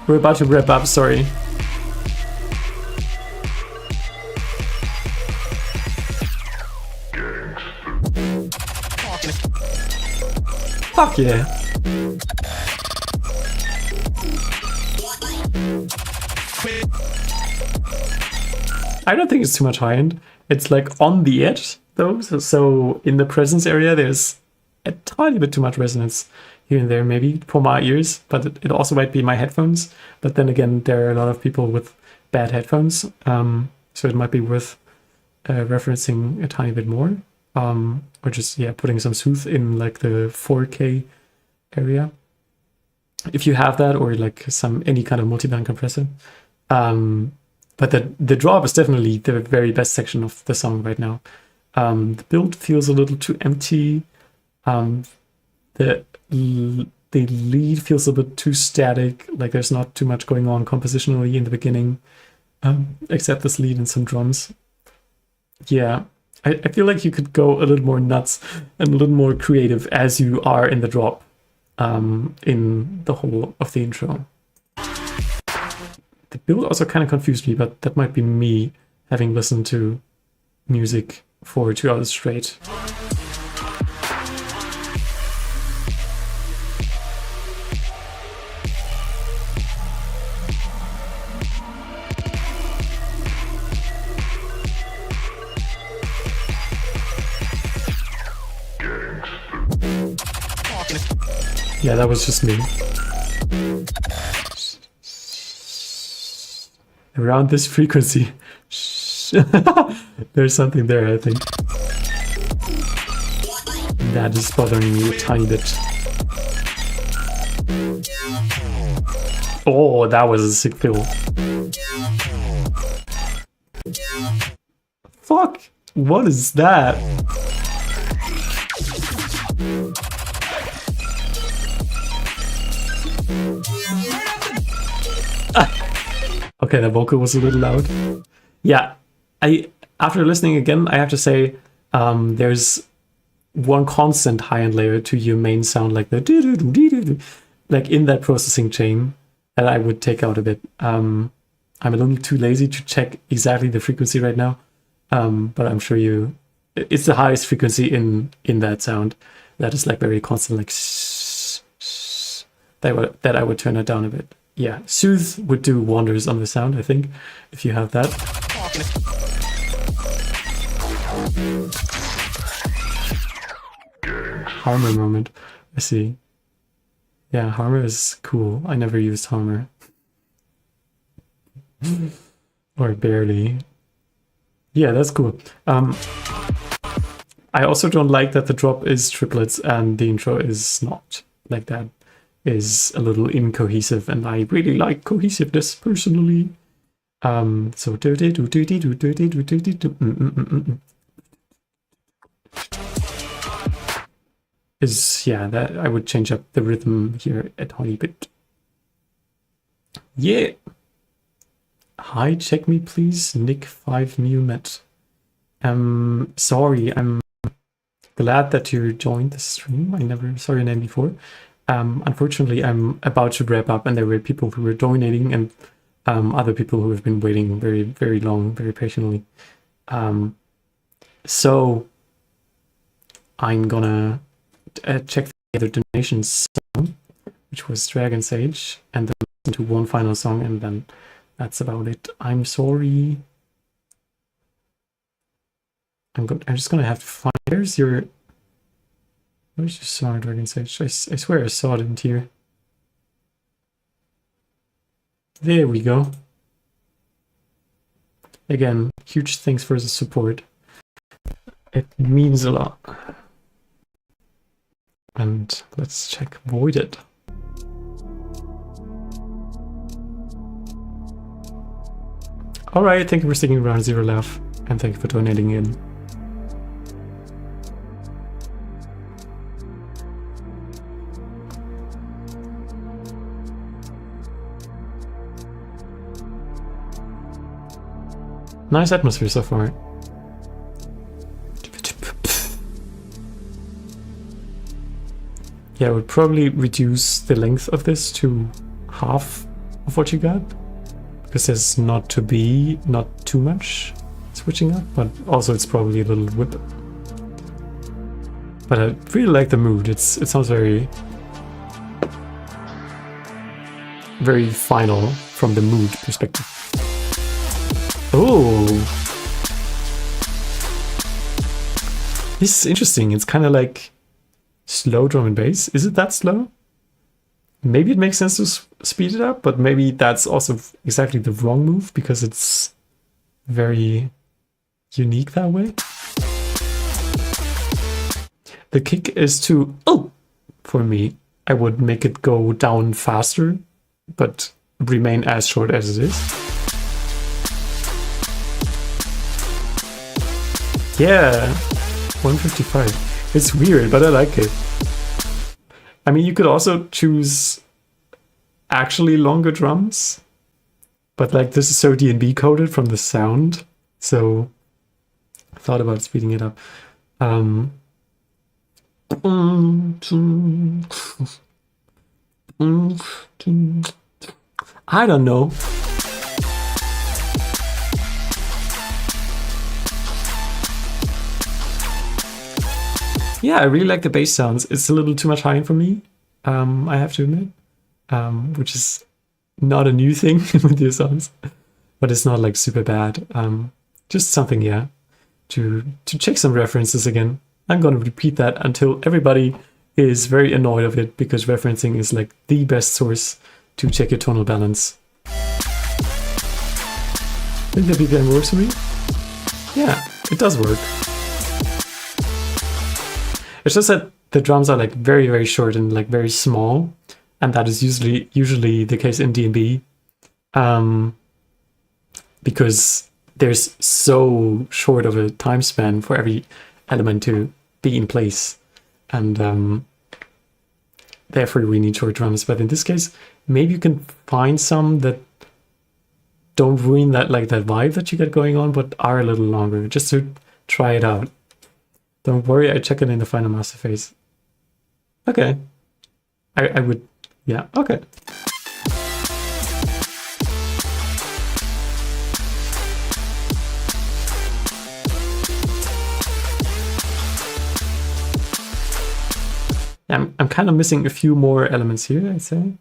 We're about to wrap up, sorry. Fuck yeah. I don't think it's too much high end. It's like on the edge though. So in the presence area, there's a tiny bit too much resonance here and there, maybe for my ears, but it also might be my headphones. But then again, there are a lot of people with bad headphones. So it might be worth referencing a tiny bit more. Or just, yeah, putting some soothe in like the 4K area. If you have that, or like any kind of multiband compressor. But the drop is definitely the very best section of the song right now. The build feels a little too empty. The lead feels a bit too static, like there's not too much going on compositionally in the beginning, except this lead and some drums. Yeah, I feel like you could go a little more nuts and a little more creative as you are in the drop, in the whole of the intro. The build also kind of confused me, but that might be me having listened to music for 2 hours straight. Yeah, that was just me. Around this frequency. There's something there, I think. That is bothering me a tiny bit. Oh, that was a sick fill. Fuck! What is that? Okay, the vocal was a little loud. Yeah, after listening again, I have to say there's one constant high-end layer to your main sound, like the like in that processing chain, that I would take out a bit. I'm a little too lazy to check exactly the frequency right now, but I'm sure it's the highest frequency in that sound that is like very constant, like that I would turn it down a bit. Yeah, Soothe would do wonders on the sound, I think, if you have that. Harmer moment. I see. Yeah, Harmer is cool. I never used Harmer. Or barely. Yeah, that's cool. I also don't like that the drop is triplets and the intro is not. Like that is a little incohesive, and I really like cohesiveness personally. So is, yeah, that I would change up the rhythm here a tiny bit. Yeah. Hi, check me please, Nick 5 Mumet. Sorry, I'm glad that you joined the stream. I never saw your name before. Unfortunately, I'm about to wrap up, and there were people who were donating and other people who have been waiting very, very long, very patiently. So I'm gonna check the other donations song, which was Dragon Sage, and then listen to one final song, and then that's about it. I'm sorry. I'm just gonna have to find. Where's your song, Dragon Sage? I swear I saw it in here. There we go. Again, huge thanks for the support. It means a lot. And let's check Voided. Alright, thank you for sticking around, Zero Laugh, and thank you for donating in. Nice atmosphere so far. Yeah, I would probably reduce the length of this to half of what you got, because there's not too much switching up, but also it's probably a little whip. But I really like the mood. It sounds very, very final from the mood perspective. Oh, this is interesting. It's kind of like slow drum and bass. Is it that slow? Maybe it makes sense to speed it up, but maybe that's also exactly the wrong move because it's very unique that way. The kick is too, oh, for me. I would make it go down faster, but remain as short as it is. Yeah, 155. It's weird, but I like it. I mean, you could also choose actually longer drums, but like this is so D&B coded from the sound, so I thought about speeding it up. I don't know. Yeah, I really like the bass sounds. It's a little too much high for me, I have to admit, which is not a new thing with your songs, but it's not like super bad. Just something, yeah, to check some references again. I'm going to repeat that until everybody is very annoyed of it, because referencing is like the best source to check your tonal balance. Think the BPM works for me? Yeah, it does work. It's just that the drums are like very, very short and like very small, and that is usually the case in D&B, because there's so short of a time span for every element to be in place, and therefore we need short drums. But in this case, maybe you can find some that don't ruin that that vibe that you get going on, but are a little longer, just to try it out. Don't worry, I check it in the final master phase. Okay. I would, yeah, okay. I'm kind of missing a few more elements here, I'd say.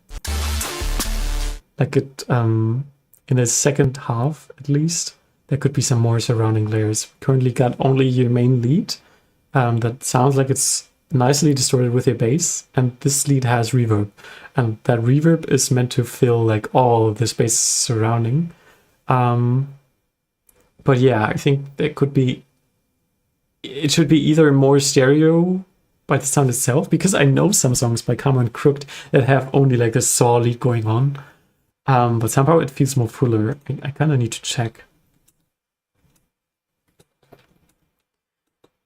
Like it, in the second half at least, there could be some more surrounding layers. Currently got only your main lead. That sounds like it's nicely distorted with your bass, and this lead has reverb. And that reverb is meant to fill like all the space surrounding. But yeah, I think there could be, it should be either more stereo by the sound itself, because I know some songs by Karma and Crooked that have only like the saw lead going on. But somehow it feels more fuller. I kind of need to check.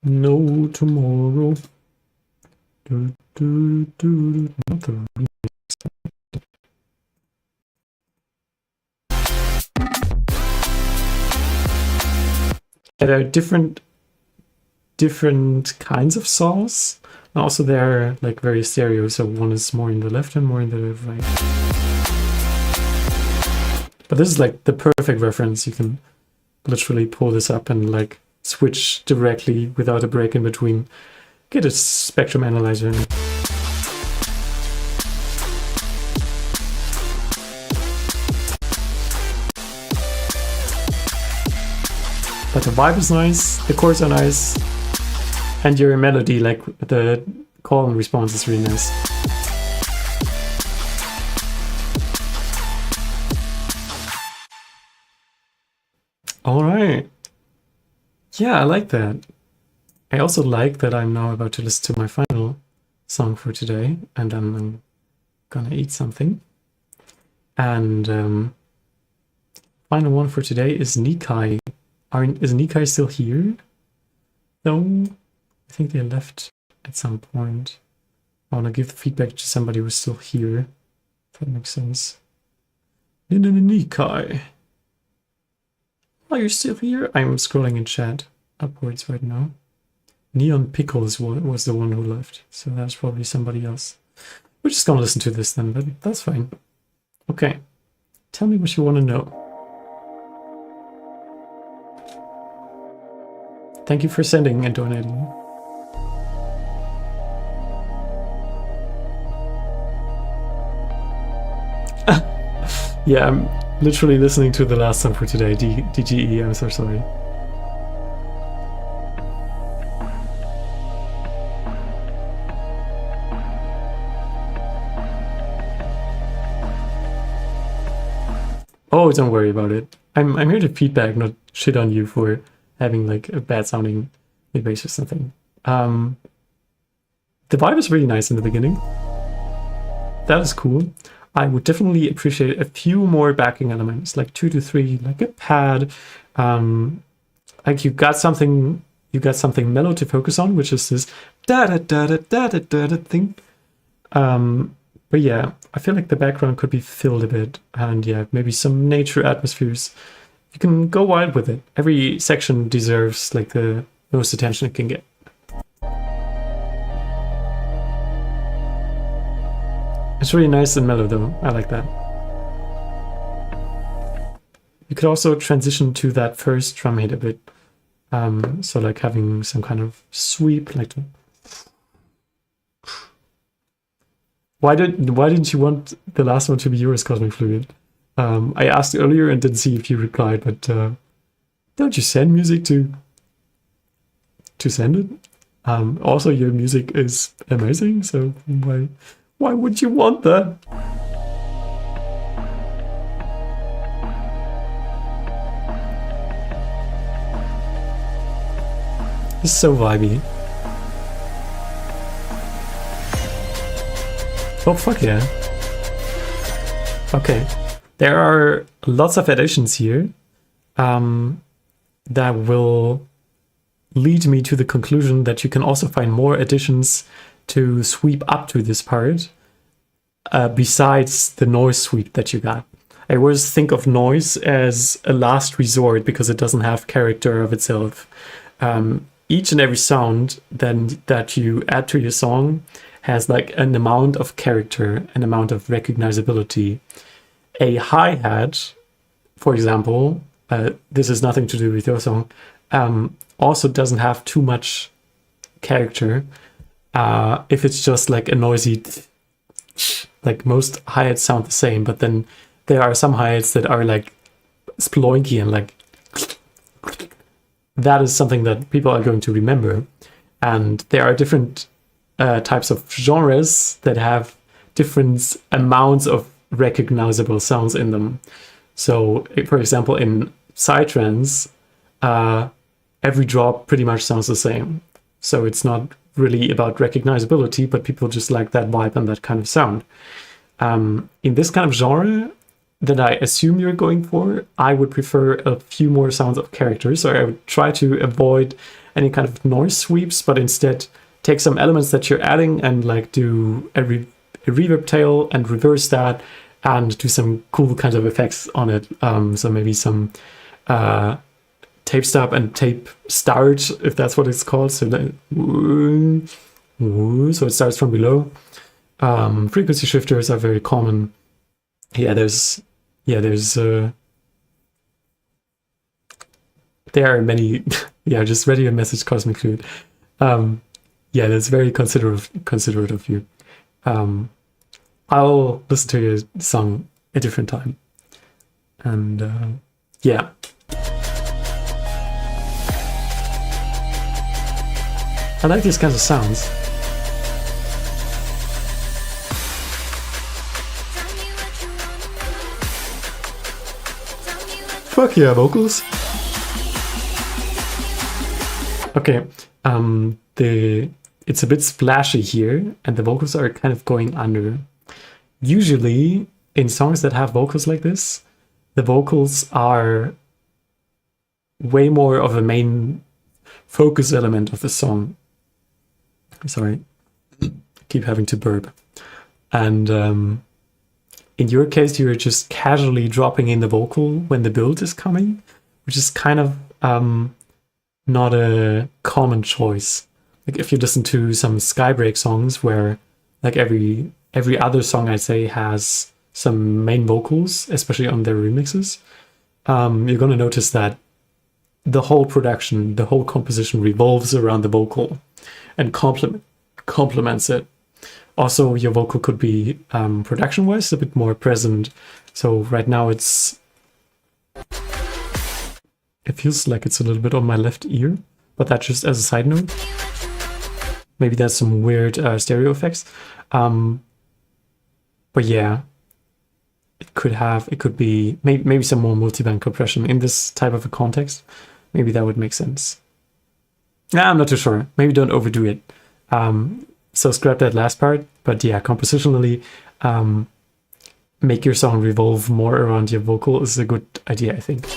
No tomorrow. Not the remix. Yeah, there are different kinds of saws. And also they're like very stereo, so one is more in the left and more in the right. But this is like the perfect reference. You can literally pull this up and like switch directly without a break in between. Get a spectrum analyzer in. But the vibe is nice, the chords are nice, and your melody, like the call and response, is really nice. All right. Yeah, I like that. I also like that I'm now about to listen to my final song for today, and then I'm gonna eat something. And final one for today is Nikai. Is Nikai still here? No, I think they left at some point. I want to give the feedback to somebody who's still here, if that makes sense. Nikai. Are you still here? I'm scrolling in chat upwards right now. Neon Pickles was the one who left, so that's probably somebody else. We're just gonna listen to this then, but that's fine. Okay, tell me what you want to know. Thank you for sending and donating. Yeah, I'm literally listening to the last song for today, DGE, I'm so sorry. Oh, don't worry about it. I'm here to feedback, not shit on you for having like a bad sounding mid bass or something. The vibe is really nice in the beginning. That is cool. I would definitely appreciate a few more backing elements, like 2 to 3, like a pad. Like you got something mellow to focus on, which is this da da da da da da da da thing. But yeah, I feel like the background could be filled a bit, and yeah, maybe some nature atmospheres. You can go wild with it. Every section deserves like the most attention it can get. It's really nice and mellow though. I like that. You could also transition to that first drum hit a bit. So like having some kind of sweep, like why didn't you want the last one to be yours, Cosmic Fluid? I asked earlier and didn't see if you replied, but don't you send music to send it? Also, your music is amazing, so why would you want that? It's so vibey. Oh, fuck yeah. Okay. There are lots of additions here that will lead me to the conclusion that you can also find more additions to sweep up to this part besides the noise sweep that you got. I always think of noise as a last resort because it doesn't have character of itself. Each and every sound then that you add to your song has like an amount of character, an amount of recognizability. A hi-hat, for example, this has nothing to do with your song, also doesn't have too much character. if it's just like a noisy, like most hi-hats sound the same, but then there are some hi-hats that are like sploinky and like, that is something that people are going to remember. And there are different types of genres that have different amounts of recognizable sounds in them. So, for example, in psytrance, every drop pretty much sounds the same. So it's not really about recognizability, but people just like that vibe and that kind of sound. In this kind of genre that I assume you're going for, I would prefer a few more sounds of characters. So I would try to avoid any kind of noise sweeps, but instead take some elements that you're adding and like do a reverb tail and reverse that and do some cool kinds of effects on it. So maybe some tape stop and tape start, if that's what it's called. So so it starts from below. Frequency shifters are very common. There are many. Just read your message, Cosmic Fluid. That's very considerate of you. I'll listen to your song a different time. And I like these kinds of sounds. Fuck yeah, vocals. Okay, it's a bit splashy here, and the vocals are kind of going under. Usually, in songs that have vocals like this, the vocals are way more of a main focus element of the song. Sorry, keep having to burp. And in your case, you're just casually dropping in the vocal when the build is coming, which is kind of not a common choice. Like if you listen to some Skybreak songs where like every other song I'd say has some main vocals, especially on their remixes, you're gonna notice that the whole production, the whole composition revolves around the vocal and complements it. Also, your vocal could be production-wise a bit more present. So right now it feels like it's a little bit on my left ear, but that's just as a side note. Maybe that's some weird stereo effects. But yeah, it could be maybe some more multiband compression in this type of a context. Maybe that would make sense. I'm not too sure. Maybe don't overdo it. So scrap that last part. But yeah, compositionally, make your song revolve more around your vocal is a good idea, I think.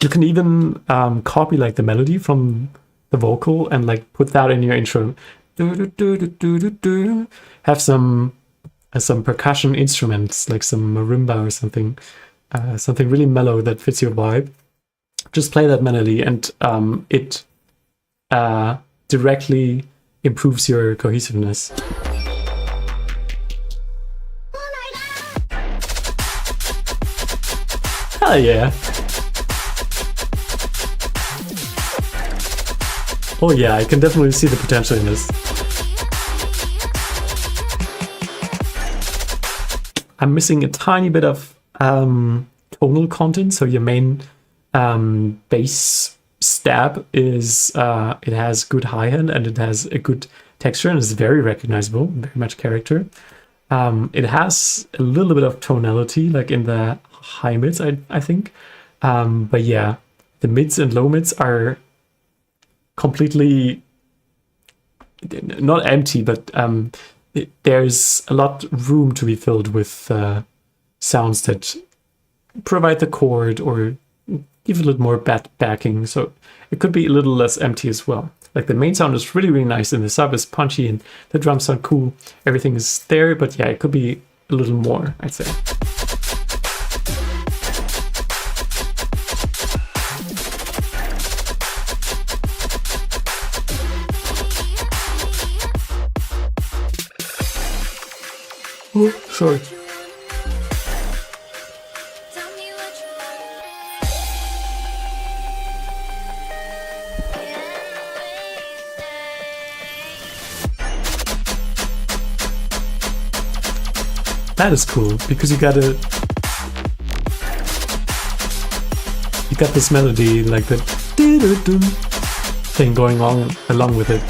You can even copy like the melody from the vocal and like put that in your intro. Have some percussion instruments like some marimba or something, something really mellow that fits your vibe. Just play that melody and it directly improves your cohesiveness. Hell yeah. Oh yeah, I can definitely see the potential in this. I'm missing a tiny bit of tonal content, so your main bass stab is it has good hi-hat and it has a good texture and it's very recognizable, very much character. It has a little bit of tonality, like in the high mids, I think. But yeah, the mids and low mids are completely not empty, but there's a lot room to be filled with sounds that provide the chord or give a little more backing, so it could be a little less empty as well. Like the main sound is really, really nice and the sub is punchy and the drums sound cool. Everything is there, but yeah, it could be a little more, I'd say. Oh, sorry. That is cool, because you got this melody, like the doo-doo-doo thing going on along with it.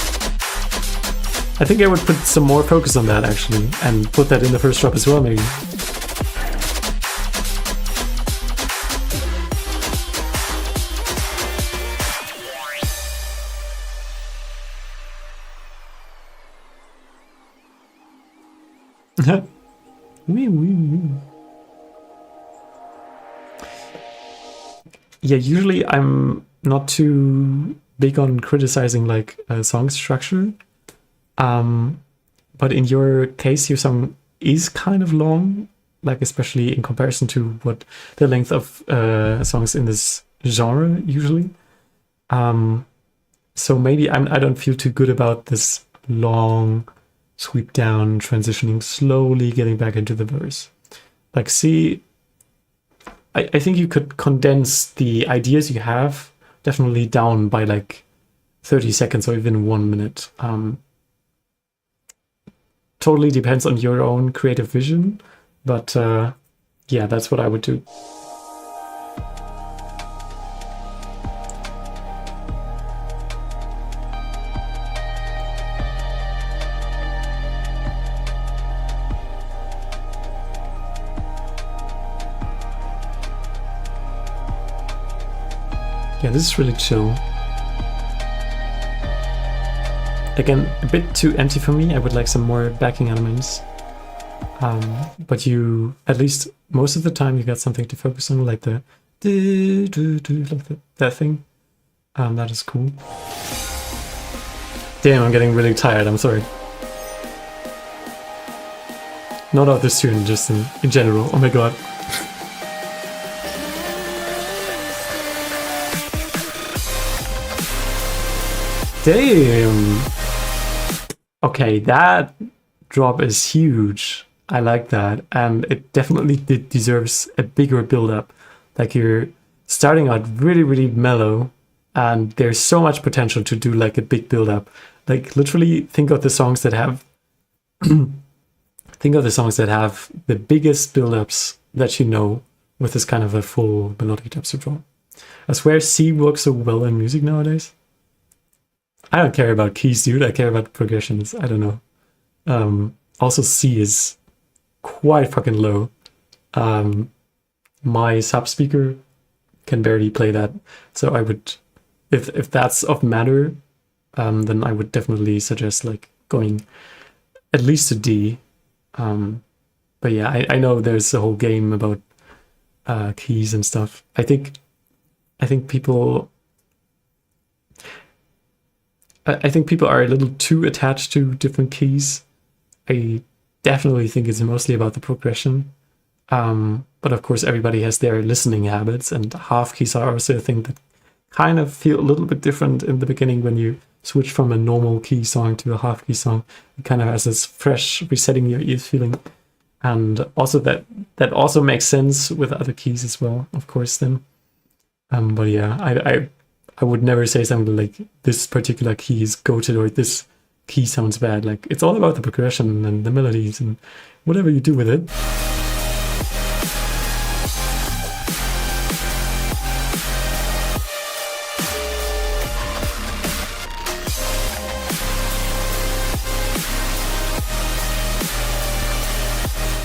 I think I would put some more focus on that actually, and put that in the first drop as well, maybe. Wee, wee, wee. Yeah, usually I'm not too big on criticizing like a song structure. But in your case, your song is kind of long, like especially in comparison to what the length of songs in this genre usually. So maybe I don't feel too good about this long sweep down, transitioning slowly, getting back into the verse. Like, see, I think you could condense the ideas you have definitely down by like 30 seconds or even 1 minute. Totally depends on your own creative vision, but yeah, that's what I would do. Yeah, this is really chill. Again, a bit too empty for me. I would like some more backing elements. But you, at least most of the time, you got something to focus on, like the like that thing. That is cool. Damn, I'm getting really tired. I'm sorry. Not of this tune, just in general. Oh my god. Damn. Okay, that drop is huge. I like that, and it definitely deserves a bigger build-up. Like, you're starting out really, really mellow, and there's so much potential to do like a big build-up. Like, literally, think of the songs that have think of the songs that have the biggest build-ups that you know with this kind of a full melodic dubstep drop. I swear C works so well in music nowadays. I don't care about keys, dude. I care about progressions. I don't know. Also, C is quite fucking low. My sub speaker can barely play that, so I would, if that's of matter, then I would definitely suggest like going at least to D. But yeah, I know there's a whole game about keys and stuff. I think people. I think people are a little too attached to different keys. I definitely think it's mostly about the progression. But of course, everybody has their listening habits, and half keys are also a thing that kind of feel a little bit different in the beginning when you switch from a normal key song to a half key song. It kind of has this fresh resetting your ears feeling. And also that also makes sense with other keys as well, of course, then. But yeah, I would never say something like this particular key is goated or this key sounds bad. Like, it's all about the progression and the melodies and whatever you do with it.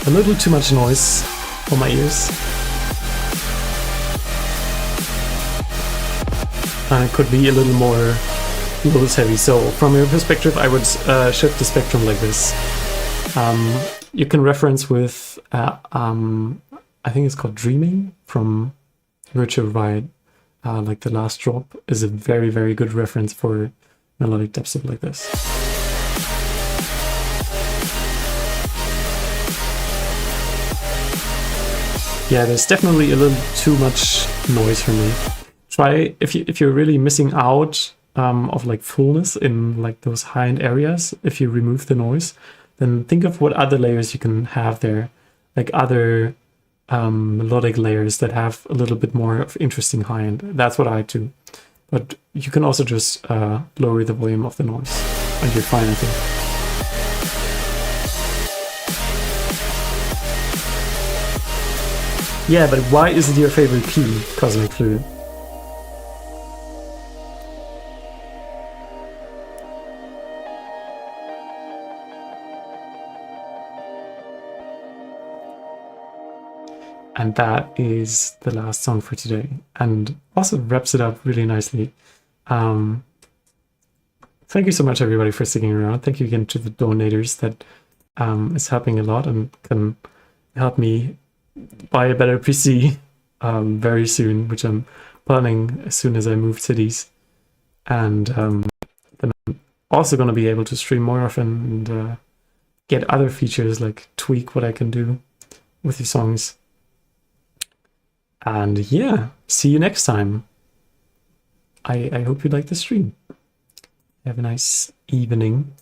A little too much noise for my ears. And it could be a little more lows heavy. So from your perspective, I would shift the spectrum like this. You can reference with, I think it's called Dreaming from Virtual Ride. Like the last drop is a very, very good reference for melodic dubstep like this. Yeah, there's definitely a little too much noise for me. Try, if you're really missing out of like fullness in like those high-end areas, if you remove the noise, then think of what other layers you can have there, like other melodic layers that have a little bit more of interesting high-end. That's what I do. But you can also just lower the volume of the noise, and you're fine, I think. Yeah, but why is it your favorite key, Cosmic Flute? And that is the last song for today, and also wraps it up really nicely. Thank you so much, everybody, for sticking around. Thank you again to the donators. That is helping a lot and can help me buy a better PC very soon, which I'm planning as soon as I move cities. And then I'm also going to be able to stream more often and get other features, like tweak what I can do with your songs. And yeah, see you next time. I hope you like the stream. Have a nice evening.